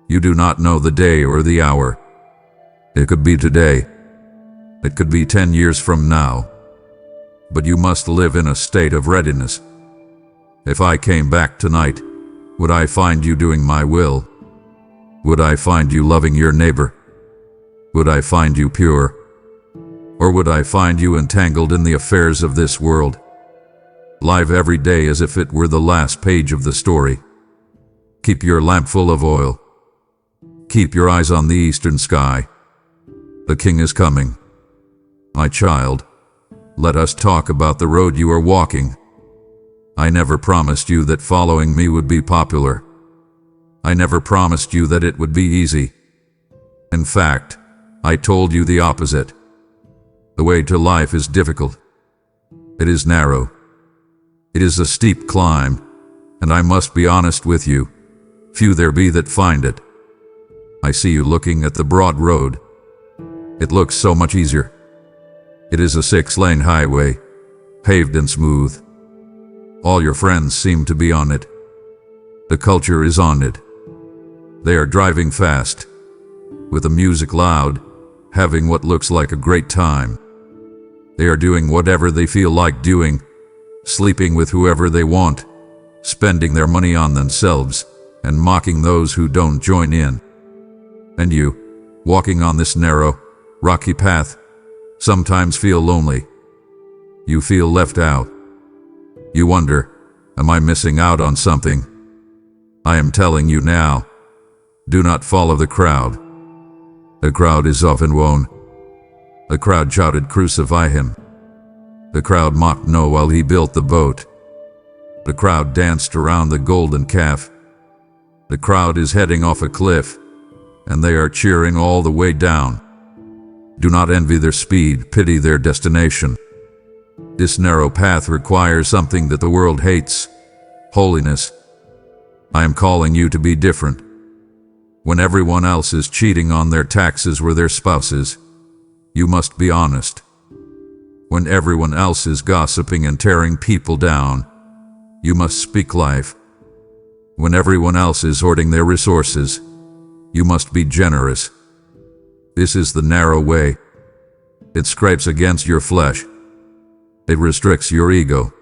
You do not know the day or the hour. It could be today. It could be 10 years from now. But you must live in a state of readiness. If I came back tonight, would I find you doing my will? Would I find you loving your neighbor? Would I find you pure? Or would I find you entangled in the affairs of this world? Live every day as if it were the last page of the story. Keep your lamp full of oil. Keep your eyes on the eastern sky. The King is coming. My child, let us talk about the road you are walking. I never promised you that following me would be popular. I never promised you that it would be easy. In fact, I told you the opposite. The way to life is difficult. It is narrow. It is a steep climb, and I must be honest with you. Few there be that find it. I see you looking at the broad road. It looks so much easier. It is a 6-lane highway, paved and smooth. All your friends seem to be on it. The culture is on it. They are driving fast, with the music loud, having what looks like a great time. They are doing whatever they feel like doing, sleeping with whoever they want, spending their money on themselves, and mocking those who don't join in. And you, walking on this narrow, rocky path, sometimes feel lonely. You feel left out. You wonder, am I missing out on something? I am telling you now, do not follow the crowd. The crowd is often won. The crowd shouted, "Crucify him." The crowd mocked Noah while he built the boat. The crowd danced around the golden calf. The crowd is heading off a cliff, and they are cheering all the way down. Do not envy their speed, pity their destination. This narrow path requires something that the world hates: holiness. I am calling you to be different. When everyone else is cheating on their taxes with their spouses, you must be honest. When everyone else is gossiping and tearing people down, you must speak life. When everyone else is hoarding their resources, you must be generous. This is the narrow way. It scrapes against your flesh. It restricts your ego.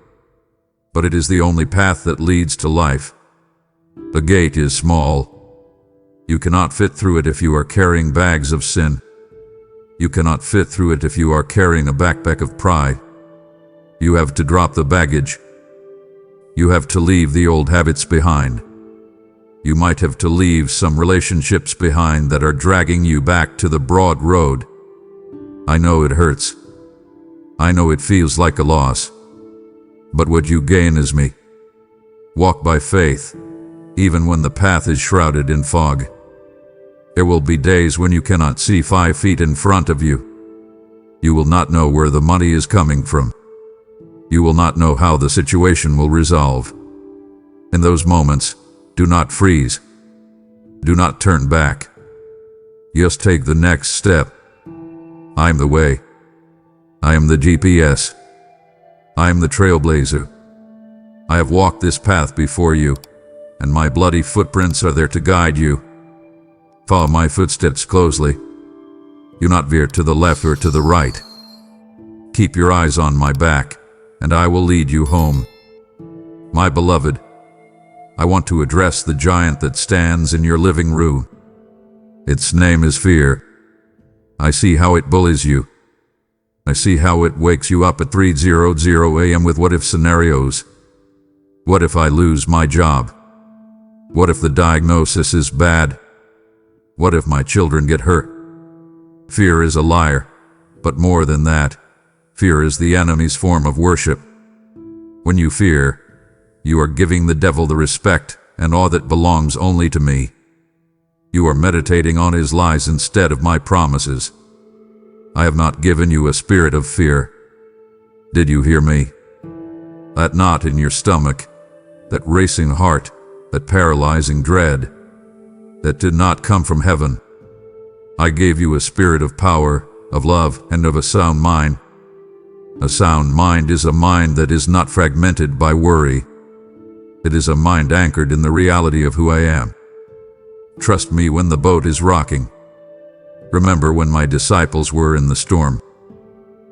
But it is the only path that leads to life. The gate is small. You cannot fit through it if you are carrying bags of sin. You cannot fit through it if you are carrying a backpack of pride. You have to drop the baggage. You have to leave the old habits behind. You might have to leave some relationships behind that are dragging you back to the broad road. I know it hurts. I know it feels like a loss. But what you gain is me. Walk by faith, even when the path is shrouded in fog. There will be days when you cannot see 5 feet in front of you. You will not know where the money is coming from. You will not know how the situation will resolve. In those moments, do not freeze. Do not turn back. Just take the next step. I am the way. I am the GPS. I am the trailblazer. I have walked this path before you, and my bloody footprints are there to guide you. Follow my footsteps closely. Do not veer to the left or to the right. Keep your eyes on my back, and I will lead you home. My beloved, I want to address the giant that stands in your living room. Its name is fear. I see how it bullies you. I see how it wakes you up at 3:00 a.m. with what-if scenarios. What if I lose my job? What if the diagnosis is bad? What if my children get hurt? Fear is a liar, but more than that, fear is the enemy's form of worship. When you fear, you are giving the devil the respect and awe that belongs only to me. You are meditating on his lies instead of my promises. I have not given you a spirit of fear. Did you hear me? That knot in your stomach, that racing heart, that paralyzing dread, that did not come from heaven. I gave you a spirit of power, of love, and of a sound mind. A sound mind is a mind that is not fragmented by worry. It is a mind anchored in the reality of who I am. Trust me when the boat is rocking. Remember when my disciples were in the storm.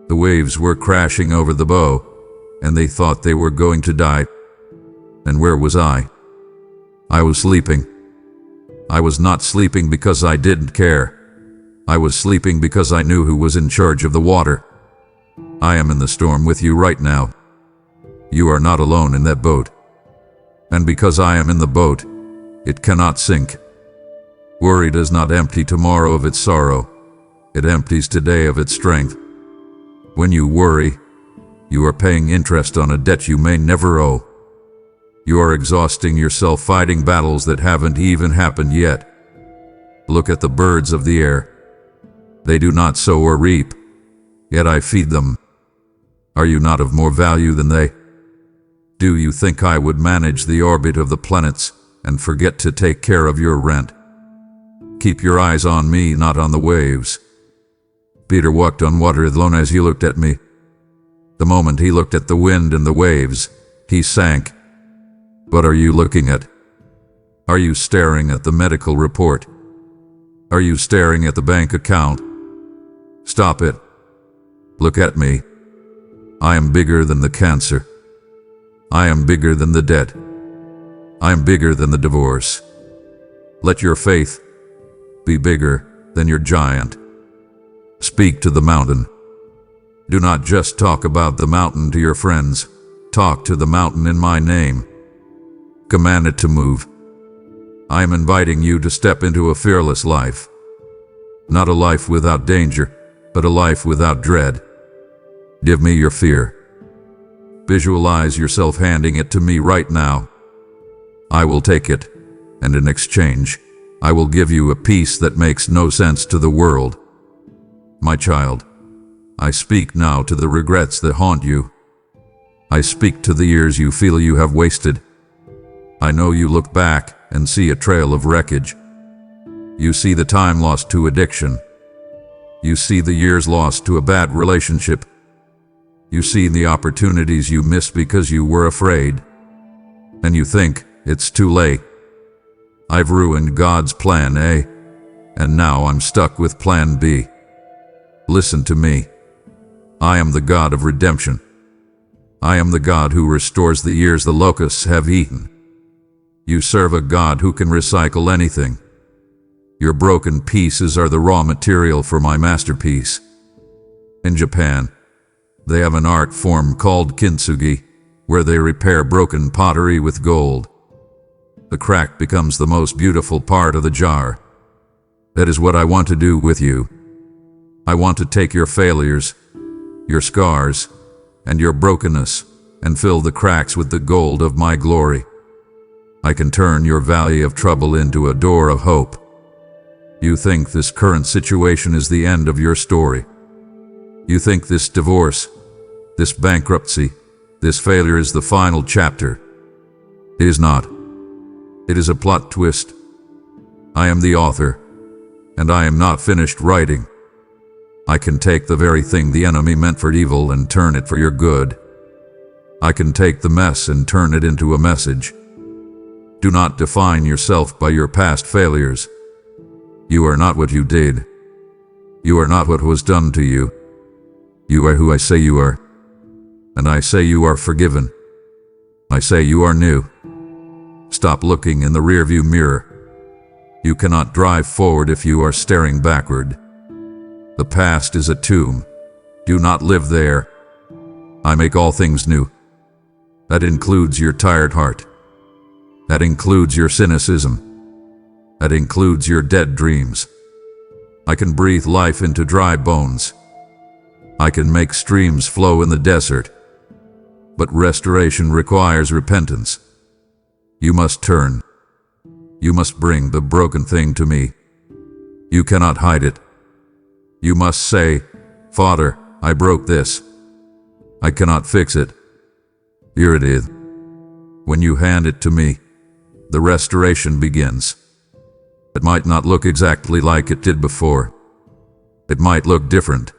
The waves were crashing over the bow, and they thought they were going to die. And where was I? I was sleeping. I was not sleeping because I didn't care. I was sleeping because I knew who was in charge of the water. I am in the storm with you right now. You are not alone in that boat. And because I am in the boat, it cannot sink. Worry does not empty tomorrow of its sorrow. It empties today of its strength. When you worry, you are paying interest on a debt you may never owe. You are exhausting yourself fighting battles that haven't even happened yet. Look at the birds of the air. They do not sow or reap, yet I feed them. Are you not of more value than they? Do you think I would manage the orbit of the planets and forget to take care of your rent? Keep your eyes on me, not on the waves. Peter walked on water alone as he looked at me. The moment he looked at the wind and the waves, he sank. What are you looking at? Are you staring at the medical report? Are you staring at the bank account? Stop it. Look at me. I am bigger than the cancer. I am bigger than the debt. I am bigger than the divorce. Let your faith be bigger than your giant. Speak to the mountain. Do not just talk about the mountain to your friends. Talk to the mountain in my name. Command it to move. I am inviting you to step into a fearless life. Not a life without danger, but a life without dread. Give me your fear. Visualize yourself handing it to me right now. I will take it, and in exchange, I will give you a peace that makes no sense to the world. My child, I speak now to the regrets that haunt you. I speak to the years you feel you have wasted. I know you look back and see a trail of wreckage. You see the time lost to addiction. You see the years lost to a bad relationship. You see the opportunities you missed because you were afraid. And you think it's too late. I've ruined God's plan A, and now I'm stuck with plan B. Listen to me. I am the God of redemption. I am the God who restores the years the locusts have eaten. You serve a God who can recycle anything. Your broken pieces are the raw material for my masterpiece. In Japan, they have an art form called kintsugi, where they repair broken pottery with gold. The crack becomes the most beautiful part of the jar. That is what I want to do with you. I want to take your failures, your scars, and your brokenness, and fill the cracks with the gold of my glory. I can turn your valley of trouble into a door of hope. You think this current situation is the end of your story. You think this divorce, this bankruptcy, this failure is the final chapter. It is not. It is a plot twist. I am the author, and I am not finished writing. I can take the very thing the enemy meant for evil and turn it for your good. I can take the mess and turn it into a message. Do not define yourself by your past failures. You are not what you did. You are not what was done to you. You are who I say you are. And I say you are forgiven. I say you are new. Stop looking in the rearview mirror. You cannot drive forward if you are staring backward. The past is a tomb. Do not live there. I make all things new. That includes your tired heart. That includes your cynicism. That includes your dead dreams. I can breathe life into dry bones. I can make streams flow in the desert. But restoration requires repentance. You must turn. You must bring the broken thing to me. You cannot hide it. You must say, Father, I broke this. I cannot fix it. Here it is. When you hand it to me, the restoration begins. It might not look exactly like it did before. It might look different.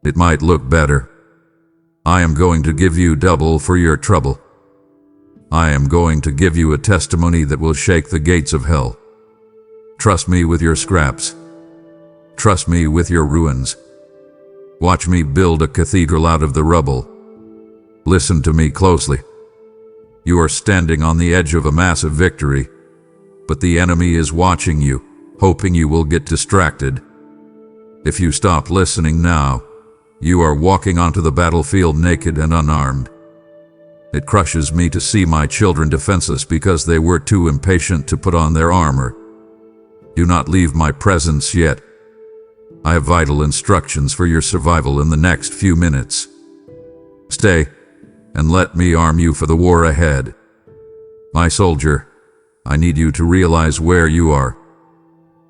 It might look better. I am going to give you double for your trouble. I am going to give you a testimony that will shake the gates of hell. Trust me with your scraps. Trust me with your ruins. Watch me build a cathedral out of the rubble. Listen to me closely. You are standing on the edge of a massive victory, but the enemy is watching you, hoping you will get distracted. If you stop listening now, you are walking onto the battlefield naked and unarmed. It crushes me to see my children defenseless because they were too impatient to put on their armor. Do not leave my presence yet. I have vital instructions for your survival in the next few minutes. Stay, and let me arm you for the war ahead. My soldier, I need you to realize where you are.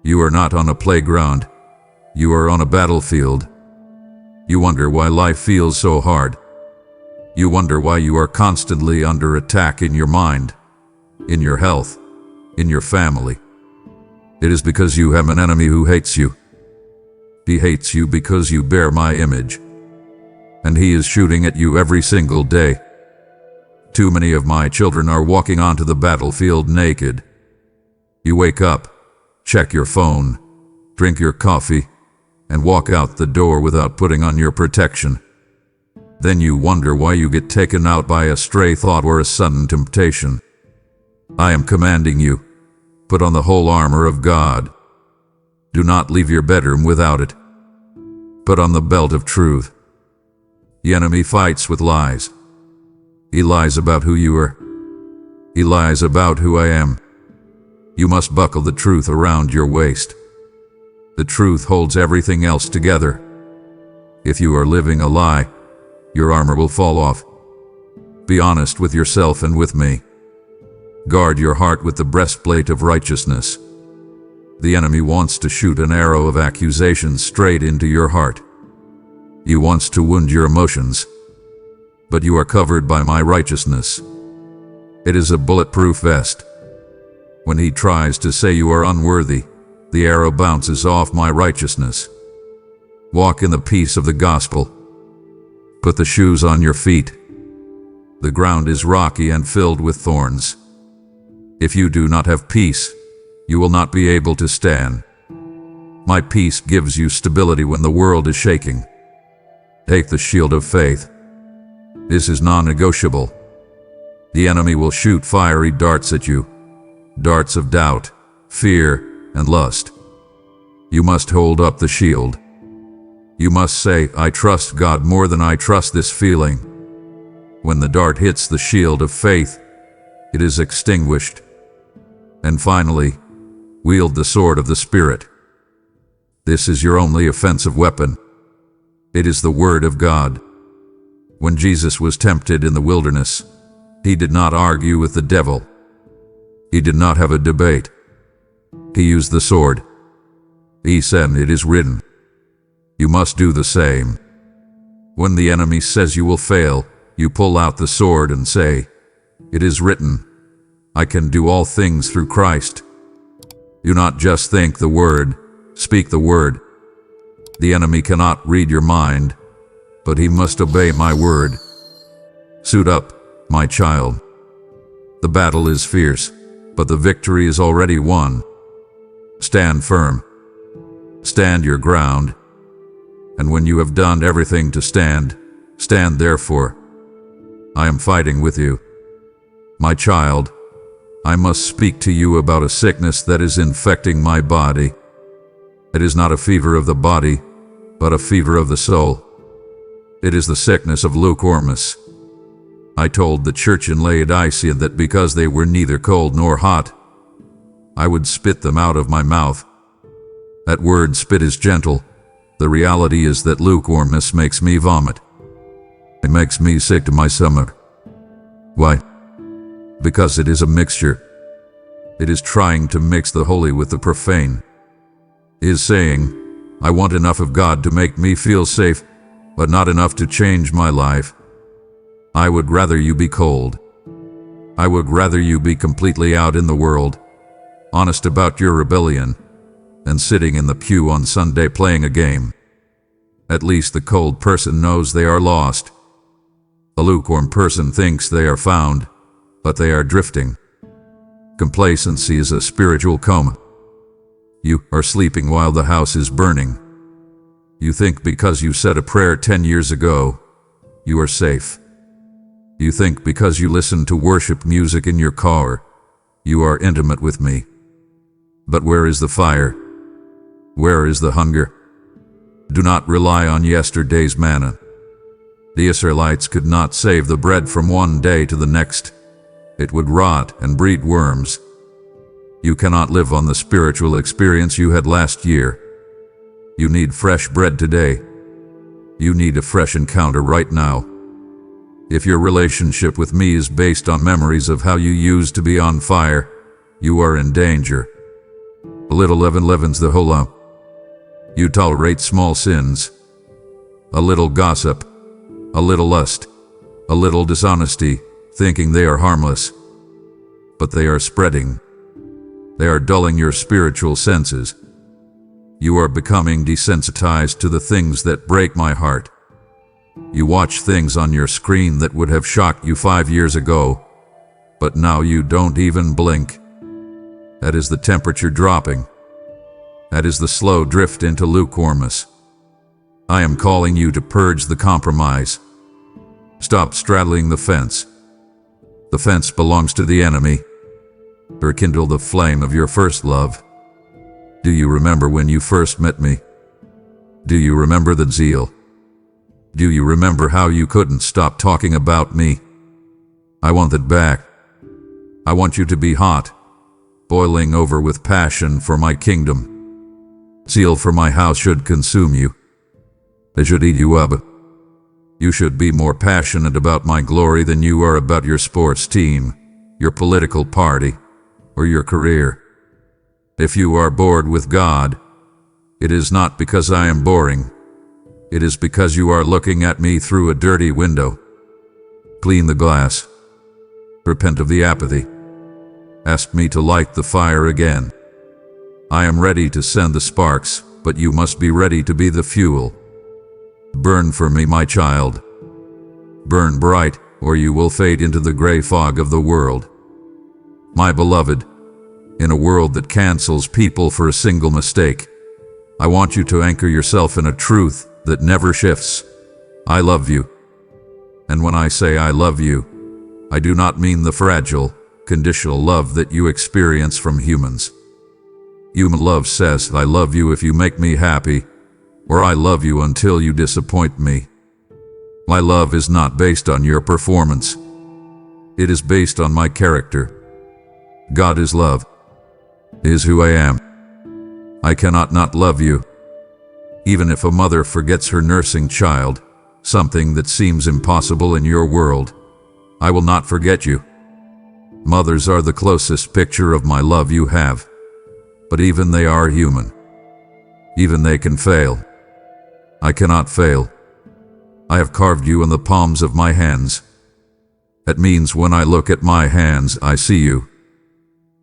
You are not on a playground. You are on a battlefield. You wonder why life feels so hard. You wonder why you are constantly under attack in your mind, in your health, in your family. It is because you have an enemy who hates you. He hates you because you bear my image. And he is shooting at you every single day. Too many of my children are walking onto the battlefield naked. You wake up, check your phone, drink your coffee, and walk out the door without putting on your protection. Then you wonder why you get taken out by a stray thought or a sudden temptation. I am commanding you, put on the whole armor of God. Do not leave your bedroom without it. Put on the belt of truth. The enemy fights with lies. He lies about who you are. He lies about who I am. You must buckle the truth around your waist. The truth holds everything else together. If you are living a lie, your armor will fall off. Be honest with yourself and with me. Guard your heart with the breastplate of righteousness. The enemy wants to shoot an arrow of accusation straight into your heart. He wants to wound your emotions. But you are covered by my righteousness. It is a bulletproof vest. When he tries to say you are unworthy, the arrow bounces off my righteousness. Walk in the peace of the gospel. Put the shoes on your feet. The ground is rocky and filled with thorns. If you do not have peace, you will not be able to stand. My peace gives you stability when the world is shaking. Take the shield of faith. This is non-negotiable. The enemy will shoot fiery darts at you. Darts of doubt, fear, and lust. You must hold up the shield. You must say, I trust God more than I trust this feeling. When the dart hits the shield of faith, it is extinguished. And finally, wield the sword of the Spirit. This is your only offensive weapon. It is the Word of God. When Jesus was tempted in the wilderness, he did not argue with the devil. He did not have a debate. He used the sword. He said, it is written. You must do the same. When the enemy says you will fail, you pull out the sword and say, it is written, I can do all things through Christ. Do not just think the word, speak the word. The enemy cannot read your mind, but he must obey my word. Suit up, my child. The battle is fierce, but the victory is already won. Stand firm. Stand your ground. And when you have done everything to stand, stand therefore. I am fighting with you. My child, I must speak to you about a sickness that is infecting my body. It is not a fever of the body, but a fever of the soul. It is the sickness of lukewarmness. I told the church in Laodicea that because they were neither cold nor hot, I would spit them out of my mouth. That word spit is gentle. The reality is that lukewarmness makes me vomit. It makes me sick to my stomach. Why? Because it is a mixture. It is trying to mix the holy with the profane. It is saying, I want enough of God to make me feel safe, but not enough to change my life. I would rather you be cold. I would rather you be completely out in the world, honest about your rebellion, than sitting in the pew on Sunday playing a game. At least the cold person knows they are lost. The lukewarm person thinks they are found, but they are drifting. Complacency is a spiritual coma. You are sleeping while the house is burning. You think because you said a prayer 10 years ago, you are safe. You think because you listen to worship music in your car, you are intimate with me. But where is the fire? Where is the hunger? Do not rely on yesterday's manna. The Israelites could not save the bread from one day to the next. It would rot and breed worms. You cannot live on the spiritual experience you had last year. You need fresh bread today. You need a fresh encounter right now. If your relationship with me is based on memories of how you used to be on fire, you are in danger. A little leaven leavens the whole lump. You tolerate small sins. A little gossip, a little lust, a little dishonesty, thinking they are harmless. But they are spreading. They are dulling your spiritual senses. You are becoming desensitized to the things that break my heart. You watch things on your screen that would have shocked you 5 years ago, but now you don't even blink. That is the temperature dropping. That is the slow drift into lukewarmness. I am calling you to purge the compromise. Stop straddling the fence. The fence belongs to the enemy. Rekindle the flame of your first love. Do you remember when you first met me? Do you remember the zeal? Do you remember how you couldn't stop talking about me? I want it back. I want you to be hot, boiling over with passion for my kingdom. Zeal for my house should consume you. It should eat you up. You should be more passionate about my glory than you are about your sports team, your political party, or your career. If you are bored with God, it is not because I am boring. It is because you are looking at me through a dirty window. Clean the glass. Repent of the apathy. Ask me to light the fire again. I am ready to send the sparks, but you must be ready to be the fuel. Burn for me, my child. Burn bright, or you will fade into the gray fog of the world. My beloved, in a world that cancels people for a single mistake, I want you to anchor yourself in a truth that never shifts. I love you. And when I say I love you, I do not mean the fragile, conditional love that you experience from humans. Human love says, I love you if you make me happy, or I love you until you disappoint me. My love is not based on your performance. It is based on my character. God is love. Is who I am. I cannot not love you. Even if a mother forgets her nursing child, something that seems impossible in your world, I will not forget you. Mothers are the closest picture of my love you have. But even they are human. Even they can fail. I cannot fail. I have carved you in the palms of my hands. That means when I look at my hands, I see you.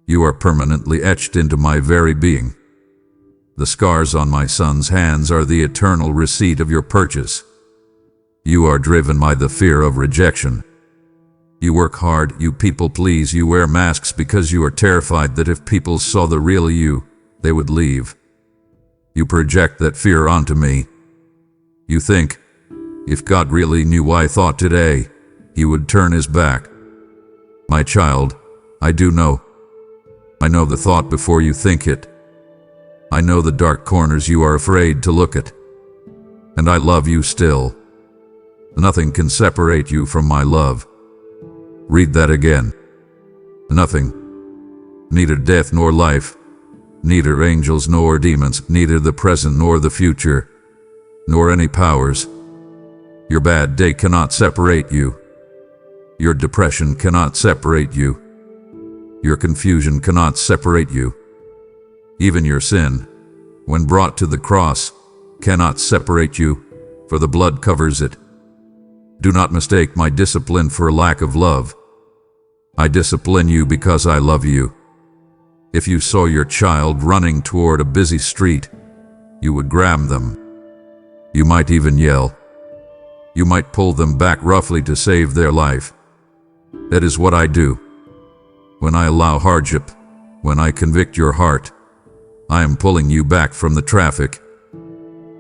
You are permanently etched into my very being. The scars on my son's hands are the eternal receipt of your purchase. You are driven by the fear of rejection. You work hard, you people please, you wear masks because you are terrified that if people saw the real you, they would leave. You project that fear onto me. You think, if God really knew I thought today, he would turn his back. My child, I do know. I know the thought before you think it. I know the dark corners you are afraid to look at. And I love you still. Nothing can separate you from my love. Read that again. Nothing. Neither death nor life. Neither angels nor demons. Neither the present nor the future. Nor any powers. Your bad day cannot separate you. Your depression cannot separate you. Your confusion cannot separate you. Even your sin, when brought to the cross, cannot separate you, for the blood covers it. Do not mistake my discipline for a lack of love. I discipline you because I love you. If you saw your child running toward a busy street, you would grab them. You might even yell. You might pull them back roughly to save their life. That is what I do. When I allow hardship, when I convict your heart, I am pulling you back from the traffic.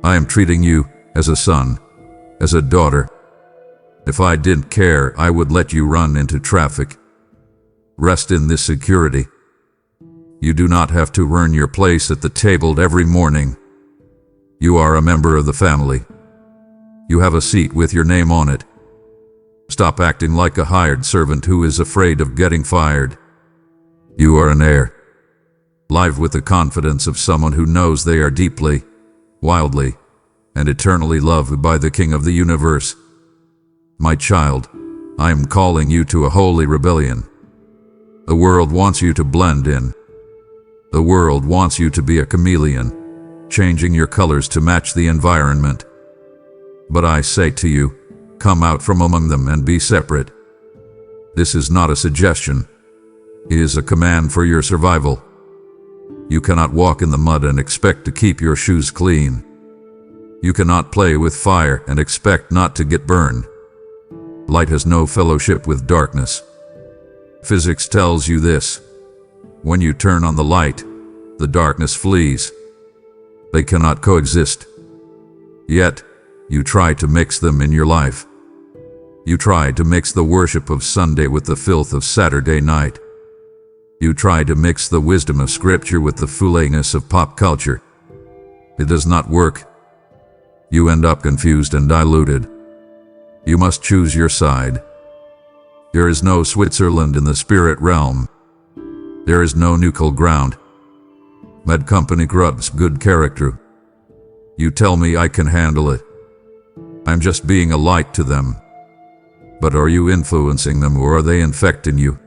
I am treating you as a son, as a daughter. If I didn't care, I would let you run into traffic. Rest in this security. You do not have to earn your place at the table every morning. You are a member of the family. You have a seat with your name on it. Stop acting like a hired servant who is afraid of getting fired. You are an heir. Live with the confidence of someone who knows they are deeply, wildly, and eternally loved by the King of the universe. My child, I am calling you to a holy rebellion. The world wants you to blend in. The world wants you to be a chameleon, changing your colors to match the environment. But I say to you, come out from among them and be separate. This is not a suggestion. It is a command for your survival. You cannot walk in the mud and expect to keep your shoes clean. You cannot play with fire and expect not to get burned. Light has no fellowship with darkness. Physics tells you this. When you turn on the light, the darkness flees. They cannot coexist. Yet, you try to mix them in your life. You try to mix the worship of Sunday with the filth of Saturday night. You try to mix the wisdom of Scripture with the foolishness of pop culture. It does not work. You end up confused and diluted. You must choose your side. There is no Switzerland in the spirit realm. There is no neutral ground. Bad company corrupts good character. You tell me I can handle it. I'm just being a light to them. But are you influencing them or are they infecting you?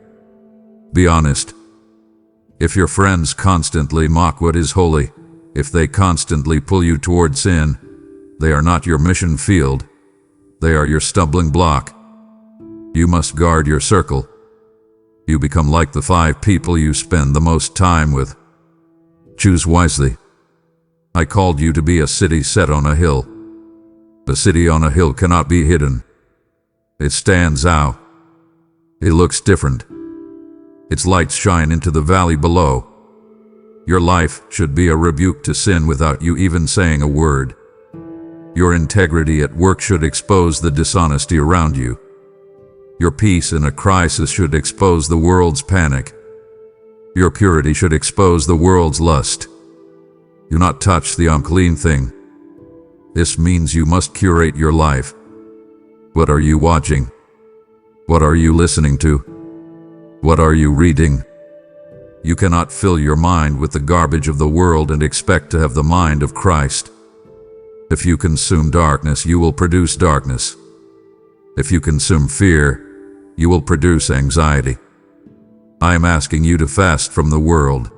Be honest. If your friends constantly mock what is holy, if they constantly pull you toward sin, they are not your mission field. They are your stumbling block. You must guard your circle. You become like the 5 people you spend the most time with. Choose wisely. I called you to be a city set on a hill. A city on a hill cannot be hidden. It stands out. It looks different. Its lights shine into the valley below. Your life should be a rebuke to sin without you even saying a word. Your integrity at work should expose the dishonesty around you. Your peace in a crisis should expose the world's panic. Your purity should expose the world's lust. Do not touch the unclean thing. This means you must curate your life. What are you watching? What are you listening to? What are you reading? You cannot fill your mind with the garbage of the world and expect to have the mind of Christ. If you consume darkness, you will produce darkness. If you consume fear, you will produce anxiety. I am asking you to fast from the world.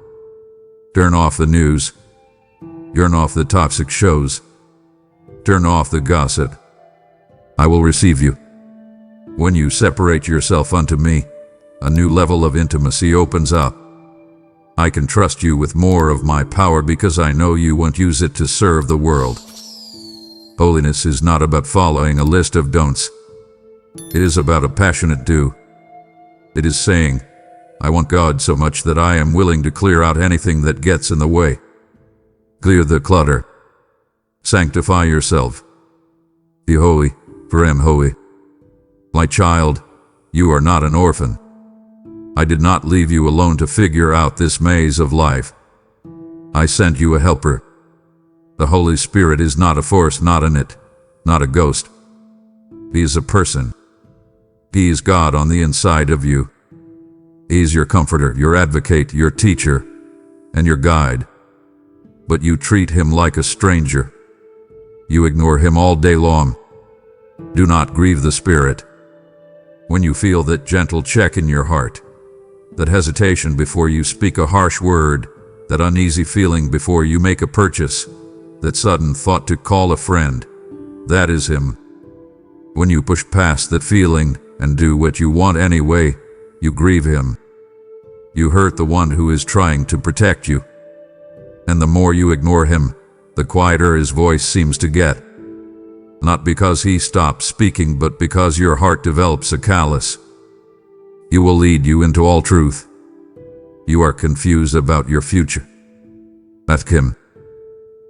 Turn off the news. Turn off the toxic shows. Turn off the gossip. I will receive you. When you separate yourself unto me, a new level of intimacy opens up. I can trust you with more of my power because I know you won't use it to serve the world. Holiness is not about following a list of don'ts. It is about a passionate do. It is saying, I want God so much that I am willing to clear out anything that gets in the way. Clear the clutter. Sanctify yourself. Be holy, for I am holy. My child, you are not an orphan. I did not leave you alone to figure out this maze of life. I sent you a helper. The Holy Spirit is not a force, not an it, not a ghost. He is a person. He is God on the inside of you. He is your comforter, your advocate, your teacher, and your guide. But you treat him like a stranger. You ignore him all day long. Do not grieve the Spirit. When you feel that gentle check in your heart, that hesitation before you speak a harsh word, that uneasy feeling before you make a purchase, that sudden thought to call a friend, that is him. When you push past that feeling and do what you want anyway, you grieve him. You hurt the one who is trying to protect you. And the more you ignore him, the quieter his voice seems to get. Not because he stops speaking, but because your heart develops a callous. He will lead you into all truth. You are confused about your future. Ask him.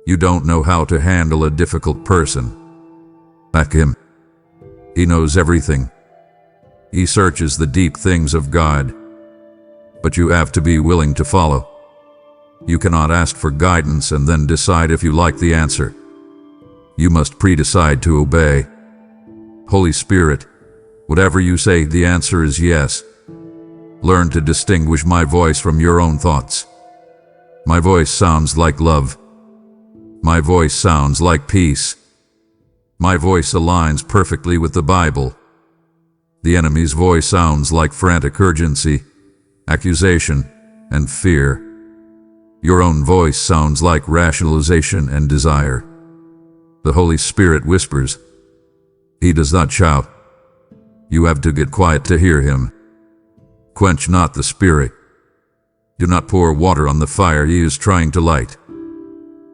You don't know how to handle a difficult person. Ask him. He knows everything. He searches the deep things of God. But you have to be willing to follow. You cannot ask for guidance and then decide if you like the answer. You must pre-decide to obey. Holy Spirit, whatever you say, the answer is yes. Learn to distinguish my voice from your own thoughts. My voice sounds like love. My voice sounds like peace. My voice aligns perfectly with the Bible. The enemy's voice sounds like frantic urgency, accusation, and fear. Your own voice sounds like rationalization and desire. The Holy Spirit whispers. He does not shout. You have to get quiet to hear him. Quench not the Spirit. Do not pour water on the fire he is trying to light.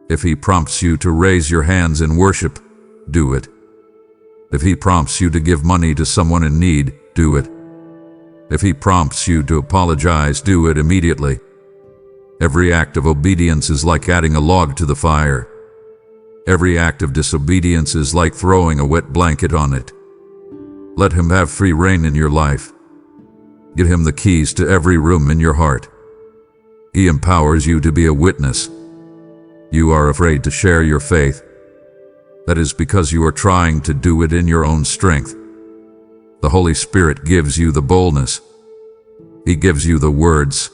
If he prompts you to raise your hands in worship, do it. If he prompts you to give money to someone in need, do it. If he prompts you to apologize, do it immediately. Every act of obedience is like adding a log to the fire. Every act of disobedience is like throwing a wet blanket on it. Let him have free reign in your life. Give him the keys to every room in your heart. He empowers you to be a witness. You are afraid to share your faith. That is because you are trying to do it in your own strength. The Holy Spirit gives you the boldness. He gives you the words.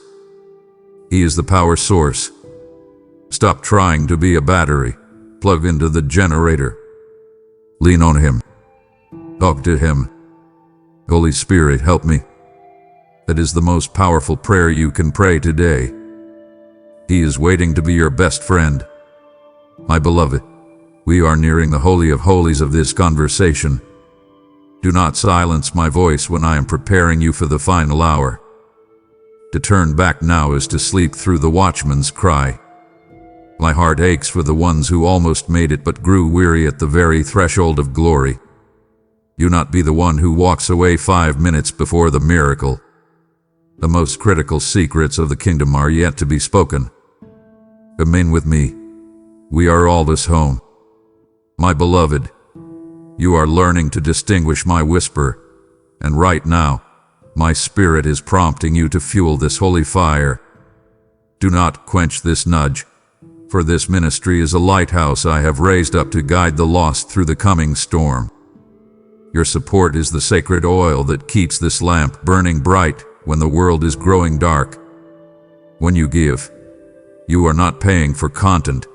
He is the power source. Stop trying to be a battery. Plug into the generator. Lean on him. Talk to him. Holy Spirit, help me. That is the most powerful prayer you can pray today. He is waiting to be your best friend. My beloved, we are nearing the Holy of Holies of this conversation. Do not silence my voice when I am preparing you for the final hour. To turn back now is to sleep through the watchman's cry. My heart aches for the ones who almost made it but grew weary at the very threshold of glory. Do not be the one who walks away 5 minutes before the miracle. The most critical secrets of the kingdom are yet to be spoken. Come in with me. We are always home. My beloved, you are learning to distinguish my whisper, and right now, my spirit is prompting you to fuel this holy fire. Do not quench this nudge. For this ministry is a lighthouse I have raised up to guide the lost through the coming storm. Your support is the sacred oil that keeps this lamp burning bright when the world is growing dark. When you give, you are not paying for content.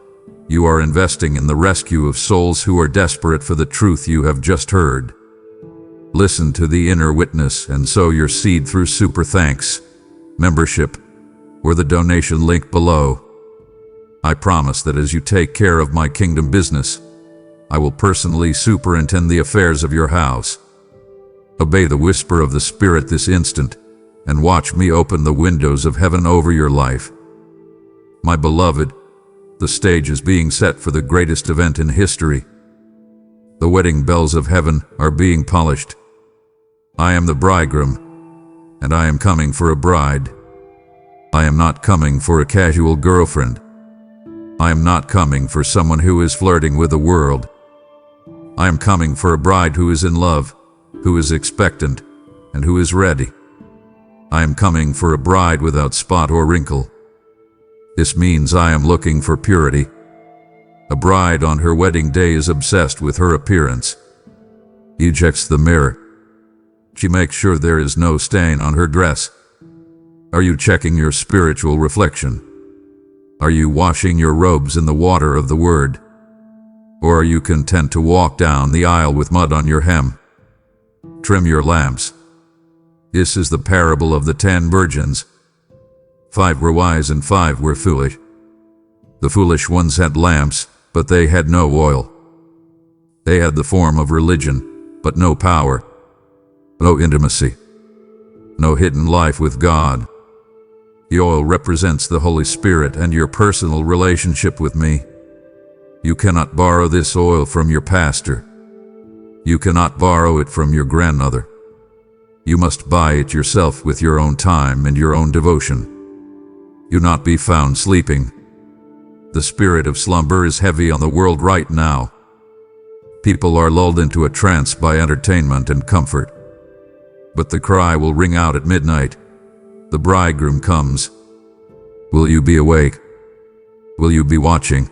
You are investing in the rescue of souls who are desperate for the truth you have just heard. Listen to the inner witness and sow your seed through Super Thanks, membership, or the donation link below. I promise that as you take care of my kingdom business, I will personally superintend the affairs of your house. Obey the whisper of the Spirit this instant, and watch me open the windows of heaven over your life. My beloved, the stage is being set for the greatest event in history. The wedding bells of heaven are being polished. I am the bridegroom, and I am coming for a bride. I am not coming for a casual girlfriend. I am not coming for someone who is flirting with the world. I am coming for a bride who is in love, who is expectant, and who is ready. I am coming for a bride without spot or wrinkle. This means I am looking for purity. A bride on her wedding day is obsessed with her appearance. She checks the mirror. She makes sure there is no stain on her dress. Are you checking your spiritual reflection? Are you washing your robes in the water of the Word? Or are you content to walk down the aisle with mud on your hem? Trim your lamps. This is the parable of the 10 virgins. 5 were wise and 5 were foolish. The foolish ones had lamps, but they had no oil. They had the form of religion, but no power, no intimacy, no hidden life with God. The oil represents the Holy Spirit and your personal relationship with me. You cannot borrow this oil from your pastor. You cannot borrow it from your grandmother. You must buy it yourself with your own time and your own devotion. You not be found sleeping. The spirit of slumber is heavy on the world right now. People are lulled into a trance by entertainment and comfort. But the cry will ring out at midnight. The bridegroom comes. Will you be awake? Will you be watching?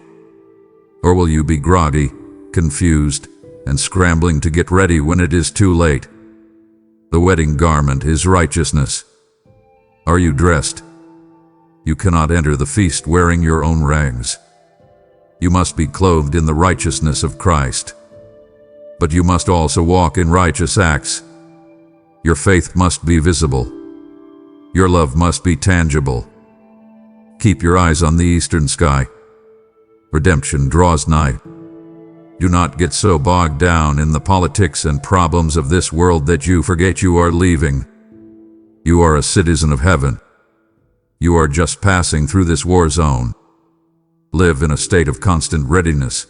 Or will you be groggy, confused, and scrambling to get ready when it is too late? The wedding garment is righteousness. Are you dressed? You cannot enter the feast wearing your own rags. You must be clothed in the righteousness of Christ. But you must also walk in righteous acts. Your faith must be visible. Your love must be tangible. Keep your eyes on the eastern sky. Redemption draws nigh. Do not get so bogged down in the politics and problems of this world that you forget you are leaving. You are a citizen of heaven. You are just passing through this war zone. Live in a state of constant readiness.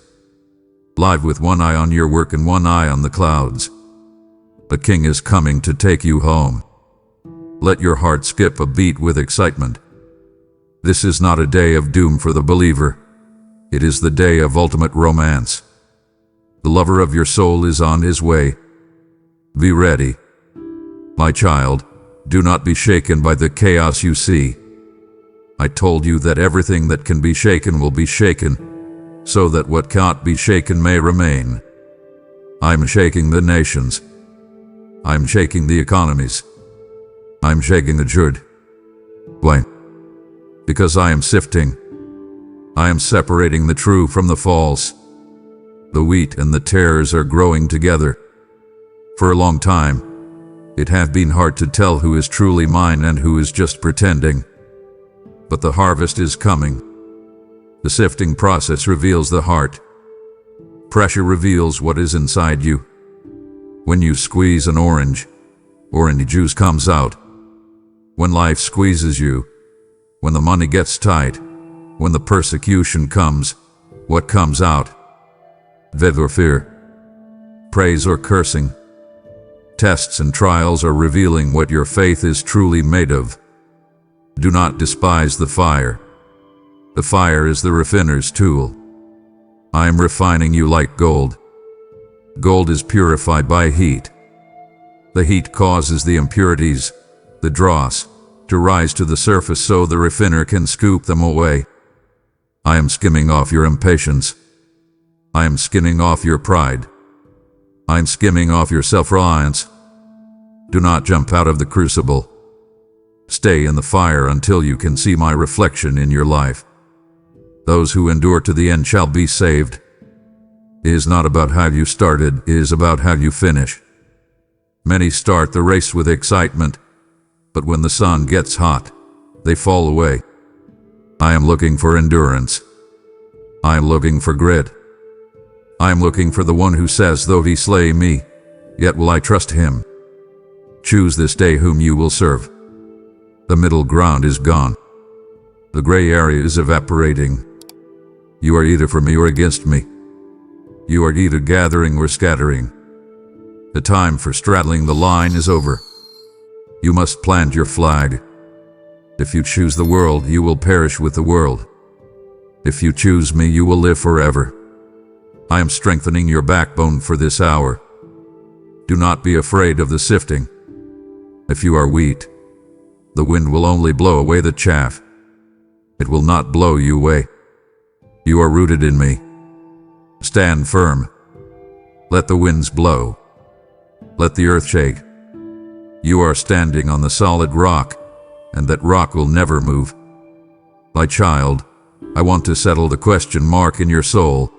Live with one eye on your work and one eye on the clouds. The King is coming to take you home. Let your heart skip a beat with excitement. This is not a day of doom for the believer. It is the day of ultimate romance. The lover of your soul is on his way. Be ready. My child, do not be shaken by the chaos you see. I told you that everything that can be shaken will be shaken, so that what cannot be shaken may remain. I'm shaking the nations. I'm shaking the economies. I'm shaking the Jude. Why? Because I am sifting. I am separating the true from the false. The wheat and the tares are growing together. For a long time, it has been hard to tell who is truly mine and who is just pretending. But the harvest is coming. The sifting process reveals the heart. Pressure reveals what is inside you. When you squeeze an orange juice comes out. When life squeezes you, when the money gets tight, when the persecution comes, what comes out? Faith or fear? Praise or cursing? Tests and trials are revealing what your faith is truly made of. Do not despise the fire. The fire is the refiner's tool. I am refining you like gold. Gold is purified by heat. The heat causes the impurities, the dross, to rise to the surface so the refiner can scoop them away. I am skimming off your impatience. I am skimming off your pride. I am skimming off your self-reliance. Do not jump out of the crucible. Stay in the fire until you can see my reflection in your life. Those who endure to the end shall be saved. It is not about how you started, it is about how you finish. Many start the race with excitement, but when the sun gets hot, they fall away. I am looking for endurance. I am looking for grit. I am looking for the one who says, though he slay me, yet will I trust him. Choose this day whom you will serve. The middle ground is gone. The gray area is evaporating. You are either for me or against me. You are either gathering or scattering. The time for straddling the line is over. You must plant your flag. If you choose the world, you will perish with the world. If you choose me, you will live forever. I am strengthening your backbone for this hour. Do not be afraid of the sifting. If you are wheat, the wind will only blow away the chaff. It will not blow you away. You are rooted in me. Stand firm. Let the winds blow. Let the earth shake. You are standing on the solid rock, and that rock will never move. My child, I want to settle the question mark in your soul.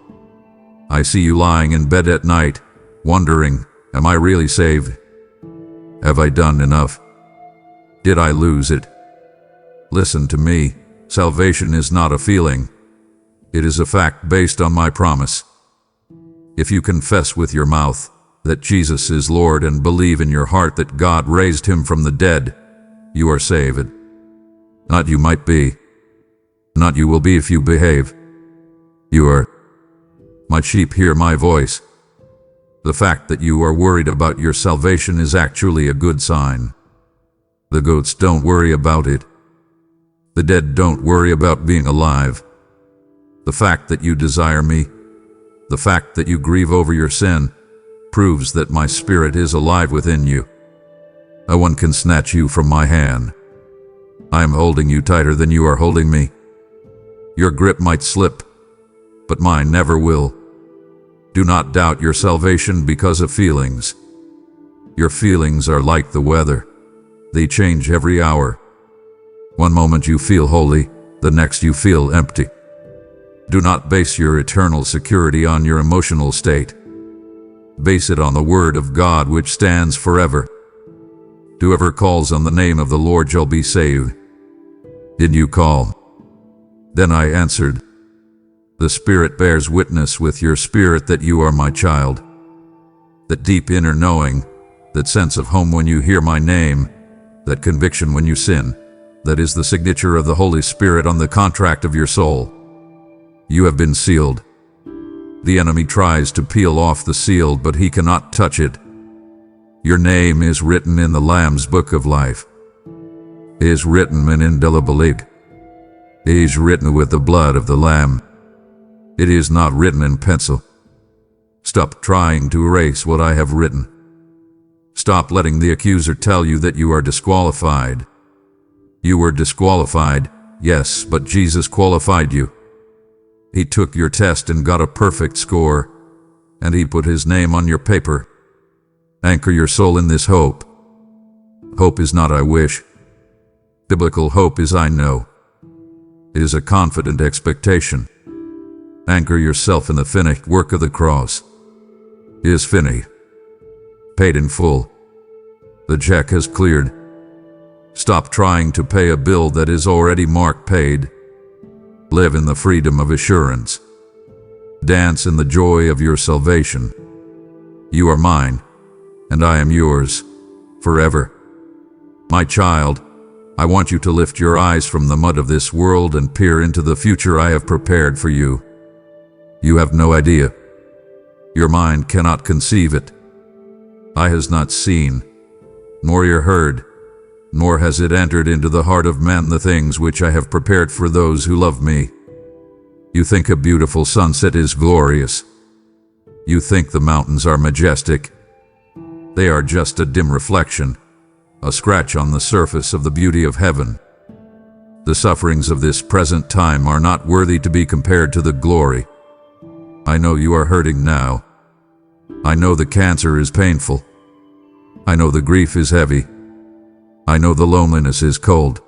I see you lying in bed at night, wondering, am I really saved? Have I done enough? Did I lose it? Listen to me. Salvation is not a feeling. It is a fact based on my promise. If you confess with your mouth that Jesus is Lord and believe in your heart that God raised him from the dead, you are saved. Not you might be. Not you will be if you behave. You are. My sheep hear my voice. The fact that you are worried about your salvation is actually a good sign. The goats don't worry about it. The dead don't worry about being alive. The fact that you desire me, the fact that you grieve over your sin, proves that my spirit is alive within you. No one can snatch you from my hand. I am holding you tighter than you are holding me. Your grip might slip, but mine never will. Do not doubt your salvation because of feelings. Your feelings are like the weather. They change every hour. One moment you feel holy, the next you feel empty. Do not base your eternal security on your emotional state. Base it on the word of God which stands forever. Whoever calls on the name of the Lord shall be saved. Did you call? Then I answered, the Spirit bears witness with your spirit that you are my child. That deep inner knowing, that sense of home when you hear my name, that conviction when you sin, that is the signature of the Holy Spirit on the contract of your soul. You have been sealed. The enemy tries to peel off the seal, but he cannot touch it. Your name is written in the Lamb's book of life. It is written in indelibly. It is written with the blood of the Lamb. It is not written in pencil. Stop trying to erase what I have written. Stop letting the accuser tell you that you are disqualified. You were disqualified, yes, but Jesus qualified you. He took your test and got a perfect score, and he put his name on your paper. Anchor your soul in this hope. Hope is not I wish. Biblical hope is I know. It is a confident expectation. Anchor yourself in the finished work of the cross. It is finished. Paid in full. The check has cleared. Stop trying to pay a bill that is already marked paid. Live in the freedom of assurance. Dance in the joy of your salvation. You are mine, and I am yours, forever. My child, I want you to lift your eyes from the mud of this world and peer into the future I have prepared for you. You have no idea. Your mind cannot conceive it. Eye has not seen, nor ear heard, nor has it entered into the heart of man the things which I have prepared for those who love me. You think a beautiful sunset is glorious. You think the mountains are majestic. They are just a dim reflection, a scratch on the surface of the beauty of heaven. The sufferings of this present time are not worthy to be compared to the glory. I know you are hurting now. I know the cancer is painful. I know the grief is heavy. I know the loneliness is cold.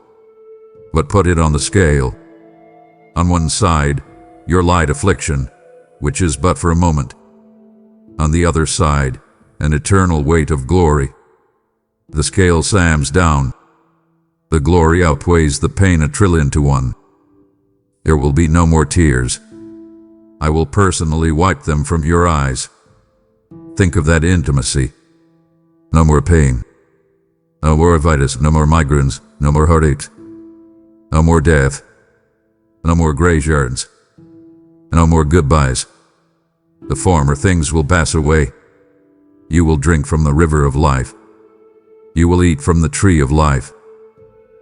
But put it on the scale. On one side, your light affliction, which is but for a moment. On the other side, an eternal weight of glory. The scale slams down. The glory outweighs the pain 1,000,000,000,000 to 1. There will be no more tears. I will personally wipe them from your eyes. Think of that intimacy. No more pain. No more arthritis, no more migraines, no more heartaches. No more death. No more graveyards. No more goodbyes. The former things will pass away. You will drink from the river of life. You will eat from the tree of life.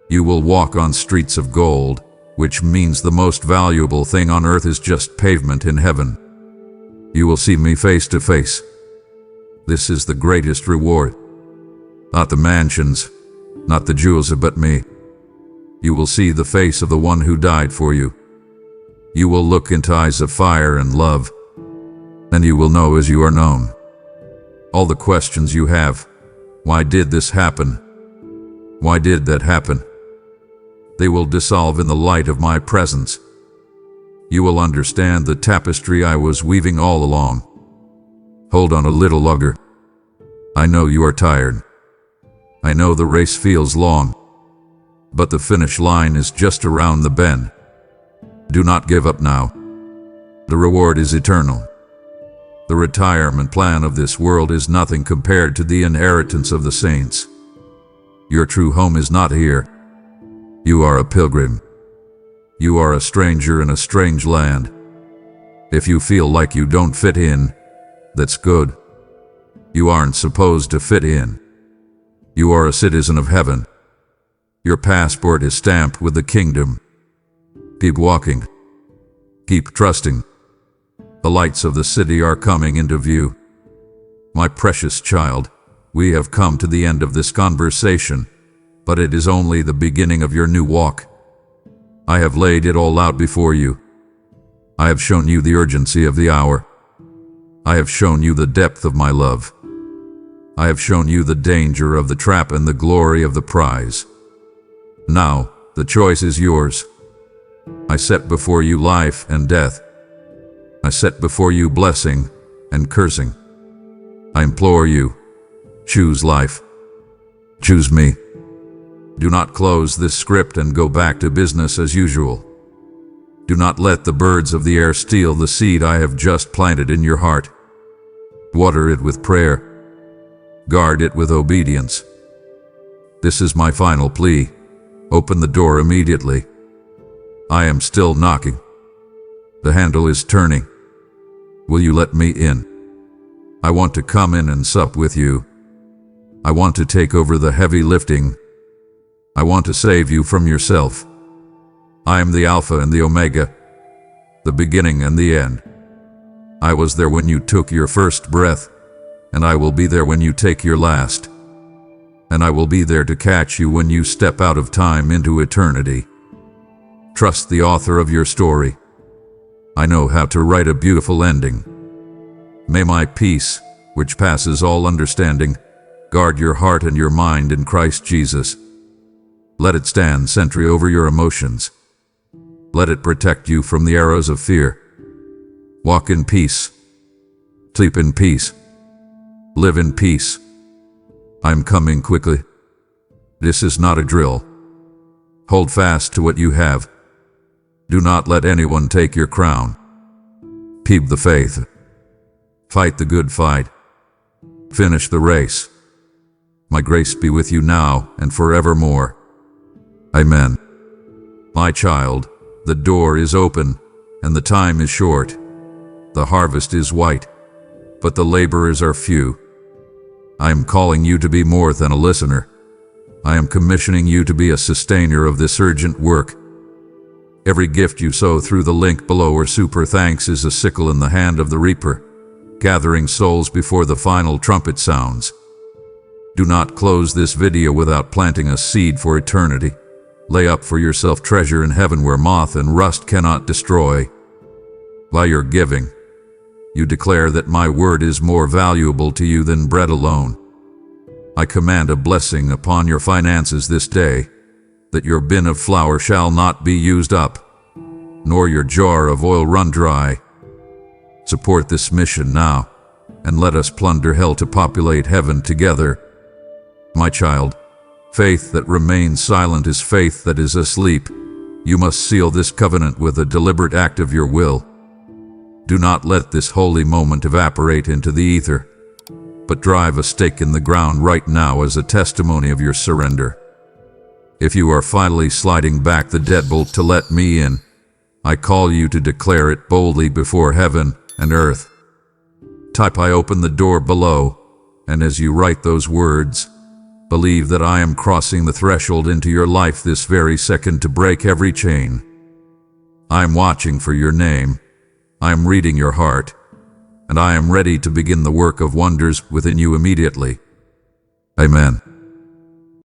You will walk on streets of gold, which means the most valuable thing on earth is just pavement in heaven. You will see me face to face. This is the greatest reward. Not the mansions, not the jewels, but me. You will see the face of the one who died for you. You will look into eyes of fire and love, and you will know as you are known. All the questions you have, why did this happen? Why did that happen? They will dissolve in the light of my presence. You will understand the tapestry I was weaving all along. Hold on a little longer. I know you are tired. I know the race feels long, but the finish line is just around the bend. Do not give up now. The reward is eternal. The retirement plan of this world is nothing compared to the inheritance of the saints. Your true home is not here. You are a pilgrim. You are a stranger in a strange land. If you feel like you don't fit in, that's good. You aren't supposed to fit in. You are a citizen of heaven. Your passport is stamped with the kingdom. Keep walking. Keep trusting. The lights of the city are coming into view. My precious child, we have come to the end of this conversation, but it is only the beginning of your new walk. I have laid it all out before you. I have shown you the urgency of the hour. I have shown you the depth of my love. I have shown you the danger of the trap and the glory of the prize. Now, the choice is yours. I set before you life and death. I set before you blessing and cursing. I implore you, choose life. Choose me. Do not close this script and go back to business as usual. Do not let the birds of the air steal the seed I have just planted in your heart. Water it with prayer. Guard it with obedience. This is my final plea. Open the door immediately. I am still knocking. The handle is turning. Will you let me in? I want to come in and sup with you. I want to take over the heavy lifting. I want to save you from yourself. I am the Alpha and the Omega, the beginning and the end. I was there when you took your first breath, and I will be there when you take your last. And I will be there to catch you when you step out of time into eternity. Trust the author of your story. I know how to write a beautiful ending. May my peace, which passes all understanding, guard your heart and your mind in Christ Jesus. Let it stand sentry over your emotions. Let it protect you from the arrows of fear. Walk in peace. Sleep in peace. Live in peace. I'm coming quickly. This is not a drill. Hold fast to what you have. Do not let anyone take your crown. Keep the faith. Fight the good fight. Finish the race. My grace be with you now and forevermore. Amen. My child, the door is open, and the time is short. The harvest is white, but the laborers are few. I am calling you to be more than a listener. I am commissioning you to be a sustainer of this urgent work. Every gift you sow through the link below or super thanks is a sickle in the hand of the reaper, gathering souls before the final trumpet sounds. Do not close this video without planting a seed for eternity. Lay up for yourself treasure in heaven where moth and rust cannot destroy. By your giving, you declare that my word is more valuable to you than bread alone. I command a blessing upon your finances this day, that your bin of flour shall not be used up, nor your jar of oil run dry. Support this mission now, and let us plunder hell to populate heaven together. My child, faith that remains silent is faith that is asleep. You must seal this covenant with a deliberate act of your will. Do not let this holy moment evaporate into the ether, but drive a stake in the ground right now as a testimony of your surrender. If you are finally sliding back the deadbolt to let me in, I call you to declare it boldly before heaven and earth. Type "I open the door" below, and as you write those words, believe that I am crossing the threshold into your life this very second to break every chain. I am watching for your name. I am reading your heart, and I am ready to begin the work of wonders within you immediately. Amen.